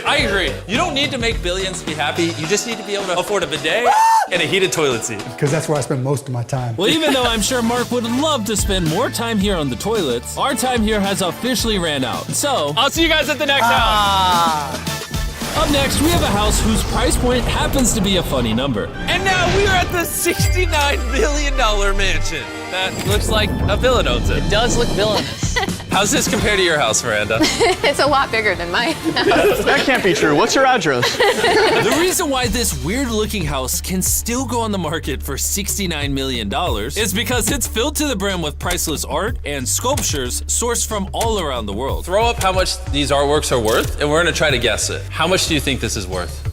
I agree. You don't need to make billions to be happy. You just need to be able to afford a bidet and a heated toilet seat. Because that's where I spend most of my time. Well, even though I'm sure Mark would love to spend more time here on the toilets, our time here has officially ran out. So, I'll see you guys at the next house. Up next, we have a house whose price point happens to be a funny number. And now we are at the $69 million mansion. That looks like a villain owns it. It does look villainous. How's this compare to your house, Miranda? It's a lot bigger than mine. That can't be true. What's your address? The reason why this weird-looking house can still go on the market for $69 million is because it's filled to the brim with priceless art and sculptures sourced from all around the world. Throw up how much these artworks are worth, and we're gonna try to guess it. How much do you think this is worth?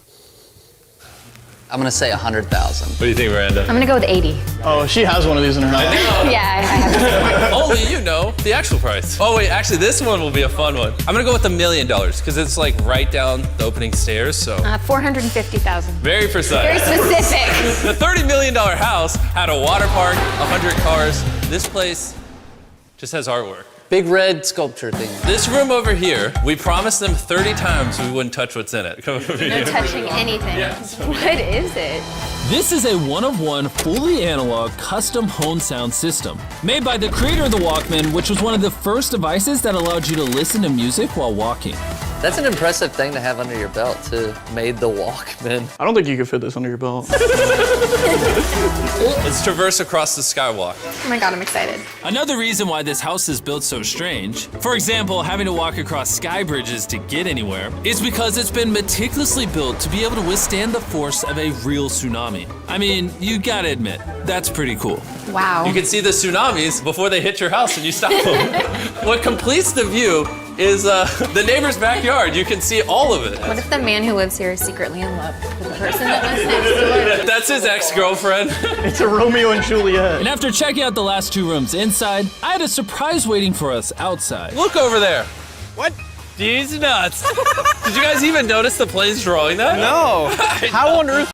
I'm gonna say 100,000. What do you think, Miranda? I'm gonna go with 80. Oh, she has one of these in her house. Yeah, I have. Only you know the actual price. Oh wait, actually this one will be a fun one. I'm gonna go with $1 million because it's like right down the opening stairs, so. 450,000. Very precise. Very specific. The $30 million house had a water park, 100 cars. This place just has artwork. Big red sculpture thing. This room over here, we promised them 30 times we wouldn't touch what's in it. Come over No here. touching anything. Yes. What is it? This is a one-of-one, fully analog, custom home sound system. Made by the creator of the Walkman, which was one of the first devices that allowed you to listen to music while walking. That's an impressive thing to have under your belt, too. Made the Walkman. I don't think you could fit this under your belt. Let's traverse across the skywalk. Oh my god, I'm excited. Another reason why this house is built so strange, for example, having to walk across sky bridges to get anywhere, is because it's been meticulously built to be able to withstand the force of a real tsunami. I mean, you gotta admit, that's pretty cool. Wow. You can see the tsunamis before they hit your house and you stop them. What completes the view is the neighbor's backyard. You can see all of it. What if the man who lives here is secretly in love with the person that lives next door? That's his ex-girlfriend. It's a Romeo and Juliet. And after checking out the last two rooms inside, I had a surprise waiting for us outside. Look over there. What? These nuts. Did you guys even notice the plane's drawing that? No. How on earth?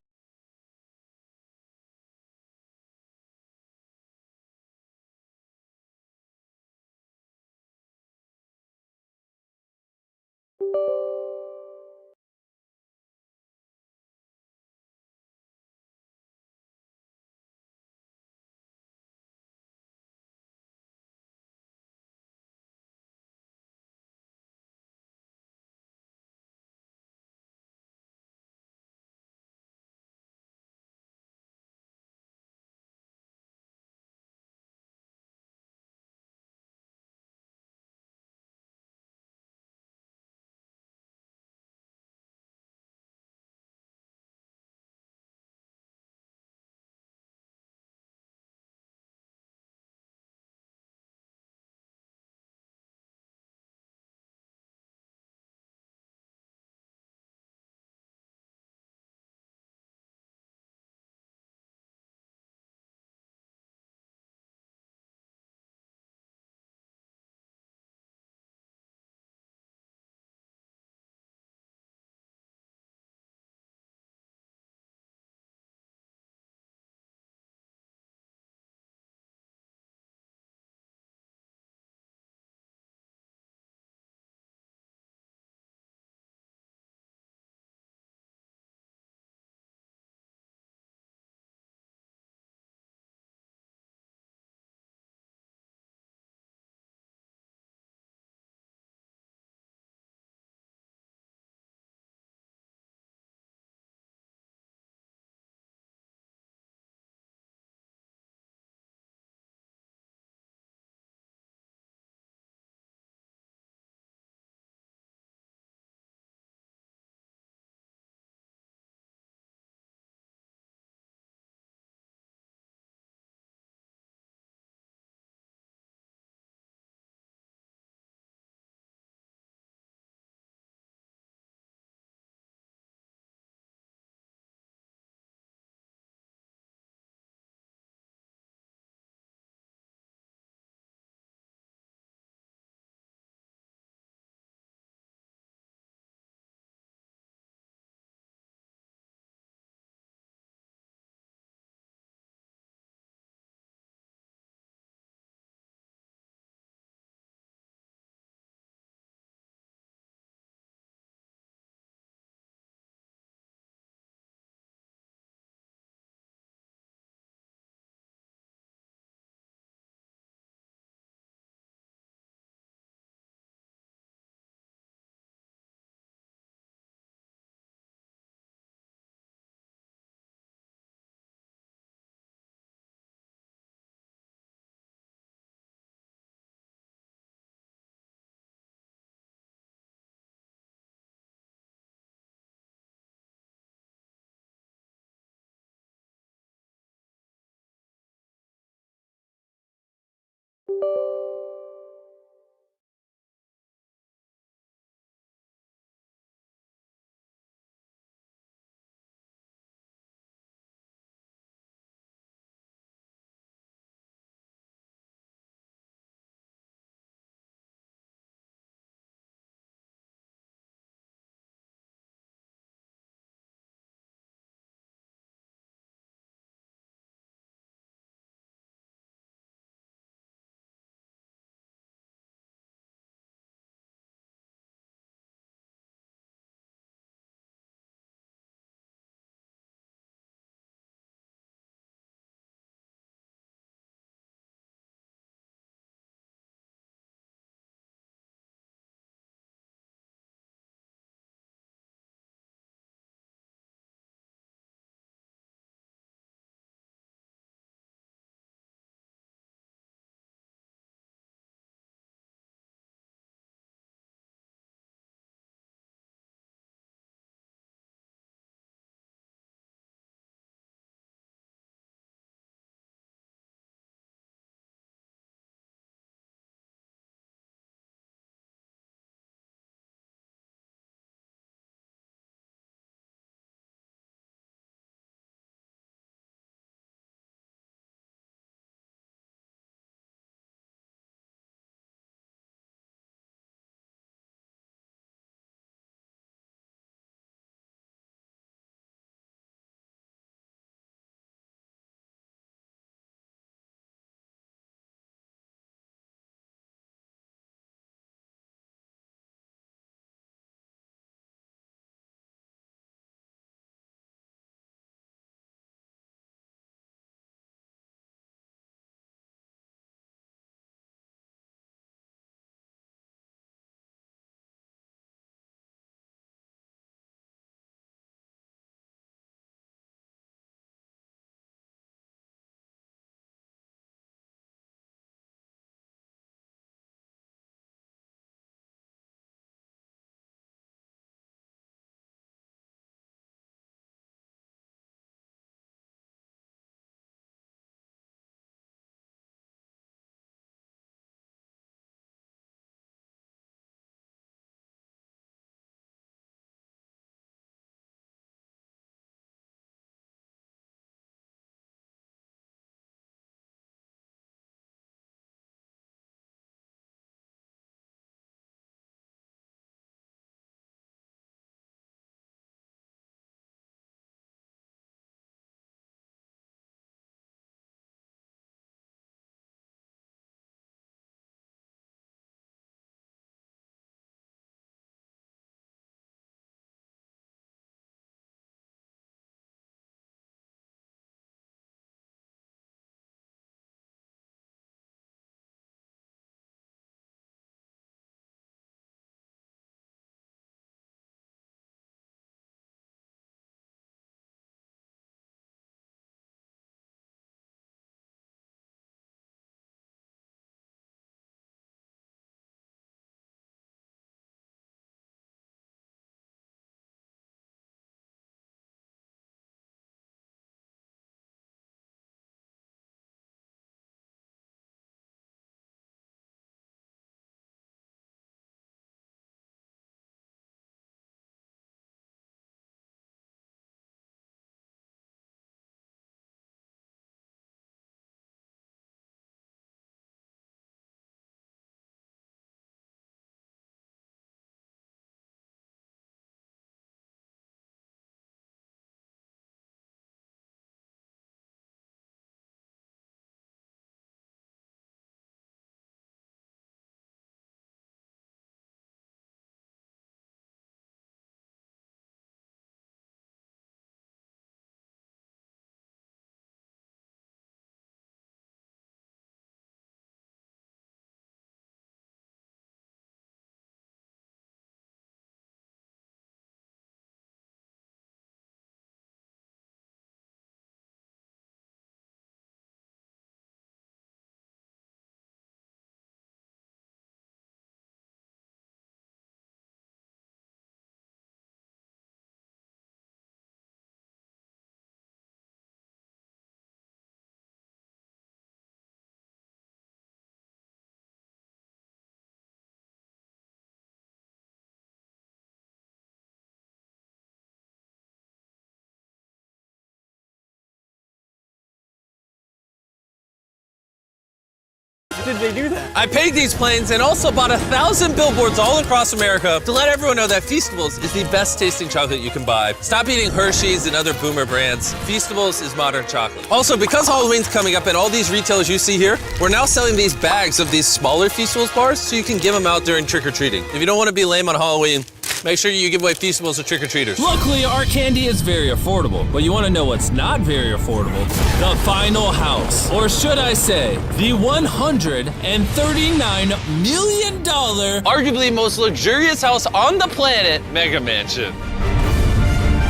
did they do that? I paid these planes and also bought 1,000 billboards all across America to let everyone know that Feastables is the best tasting chocolate you can buy. Stop eating Hershey's and other boomer brands. Feastables is modern chocolate. Also, because Halloween's coming up and all these retailers you see here, we're now selling these bags of these smaller Feastables bars so you can give them out during trick-or-treating. If you don't want to be lame on Halloween, make sure you give away Feastables to trick-or-treaters. Luckily, our candy is very affordable, but you want to know what's not very affordable? The final house, or should I say, the $139 million, arguably most luxurious house on the planet, Mega Mansion.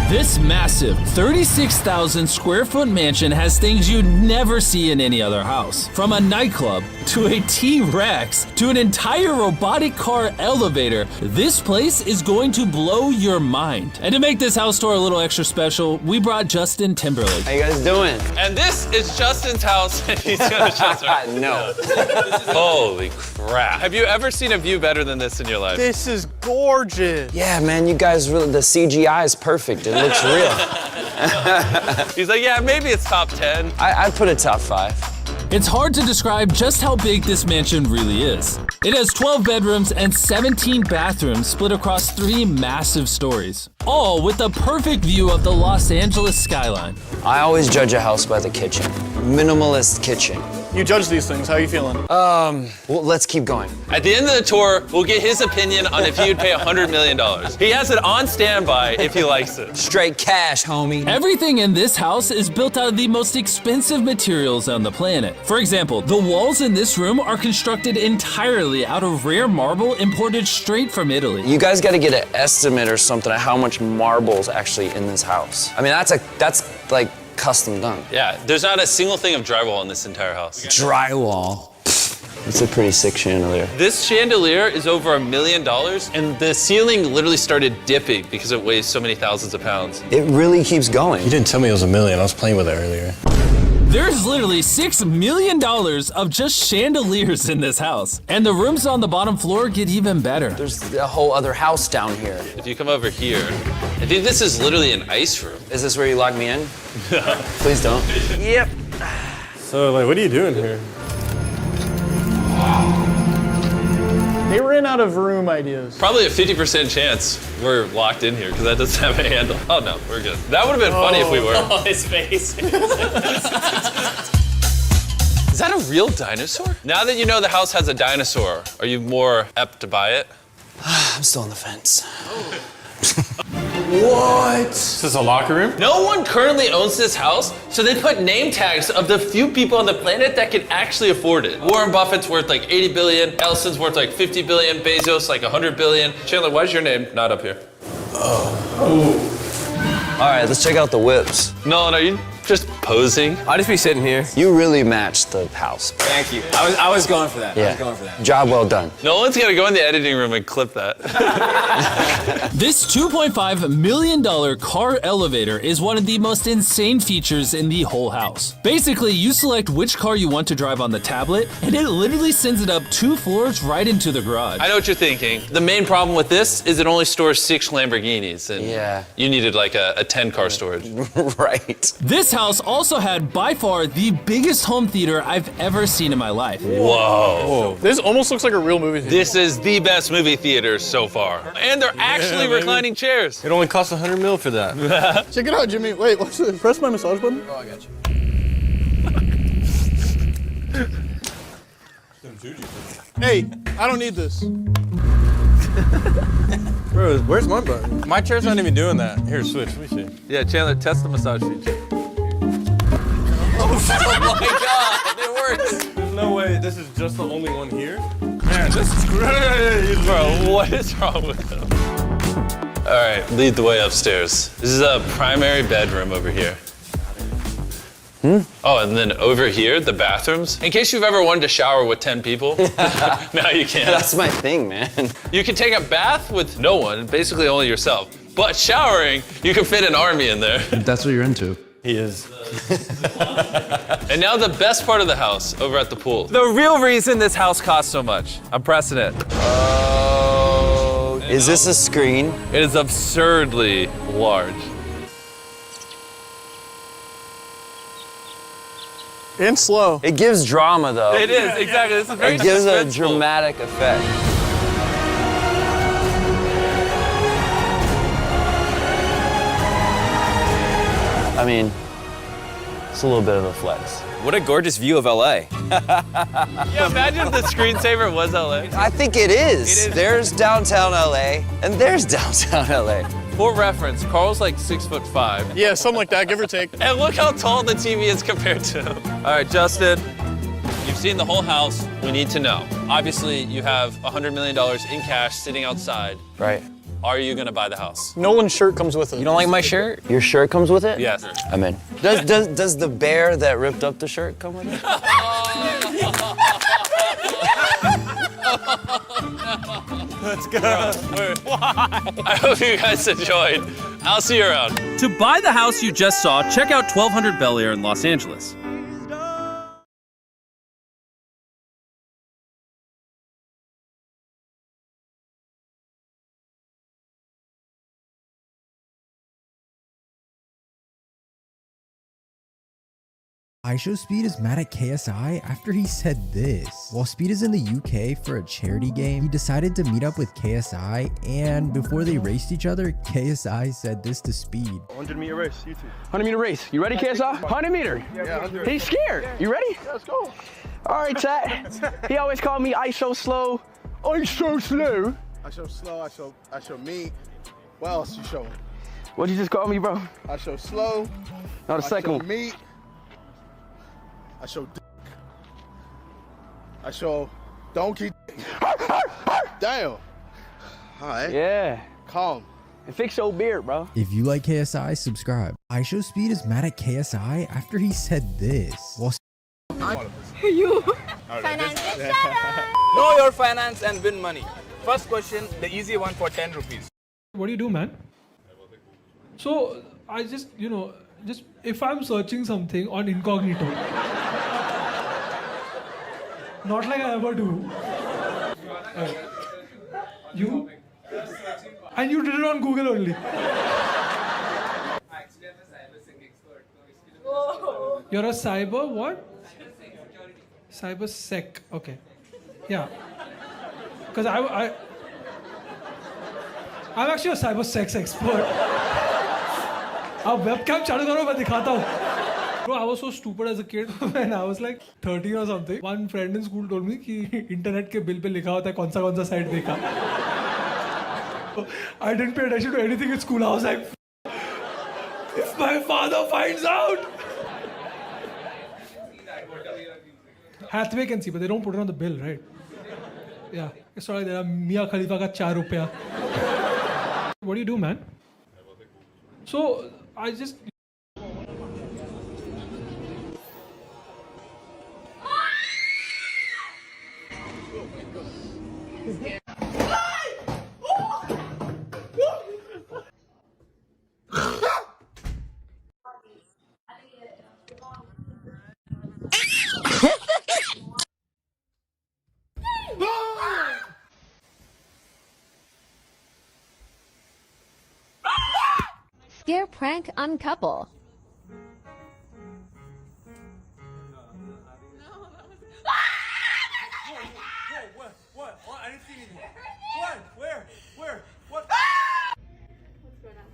This massive 36,000 square foot mansion has things you'd never see in any other house. From a nightclub, to a T-Rex, to an entire robotic car elevator, this place is going to blow your mind. And to make this house tour a little extra special, we brought Justin Timberlake. How you guys doing? And this is Justin's house, and he's gonna show us around. No. Holy crap. Have you ever seen a view better than this in your life? This is gorgeous. Yeah, man, you guys really, the CGI is perfect. It looks real. He's like, yeah, maybe it's top 10. I'd put it top 5. It's hard to describe just how big this mansion really is. It has 12 bedrooms and 17 bathrooms split across 3 massive stories, all with a perfect view of the Los Angeles skyline. I always judge a house by the kitchen. Minimalist kitchen. You judge these things. How are you feeling? Well, let's keep going. At the end of the tour, we'll get his opinion on if he would pay $100 million. He has it on standby if he likes it. Straight cash, homie. Everything in this house is built out of the most expensive materials on the planet. For example, the walls in this room are constructed entirely out of rare marble imported straight from Italy. You guys got to get an estimate or something of how much marble's actually in this house. I mean, that's like custom done. Yeah, there's not a single thing of drywall in this entire house. Drywall. It's a pretty sick chandelier. This chandelier is over $1 million, and the ceiling literally started dipping because it weighs so many thousands of pounds. It really keeps going. You didn't tell me it was $1 million. I was playing with it earlier. There's literally $6 million of just chandeliers in this house. And the rooms on the bottom floor get even better. There's a whole other house down here. If you come over here, I think this is literally an ice room. Is this where you lock me in? Please don't. Yep. So, like, what are you doing here? They ran out of room ideas. Probably a 50% chance we're locked in here because that doesn't have a handle. Oh no, we're good. That would have been funny if we were. Oh, his face. Is that a real dinosaur? Now that you know the house has a dinosaur, are you more apt to buy it? I'm still on the fence. What? Is this a locker room? No one currently owns this house, so they put name tags of the few people on the planet that can actually afford it. Warren Buffett's worth like 80 billion, Ellison's worth like 50 billion, Bezos like 100 billion. Chandler, why is your name not up here? Oh. All right, let's check out the whips. Nolan, are you just posing? I'll just be sitting here. You really matched the house. Thank you. I was going for that. Yeah. I was going for that. Job well done. Nolan's gotta go in the editing room and clip that. This $2.5 million car elevator is one of the most insane features in the whole house. Basically, you select which car you want to drive on the tablet, and it literally sends it up 2 floors right into the garage. I know what you're thinking. The main problem with this is it only stores 6 Lamborghinis, and you needed like a 10-car storage. Right. This house also had by far the biggest home theater I've ever seen in my life. Whoa. This almost looks like a real movie theater. This is the best movie theater so far. And they're actually reclining chairs. It only costs $100 million for that. Check it out, Jimmy. Wait, what's it? Press my massage button. Oh, I got you. Hey, I don't need this. Bro, where's my button? My chair's not even doing that. Here, switch. Let me see. Yeah, Chandler, test the massage feature. Oh my god, it works. There's no way this is just the only one here. Man, this is great. Bro, what is wrong with him? All right, lead the way upstairs. This is a primary bedroom over here. Oh, and then over here, the bathrooms. In case you've ever wanted to shower with 10 people, now you can. That's my thing, man. You can take a bath with no one, basically only yourself. But showering, you can fit an army in there. That's what you're into. He is. And now the best part of the house, over at the pool. The real reason this house costs so much. I'm pressing it. Oh. Is this a screen? It is absurdly large. And slow. It gives drama, though. It is, exactly. This is very It gives a suspenseful. dramatic effect. I mean, it's a little bit of a flex. What a gorgeous view of LA. Yeah, imagine if the screensaver was LA. I think it is. It is. There's downtown LA, and there's downtown LA. For reference, Carl's like 6'5". Yeah, something like that, give or take. And look how tall the TV is compared to him. All right, Justin, you've seen the whole house. We need to know. Obviously, you have $100 million in cash sitting outside. Right. Are you gonna buy the house? Nolan's shirt comes with it. You don't like my shirt? Your shirt comes with it? Yes. I'm in. Does the bear that ripped up the shirt come with it? Let's go. I hope you guys enjoyed. I'll see you around. To buy the house you just saw, check out 1200 Bel Air in Los Angeles. iShow Speed is mad at KSI after he said this. While Speed is in the UK for a charity game, he decided to meet up with KSI, and before they raced each other, KSI said this to Speed. 100-meter race, you two. 100-meter race. You ready, KSI? 100-meter. Yeah, 100. He's scared. You ready? Yeah, let's go. All right, chat. He always called me ISO slow. ISO slow. I show slow, I show meat. What else you showing? What'd you just call me, bro? I show slow. No, the second show one. Meat. I show dick. I show donkey dick. Damn. All right. Yeah. Calm. And fix your beard, bro. If you like KSI, subscribe. iShow Speed is mad at KSI after he said this. While You. Know your finance and win money. First question, the easy one for 10 rupees. What do you do, man? So I just, just if I'm searching something on incognito, not like I ever do. You? And you did it on Google only. You're a cyber what? Cyber sec. Okay. Yeah. Because I'm actually a cyber sex expert. अब webcam चालू करो मैं दिखाता हूँ. Bro, I was so stupid as a kid when I was like 13 or something. One friend in school told me कि internet के bill पे लिखा होता है कौन सा site देखा. I didn't pay attention to anything in school. I was like, if my father finds out. Hathaway can see, but they don't put it on the bill, right? Yeah, it's sort of like Mia Khalifa ka 4 rupiya. What do you do, man? So I just. Scare prank uncouple. What? I didn't see anything. What? Where? What? What's going on?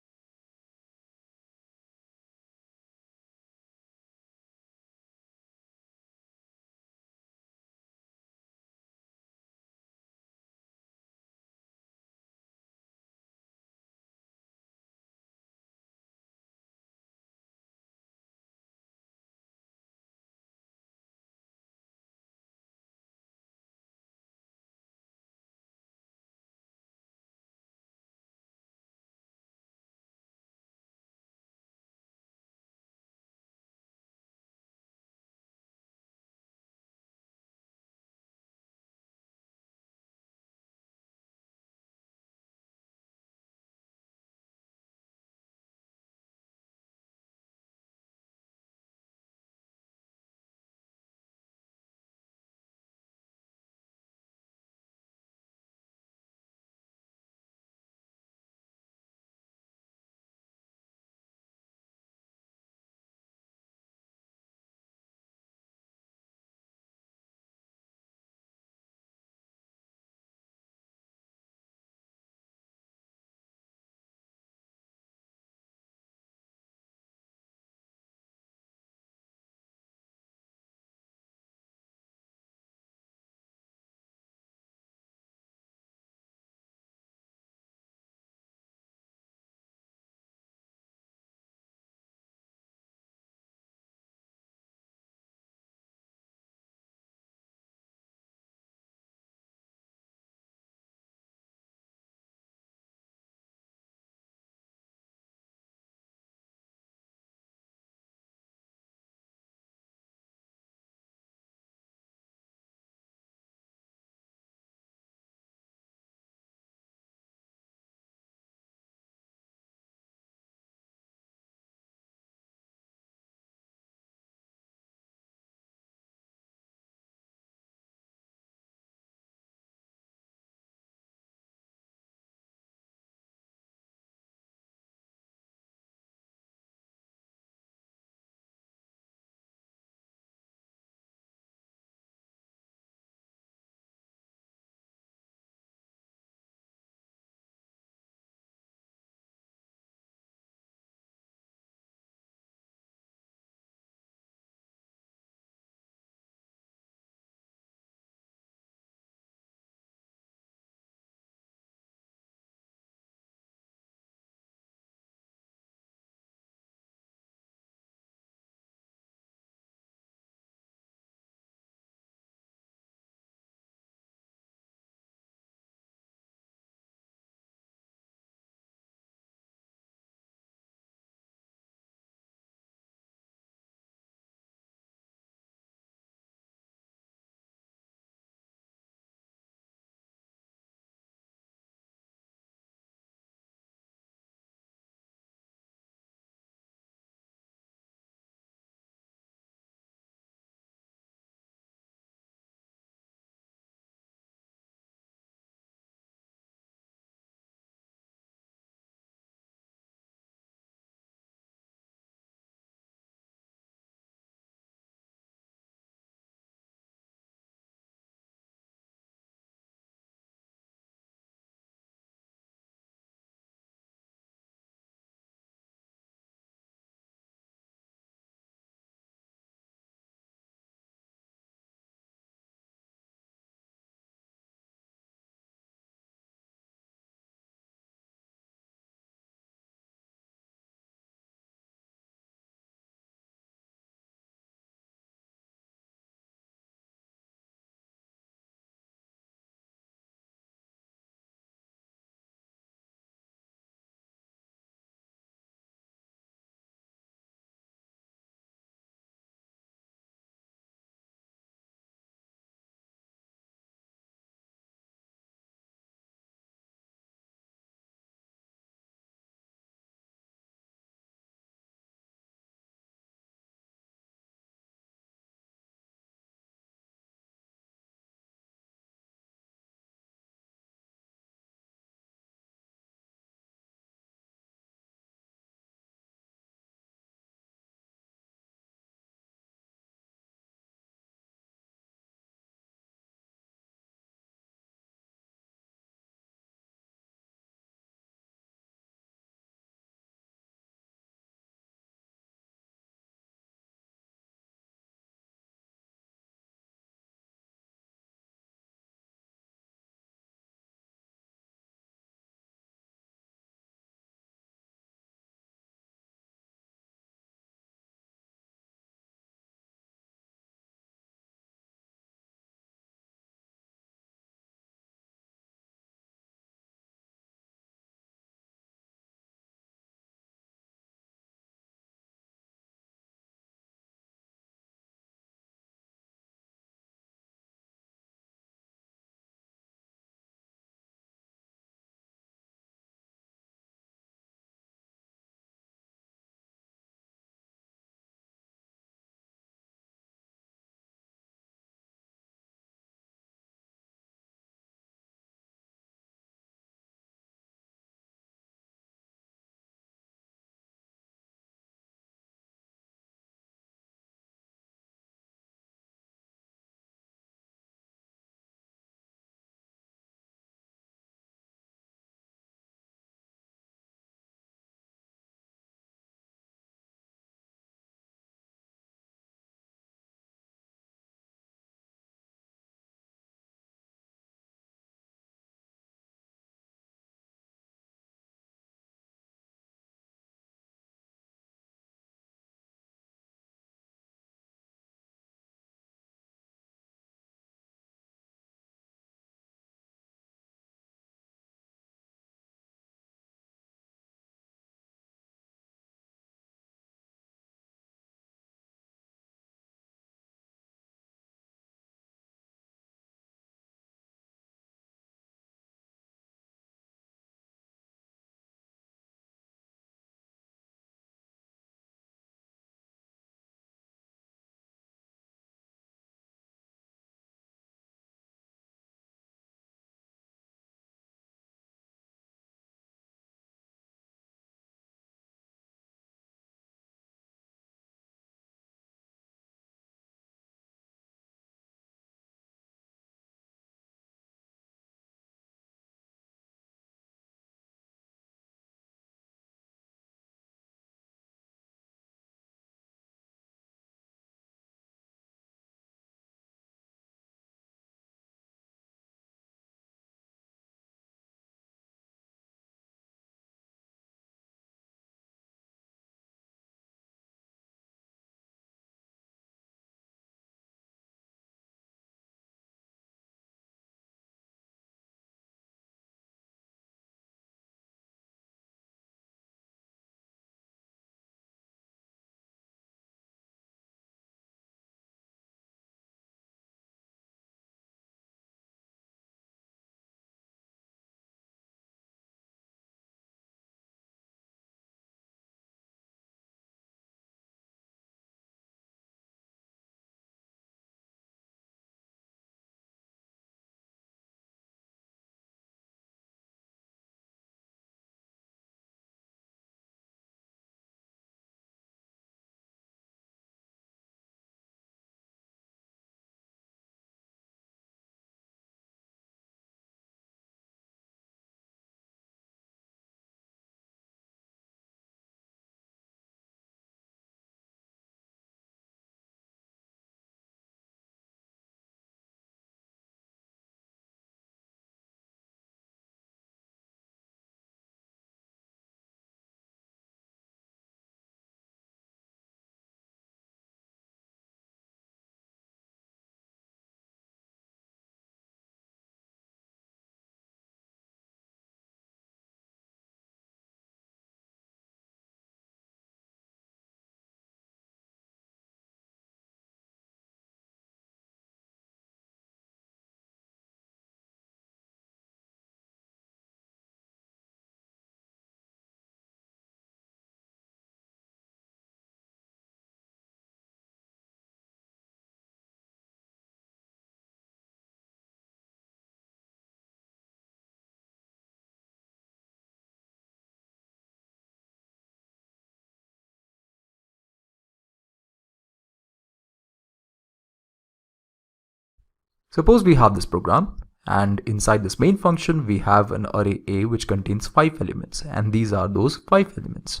Suppose we have this program, and inside this main function we have an array A which contains 5 elements, and these are those 5 elements.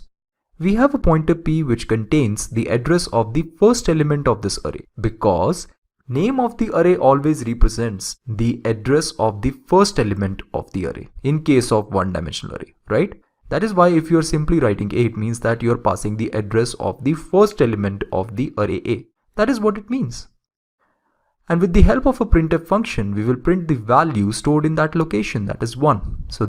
We have a pointer P which contains the address of the first element of this array, because name of the array always represents the address of the first element of the array in case of one-dimensional array, right? That is why if you are simply writing A, it means that you are passing the address of the first element of the array A. That is what it means. And with the help of a printf function, we will print the value stored in that location, that is 1. So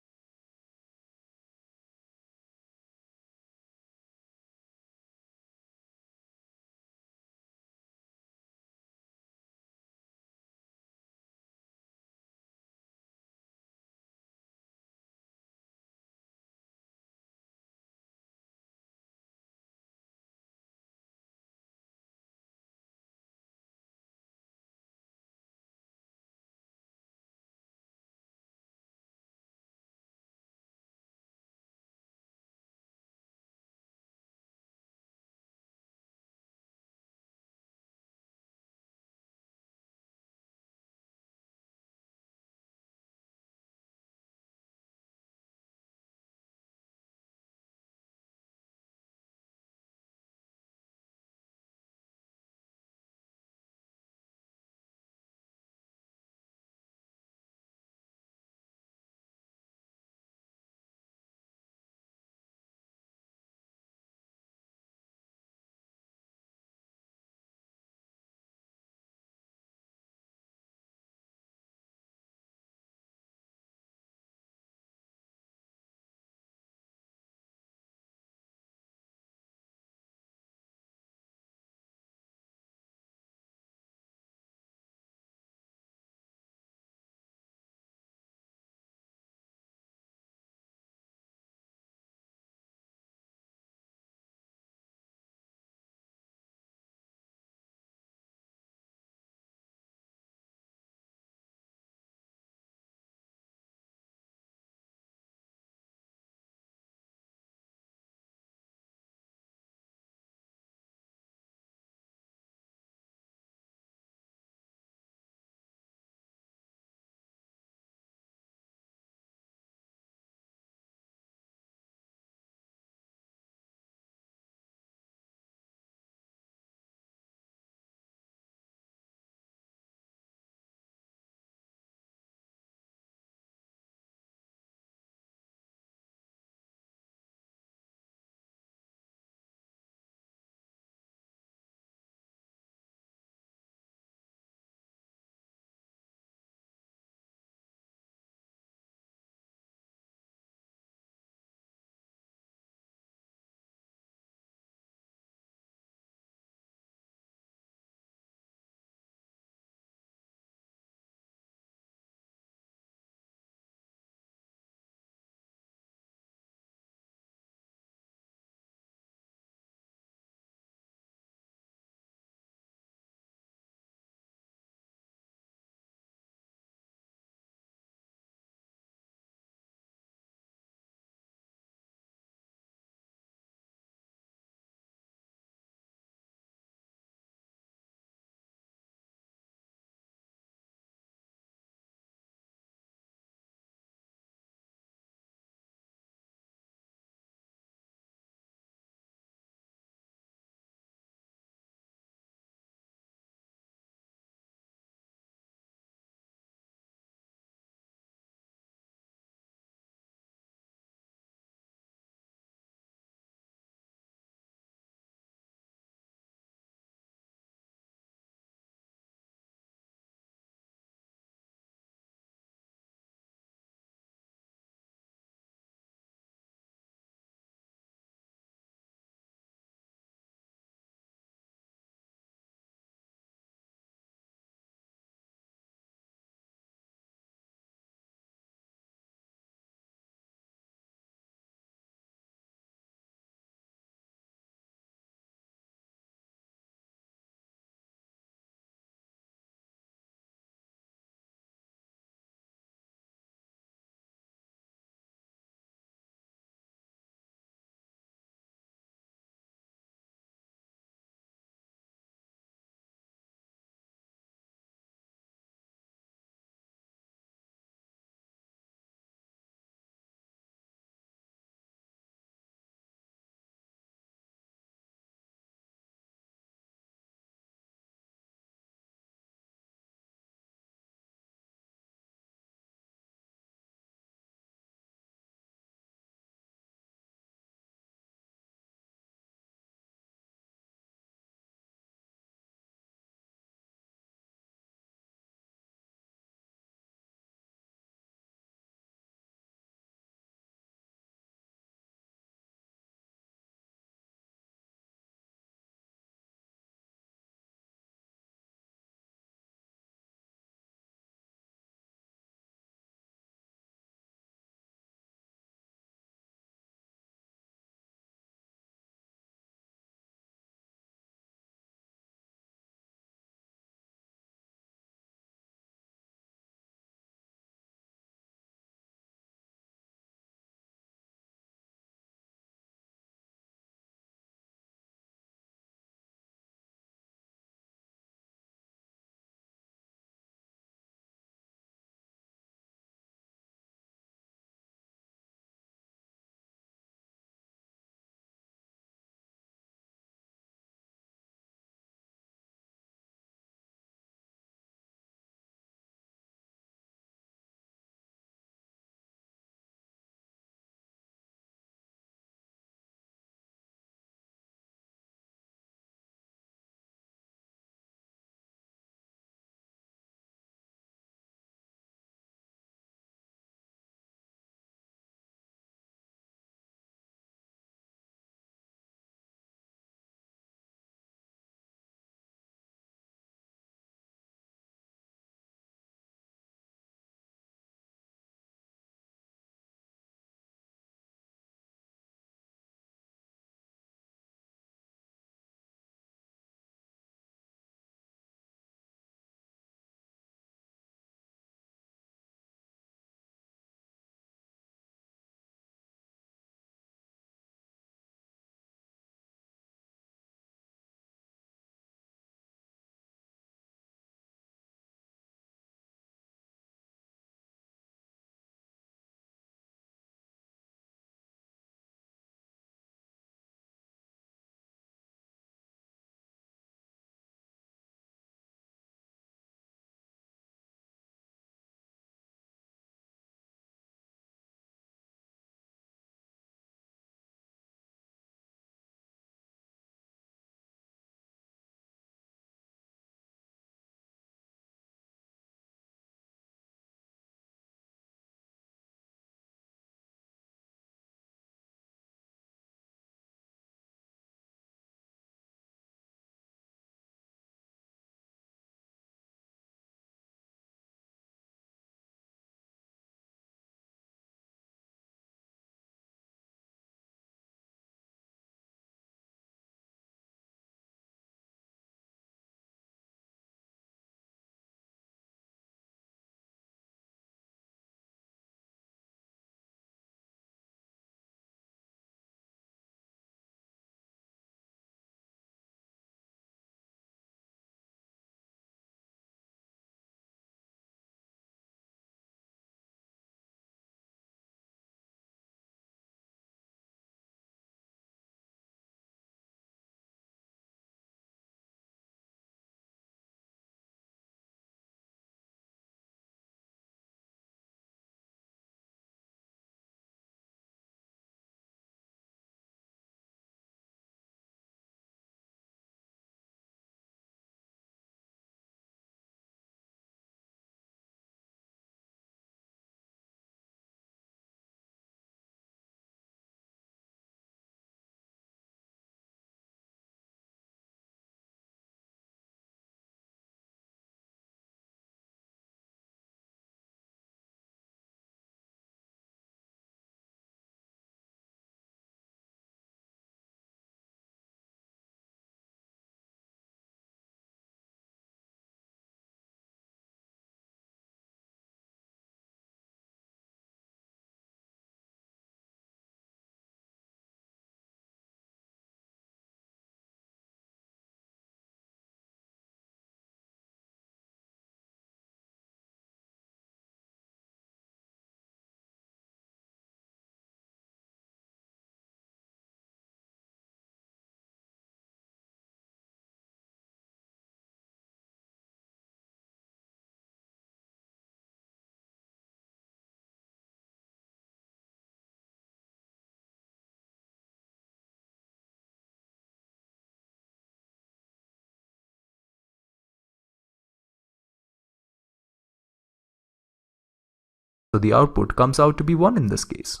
So the output comes out to be 1 in this case.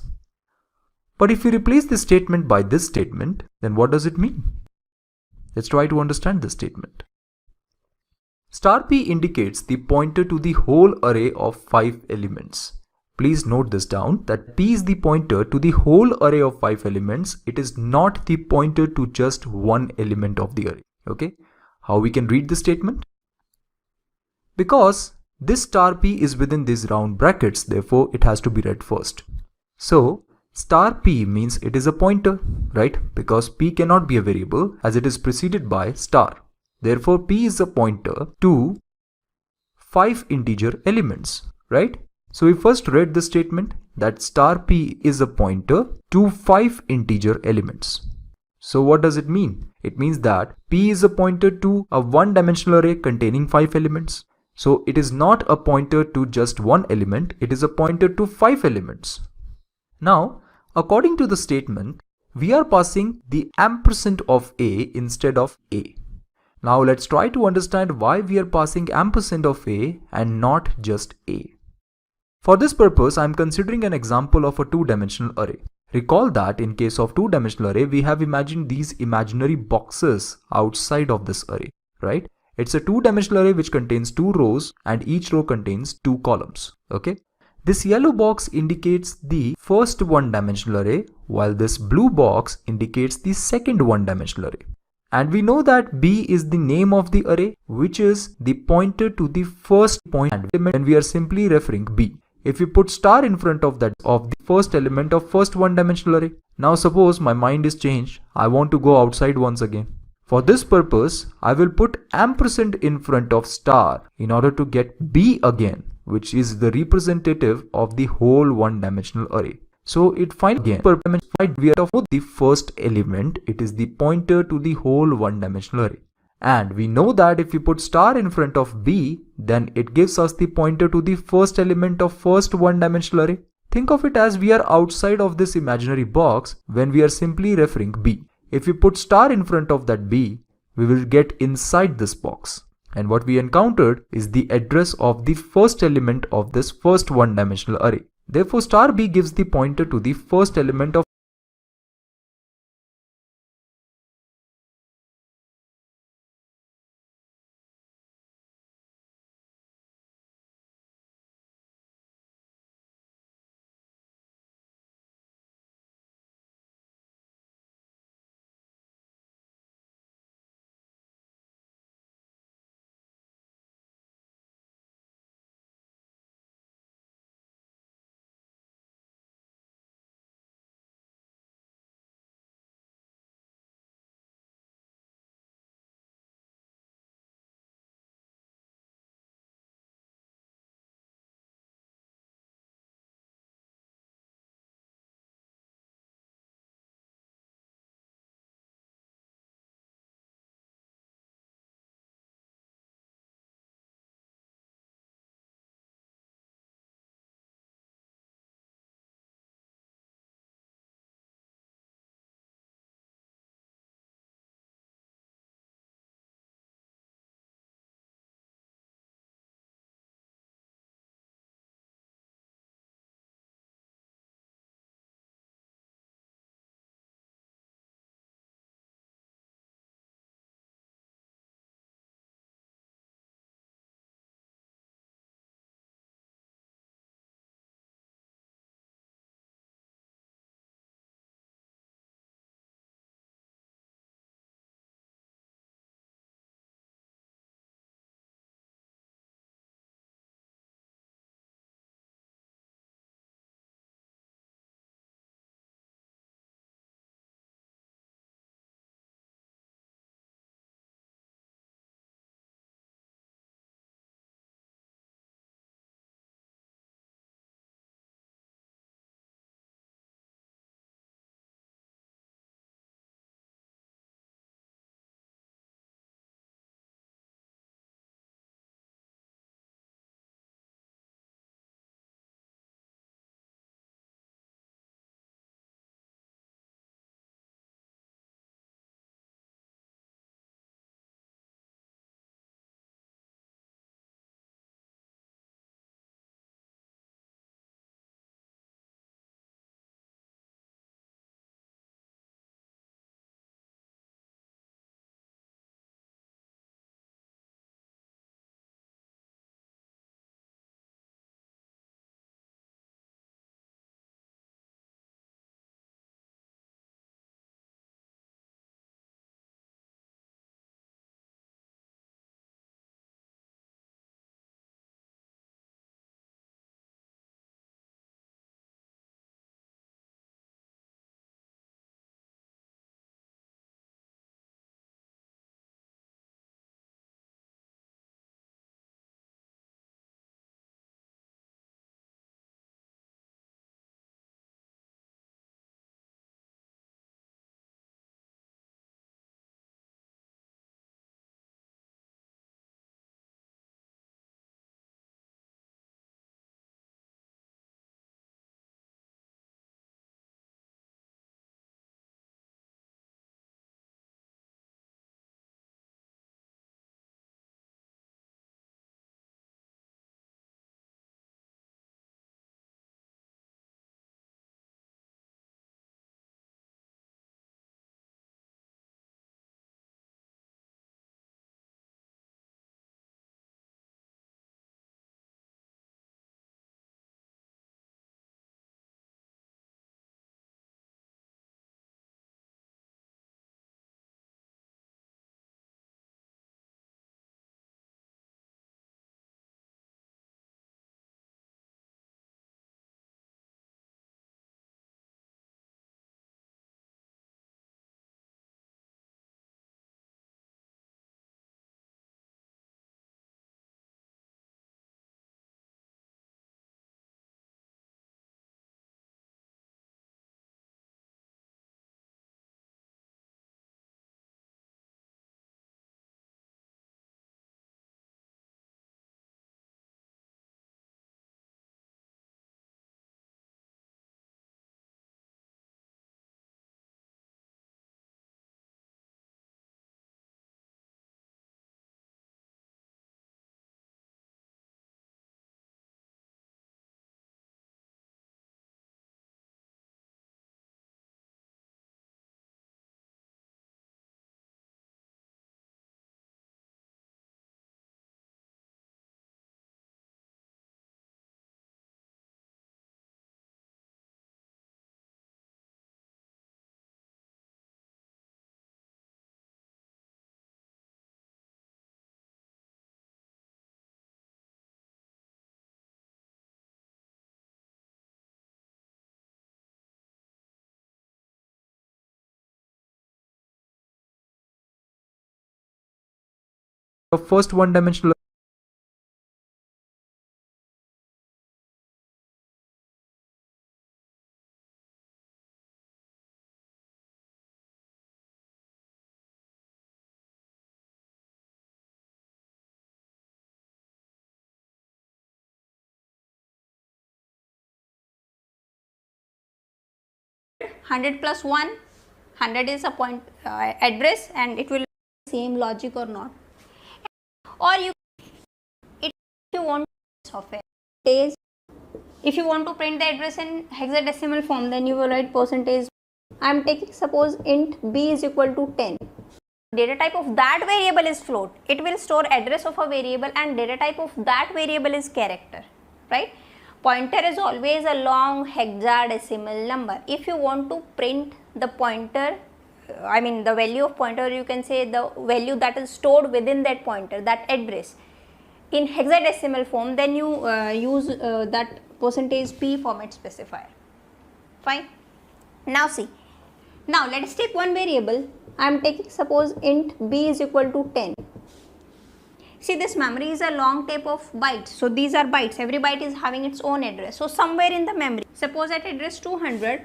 But if we replace this statement by this statement, then what does it mean? Let's try to understand this statement. Star P indicates the pointer to the whole array of 5 elements. Please note this down, that P is the pointer to the whole array of 5 elements. It is not the pointer to just one element of the array. Okay? How we can read this statement? Because this star P is within these round brackets, therefore it has to be read first. So star P means it is a pointer, right? Because P cannot be a variable as it is preceded by star. Therefore P is a pointer to 5 integer elements, right? So we first read the statement that star P is a pointer to 5 integer elements. So what does it mean? It means that P is a pointer to a one-dimensional array containing 5 elements. So it is not a pointer to just one element, it is a pointer to 5 elements. Now, according to the statement, we are passing the ampersand of A instead of A. Now let's try to understand why we are passing ampersand of A and not just A. For this purpose, I am considering an example of a two-dimensional array. Recall that in case of two-dimensional array, we have imagined these imaginary boxes outside of this array, right? It's a two-dimensional array which contains 2 rows and each row contains 2 columns, okay? This yellow box indicates the first one-dimensional array, while this blue box indicates the second one-dimensional array. And we know that B is the name of the array, which is the pointer to the first point element, and we are simply referring B. If we put star in front of that of the first element of first one-dimensional array. Now suppose my mind is changed, I want to go outside once again. For this purpose, I will put ampersand in front of star in order to get B again, which is the representative of the whole one-dimensional array. So it finds again we are of the first element, it is the pointer to the whole one-dimensional array. And we know that if we put star in front of B, then it gives us the pointer to the first element of first one-dimensional array. Think of it as we are outside of this imaginary box when we are simply referring B. If we put star in front of that B, we will get inside this box. And what we encountered is the address of the first element of this first one-dimensional array. Therefore, star B gives the pointer to the first element of The first one-dimensional $100 plus 1, 100 is a point address, and it will same logic or not. Or you, if you want software is, if you want to print the address in hexadecimal form, then you will write percentage. I am taking suppose int b is equal to 10. Data type of that variable is float. It will store address of a variable, and data type of that variable is character, right? Pointer is always a long hexadecimal number. If you want to print the pointer, I mean the value of pointer, you can say the value that is stored within that pointer, that address, in hexadecimal form, then you use that percentage p format specifier. Fine. Now see, now let us take one variable. I am taking suppose int b is equal to 10. See, this memory is a long tape of bytes. So these are bytes. Every byte is having its own address. So somewhere in the memory, suppose at address 200,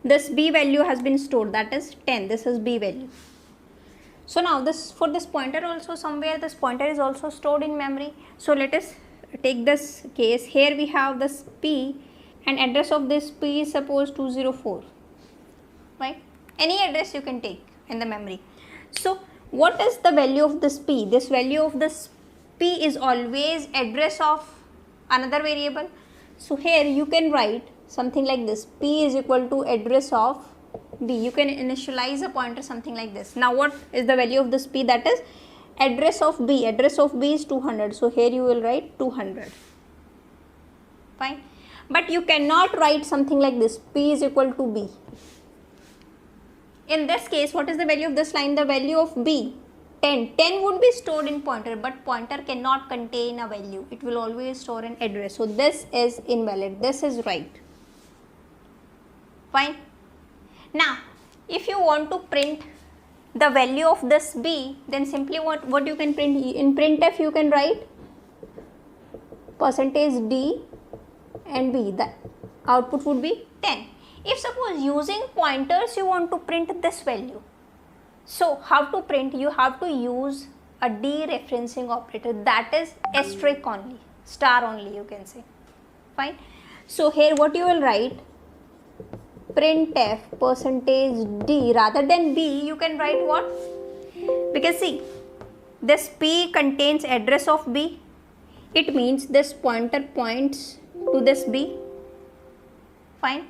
this b value has been stored, that is 10. This is b value. So now this, for this pointer also, somewhere this pointer is also stored in memory. So let us take this case. Here we have this p, and address of this p is suppose 204, right? Any address you can take in the memory. So what is the value of this p? This value of this p is always address of another variable. So here you can write something like this, p is equal to address of b. You can initialize a pointer something like this. Now what is the value of this p? That is address of b. Address of b is 200. So here you will write 200. Fine. But you cannot write something like this, p is equal to b. In this case, what is the value of this line? The value of b, 10. 10 would be stored in pointer, but pointer cannot contain a value. It will always store an address. So this is invalid. This is right. Fine. Now, if you want to print the value of this b, then simply what you can print? In printf you can write percentage d and b. The output would be 10. If suppose using pointers you want to print this value, so how to print? You have to use a dereferencing operator, that is asterisk only, star only you can say. Fine. So here what you will write? Printf percentage d, rather than b you can write what? Because see, this p contains address of b, it means this pointer points to this b. Fine.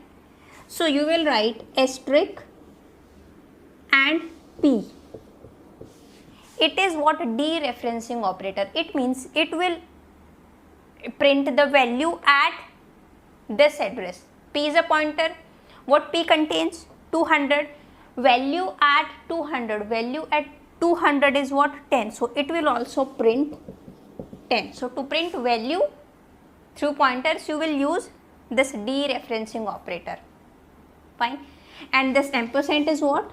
So you will write asterisk and p. It is what? Dereferencing operator. It means it will print the value at this address. P is a pointer. What p contains? 200. Value at 200. Value at 200 is what? 10. So it will also print 10. So to print value through pointers you will use this dereferencing operator. Fine. And this ampersand is what?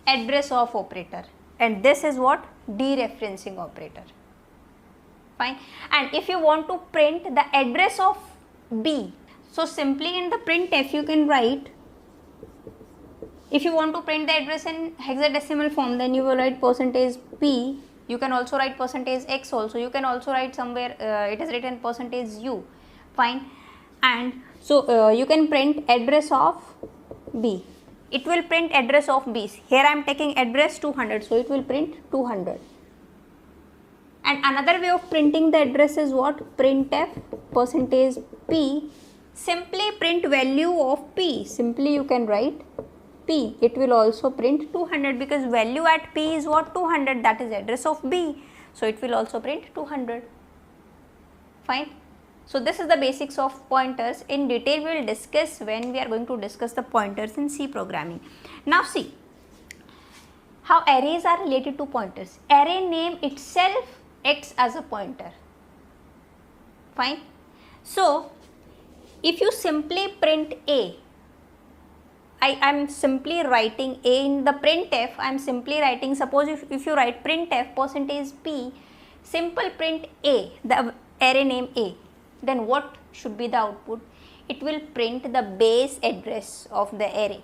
Address of operator. And this is what? Dereferencing operator. Fine. And if you want to print the address of b, so simply in the printf you can write, if you want to print the address in hexadecimal form, then you will write percentage p. You can also write percentage x also. You can also write somewhere it is written percentage u. Fine. And so you can print address of b. It will print address of b. Here I am taking address 200, so it will print 200. And another way of printing the address is what? Printf percentage p. Simply print value of p. Simply you can write p. It will also print 200 because value at p is what? 200. That is address of b. So it will also print 200. Fine. So this is the basics of pointers. In detail we will discuss when we are going to discuss the pointers in C programming. Now see how arrays are related to pointers. Array name itself acts as a pointer. Fine. So if you simply print a, I'm simply writing A in the printf. I'm simply writing, suppose if you write printf %p, simple print A, the array name A, then what should be the output? It will print the base address of the array.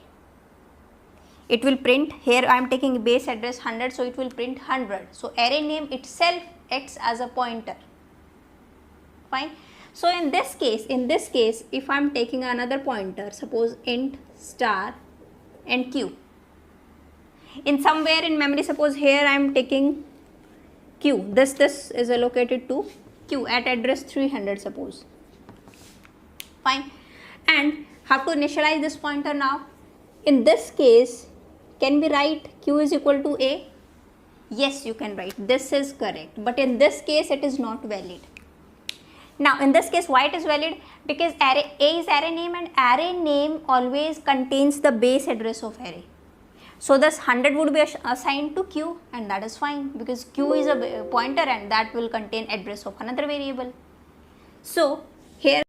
It will print, here I am taking base address 100, so it will print 100. So array name itself acts as a pointer. Fine. So in this case, if I am taking another pointer, suppose int star and q. In somewhere in memory, suppose here I am taking q. This is allocated to q at address 300, suppose. Fine. And have to initialize this pointer now. In this case, can we write q is equal to a? Yes, you can write. This is correct. But in this case, it is not valid. Now, in this case, why it is valid? Because array A is array name, and array name always contains the base address of array. So this 100 would be assigned to q, and that is fine because q is a pointer and that will contain address of another variable. So here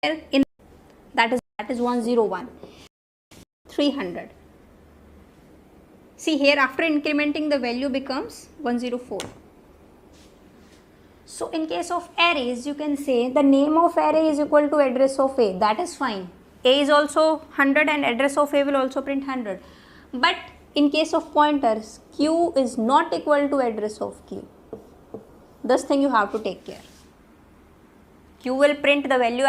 in that is 101, 300. See here, after incrementing the value becomes 104. So in case of arrays, you can say the name of array is equal to address of A. That is fine. A is also 100 and address of A will also print 100. But in case of pointers, Q is not equal to address of Q. This thing you have to take care. Q will print the value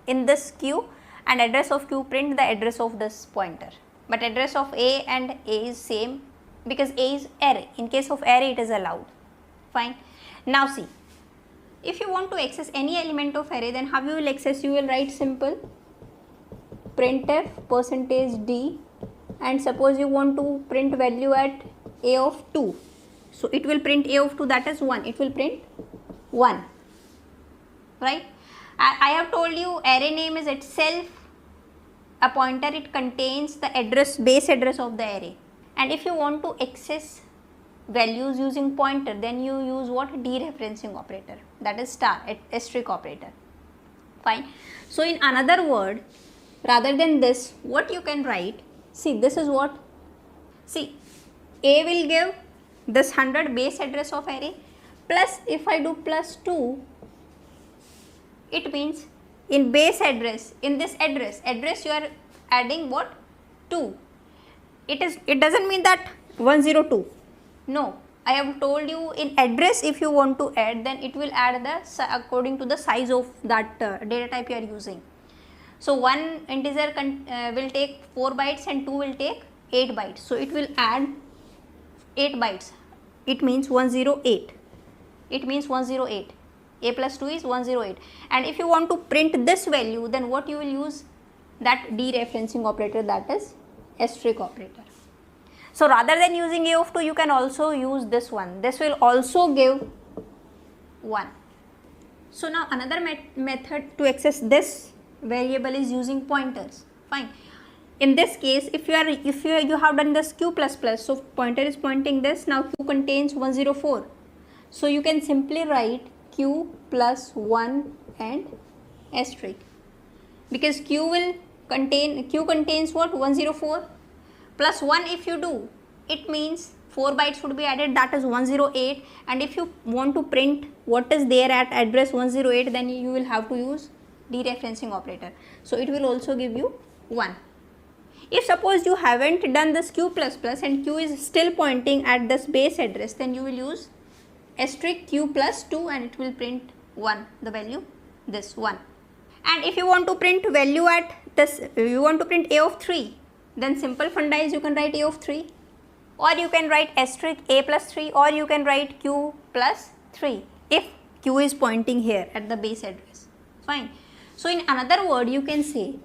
in this Q, and address of Q print the address of this pointer. But address of A and A is same because A is array. In case of array, it is allowed. Fine. Now see, if you want to access any element of array, then how you will access? You will write simple printf %d, and suppose you want to print value at A of 2. So it will print A of 2, that is 1. It will print 1. Right? I have told you array name is itself a pointer. It contains the address, base address of the array. And if you want to access values using pointer, then you use what? Dereferencing operator, that is star, asterisk operator. Fine. So in another word, rather than this, what you can write, see, this is what, see, A will give this 100 base address of array, plus if I do plus 2, it means in base address, in this address you are adding what? 2. It doesn't mean that 102. No, I have told you in address if you want to add, then it will add the according to the size of that data type you are using. So one integer will take 4 bytes and 2 will take 8 bytes. So it will add 8 bytes. It means 108. It means 108. A plus 2 is 108. And if you want to print this value, then what you will use? That dereferencing operator, that is asterisk operator. So rather than using A of 2, you can also use this one. This will also give 1. So now another method to access this variable is using pointers. Fine. In this case, if you have done this Q++, so pointer is pointing this. Now Q contains 104. So you can simply write Q plus 1 and asterisk, because Q contains what? 104 plus 1. If you do, it means 4 bytes would be added, that is 108. And if you want to print what is there at address 108, then you will have to use dereferencing operator. So it will also give you 1. If suppose you haven't done this Q++ and Q is still pointing at this base address, then you will use asterisk Q plus 2 and it will print 1, the value this 1. And if you want to print value at this, you want to print A of 3, then simple funda is you can write A of 3, or you can write asterisk A plus 3, or you can write Q plus 3 if Q is pointing here at the base address. Fine. So in another word, you can say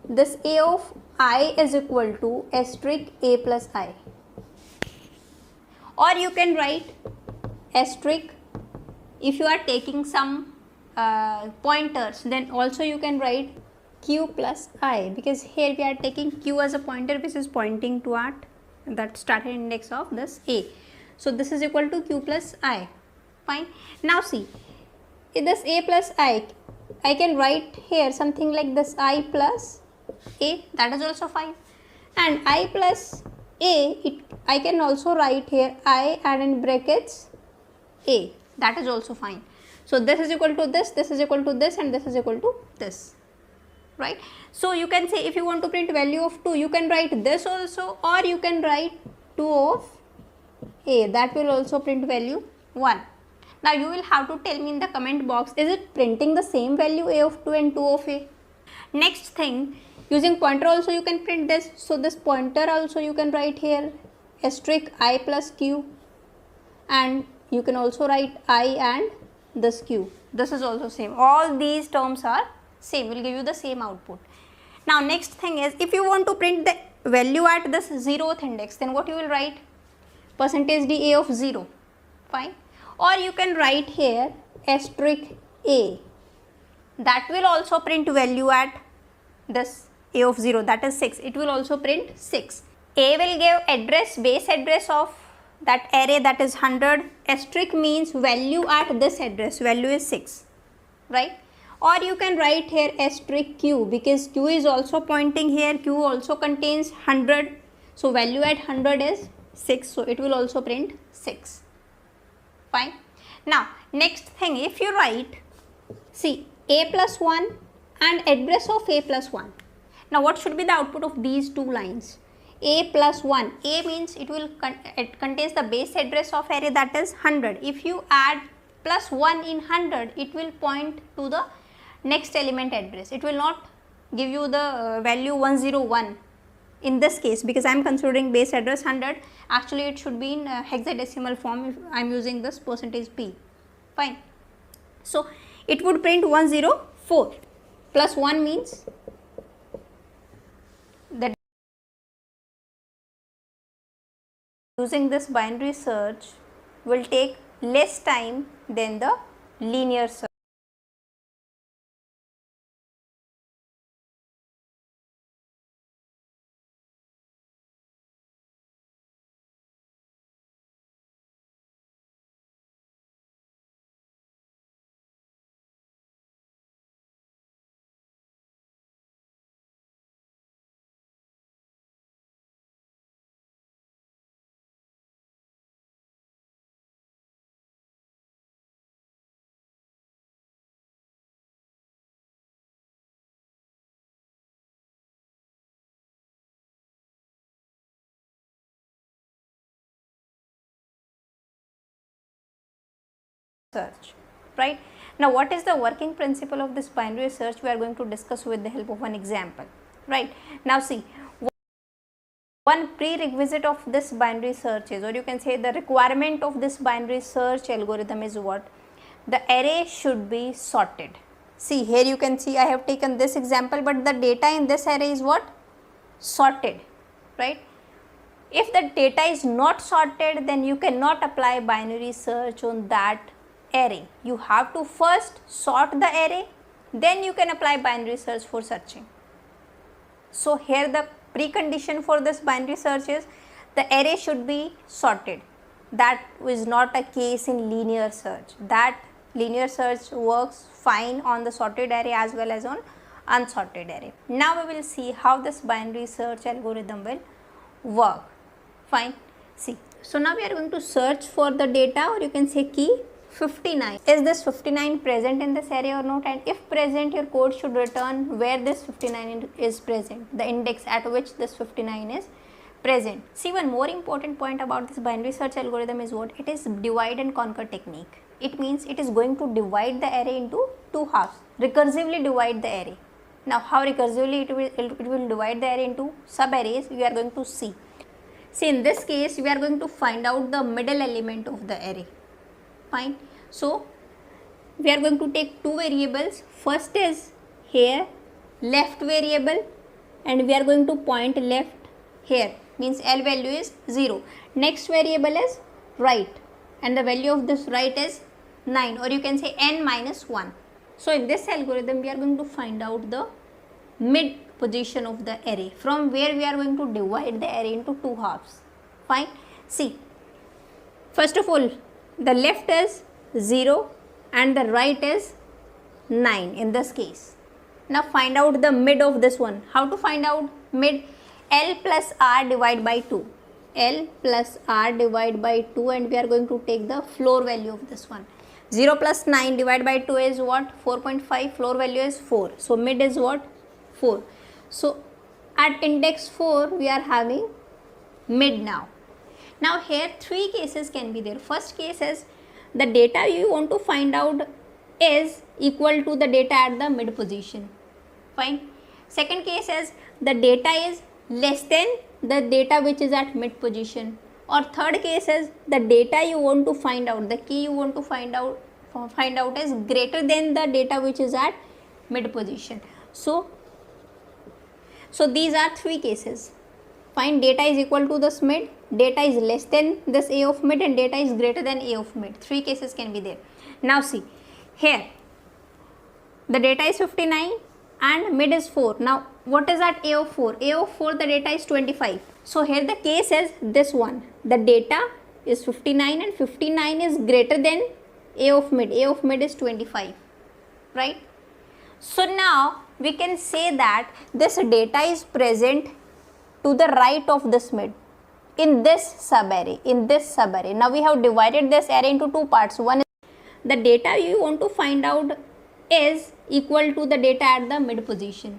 this A of I is equal to asterisk A plus I, or you can write asterisk if you are taking some pointers, then also you can write Q plus I, because here we are taking Q as a pointer which is pointing to at that starting index of this A. So this is equal to Q plus I. Fine. Now see, in this A plus I can write here something like this I plus A, that is also fine. And I plus A, I can also write here I and in brackets A, that is also fine. So this is equal to this is equal to this, and this is equal to this, right? So you can say if you want to print value of 2, you can write this also, or you can write 2 of A, that will also print value 1. Now you will have to tell me in the comment box, is it printing the same value A of 2 and 2 of A? Next thing, using pointer also you can print this. So this pointer also you can write here asterisk I plus Q, and you can also write I and this Q. This is also same. All these terms are same, will give you the same output. Now next thing is, if you want to print the value at this 0th index, then what you will write? %d A of 0. Fine. Or you can write here asterisk A. That will also print value at this A of 0, that is 6. It will also print 6. A will give address, base address of that array, that is 100. Asterisk means value at this address, value is 6, right? or you can write here asterisk q, because q is also pointing here, q also contains 100, so value at 100 is 6, so it will also print 6. Fine. Now next thing, if you write, see, a plus 1 and address of a plus 1. Now what should be the output of these two lines? A plus 1. A means it contains the base address of array, that is 100. If you add plus 1 in 100, it will point to the next element address. It will not give you the value 101 in this case, because I am considering base address 100. Actually it should be in hexadecimal form if I am using this %p. Fine. So it would print 104. Plus 1 means that using this binary search will take less time than the linear search. Search, right? Now what is the working principle of this binary search? We are going to discuss with the help of an example, right? Now see, one prerequisite of this binary search is, or you can say the requirement of this binary search algorithm is what? The array should be sorted. See, here you can see I have taken this example, but the data in this array is what? Sorted, right? If the data is not sorted, then you cannot apply binary search on that array. You have to first sort the array, then you can apply binary search for searching. So here the precondition for this binary search is the array should be sorted. That is not a case in linear search. That linear search works fine on the sorted array as well as on unsorted array. Now we will see how this binary search algorithm will work. Fine. See, so now we are going to search for the data, or you can say key 59. Is this 59 present in this array or not? And if present, your code should return where this 59 is present, the index at which this 59 is present. See, one more important point about this binary search algorithm is what? It is divide and conquer technique. It means it is going to divide the array into two halves, recursively divide the array. Now how recursively it will divide the array into sub arrays, we are going to see. See, in this case we are going to find out the middle element of the array. Fine. So we are going to take two variables. First is here left variable, and we are going to point left here, means L value is 0. Next variable is right, and the value of this right is 9, or you can say n minus 1. So in this algorithm we are going to find out the mid position of the array, from where we are going to divide the array into two halves. Fine. See, first of all, the left is 0 and the right is 9 in this case. Now find out the mid of this one. How to find out mid? L plus R divided by 2. L plus R divided by 2, and we are going to take the floor value of this one. 0 plus 9 divided by 2 is what? 4.5. Floor value is 4. So mid is what? 4. So at index 4 we are having mid now. Now here three cases can be there. First case is the data you want to find out is equal to the data at the mid position. Fine. Second case is the data is less than the data which is at mid position. Or third case is the data you want to find out, the key you want to find out is greater than the data which is at mid position. So these are three cases. Find data is equal to this mid, data is less than this A of mid, and data is greater than A of mid. Three cases can be there. Now see, here the data is 59 and mid is 4. Now what is at A of 4? A of 4, the data is 25. So here the case is this one. The data is 59 and 59 is greater than A of mid. A of mid is 25, right? So now we can say that this data is present to the right of this mid in this subarray, Now we have divided this array into two parts. One is the data you want to find out is equal to the data at the mid position.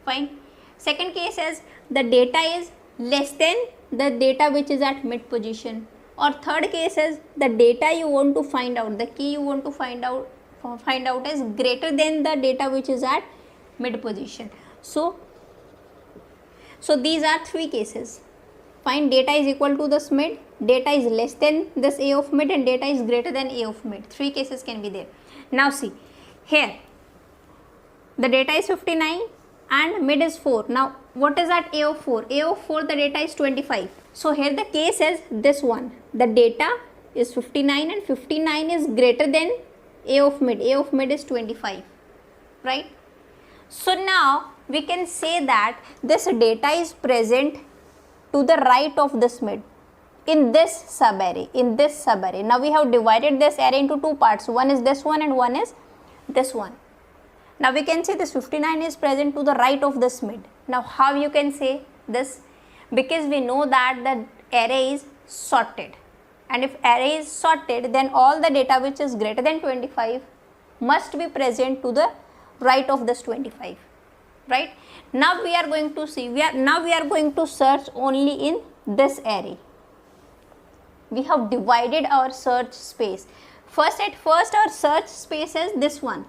Fine. Second case is the data is less than the data which is at mid position. Or third case is the data you want to find out, the key you want to find out is greater than the data which is at mid position. So these are three cases. Find data is equal to this mid, data is less than this A of mid, and data is greater than A of mid. Three cases can be there. Now see, here the data is 59 and mid is 4. Now what is at A of 4? A of 4, the data is 25. So here the case is this one. The data is 59 and 59 is greater than A of mid. A of mid is 25, right? So now we can say that this data is present to the right of this mid in this subarray, Now we have divided this array into two parts. One is this one and one is this one. Now we can say this 59 is present to the right of this mid. Now how you can say this? Because we know that the array is sorted, and if array is sorted, then all the data which is greater than 25 must be present to the right of this 25, right? Now we are going to see, we are going to search only in this array. We have divided our search space. First our search space is this one.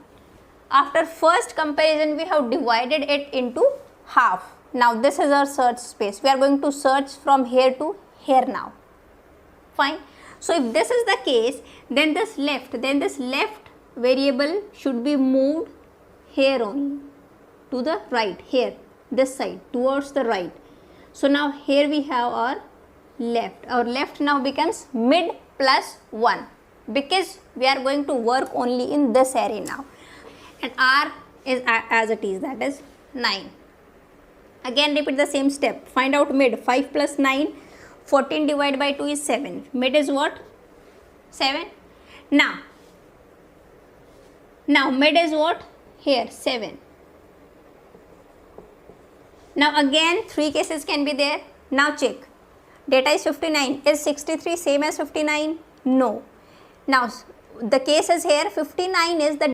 After first comparison, we have divided it into half. Now this is our search space. We are going to search from here to here now. Fine. So if this is the case, then this left variable should be moved here only, to the right, here, this side, towards the right. So now here we have our left. Our left now becomes mid plus 1, because we are going to work only in this array now. And R is as it is, that is 9. Again repeat the same step. Find out mid. 5 plus 9, 14 divided by 2 is 7. Mid is what? 7. Now mid is what? Here, 7. Now again three cases can be there. Now check. Data is 59. Is 63 same as 59? No. Now the case is here 59 is the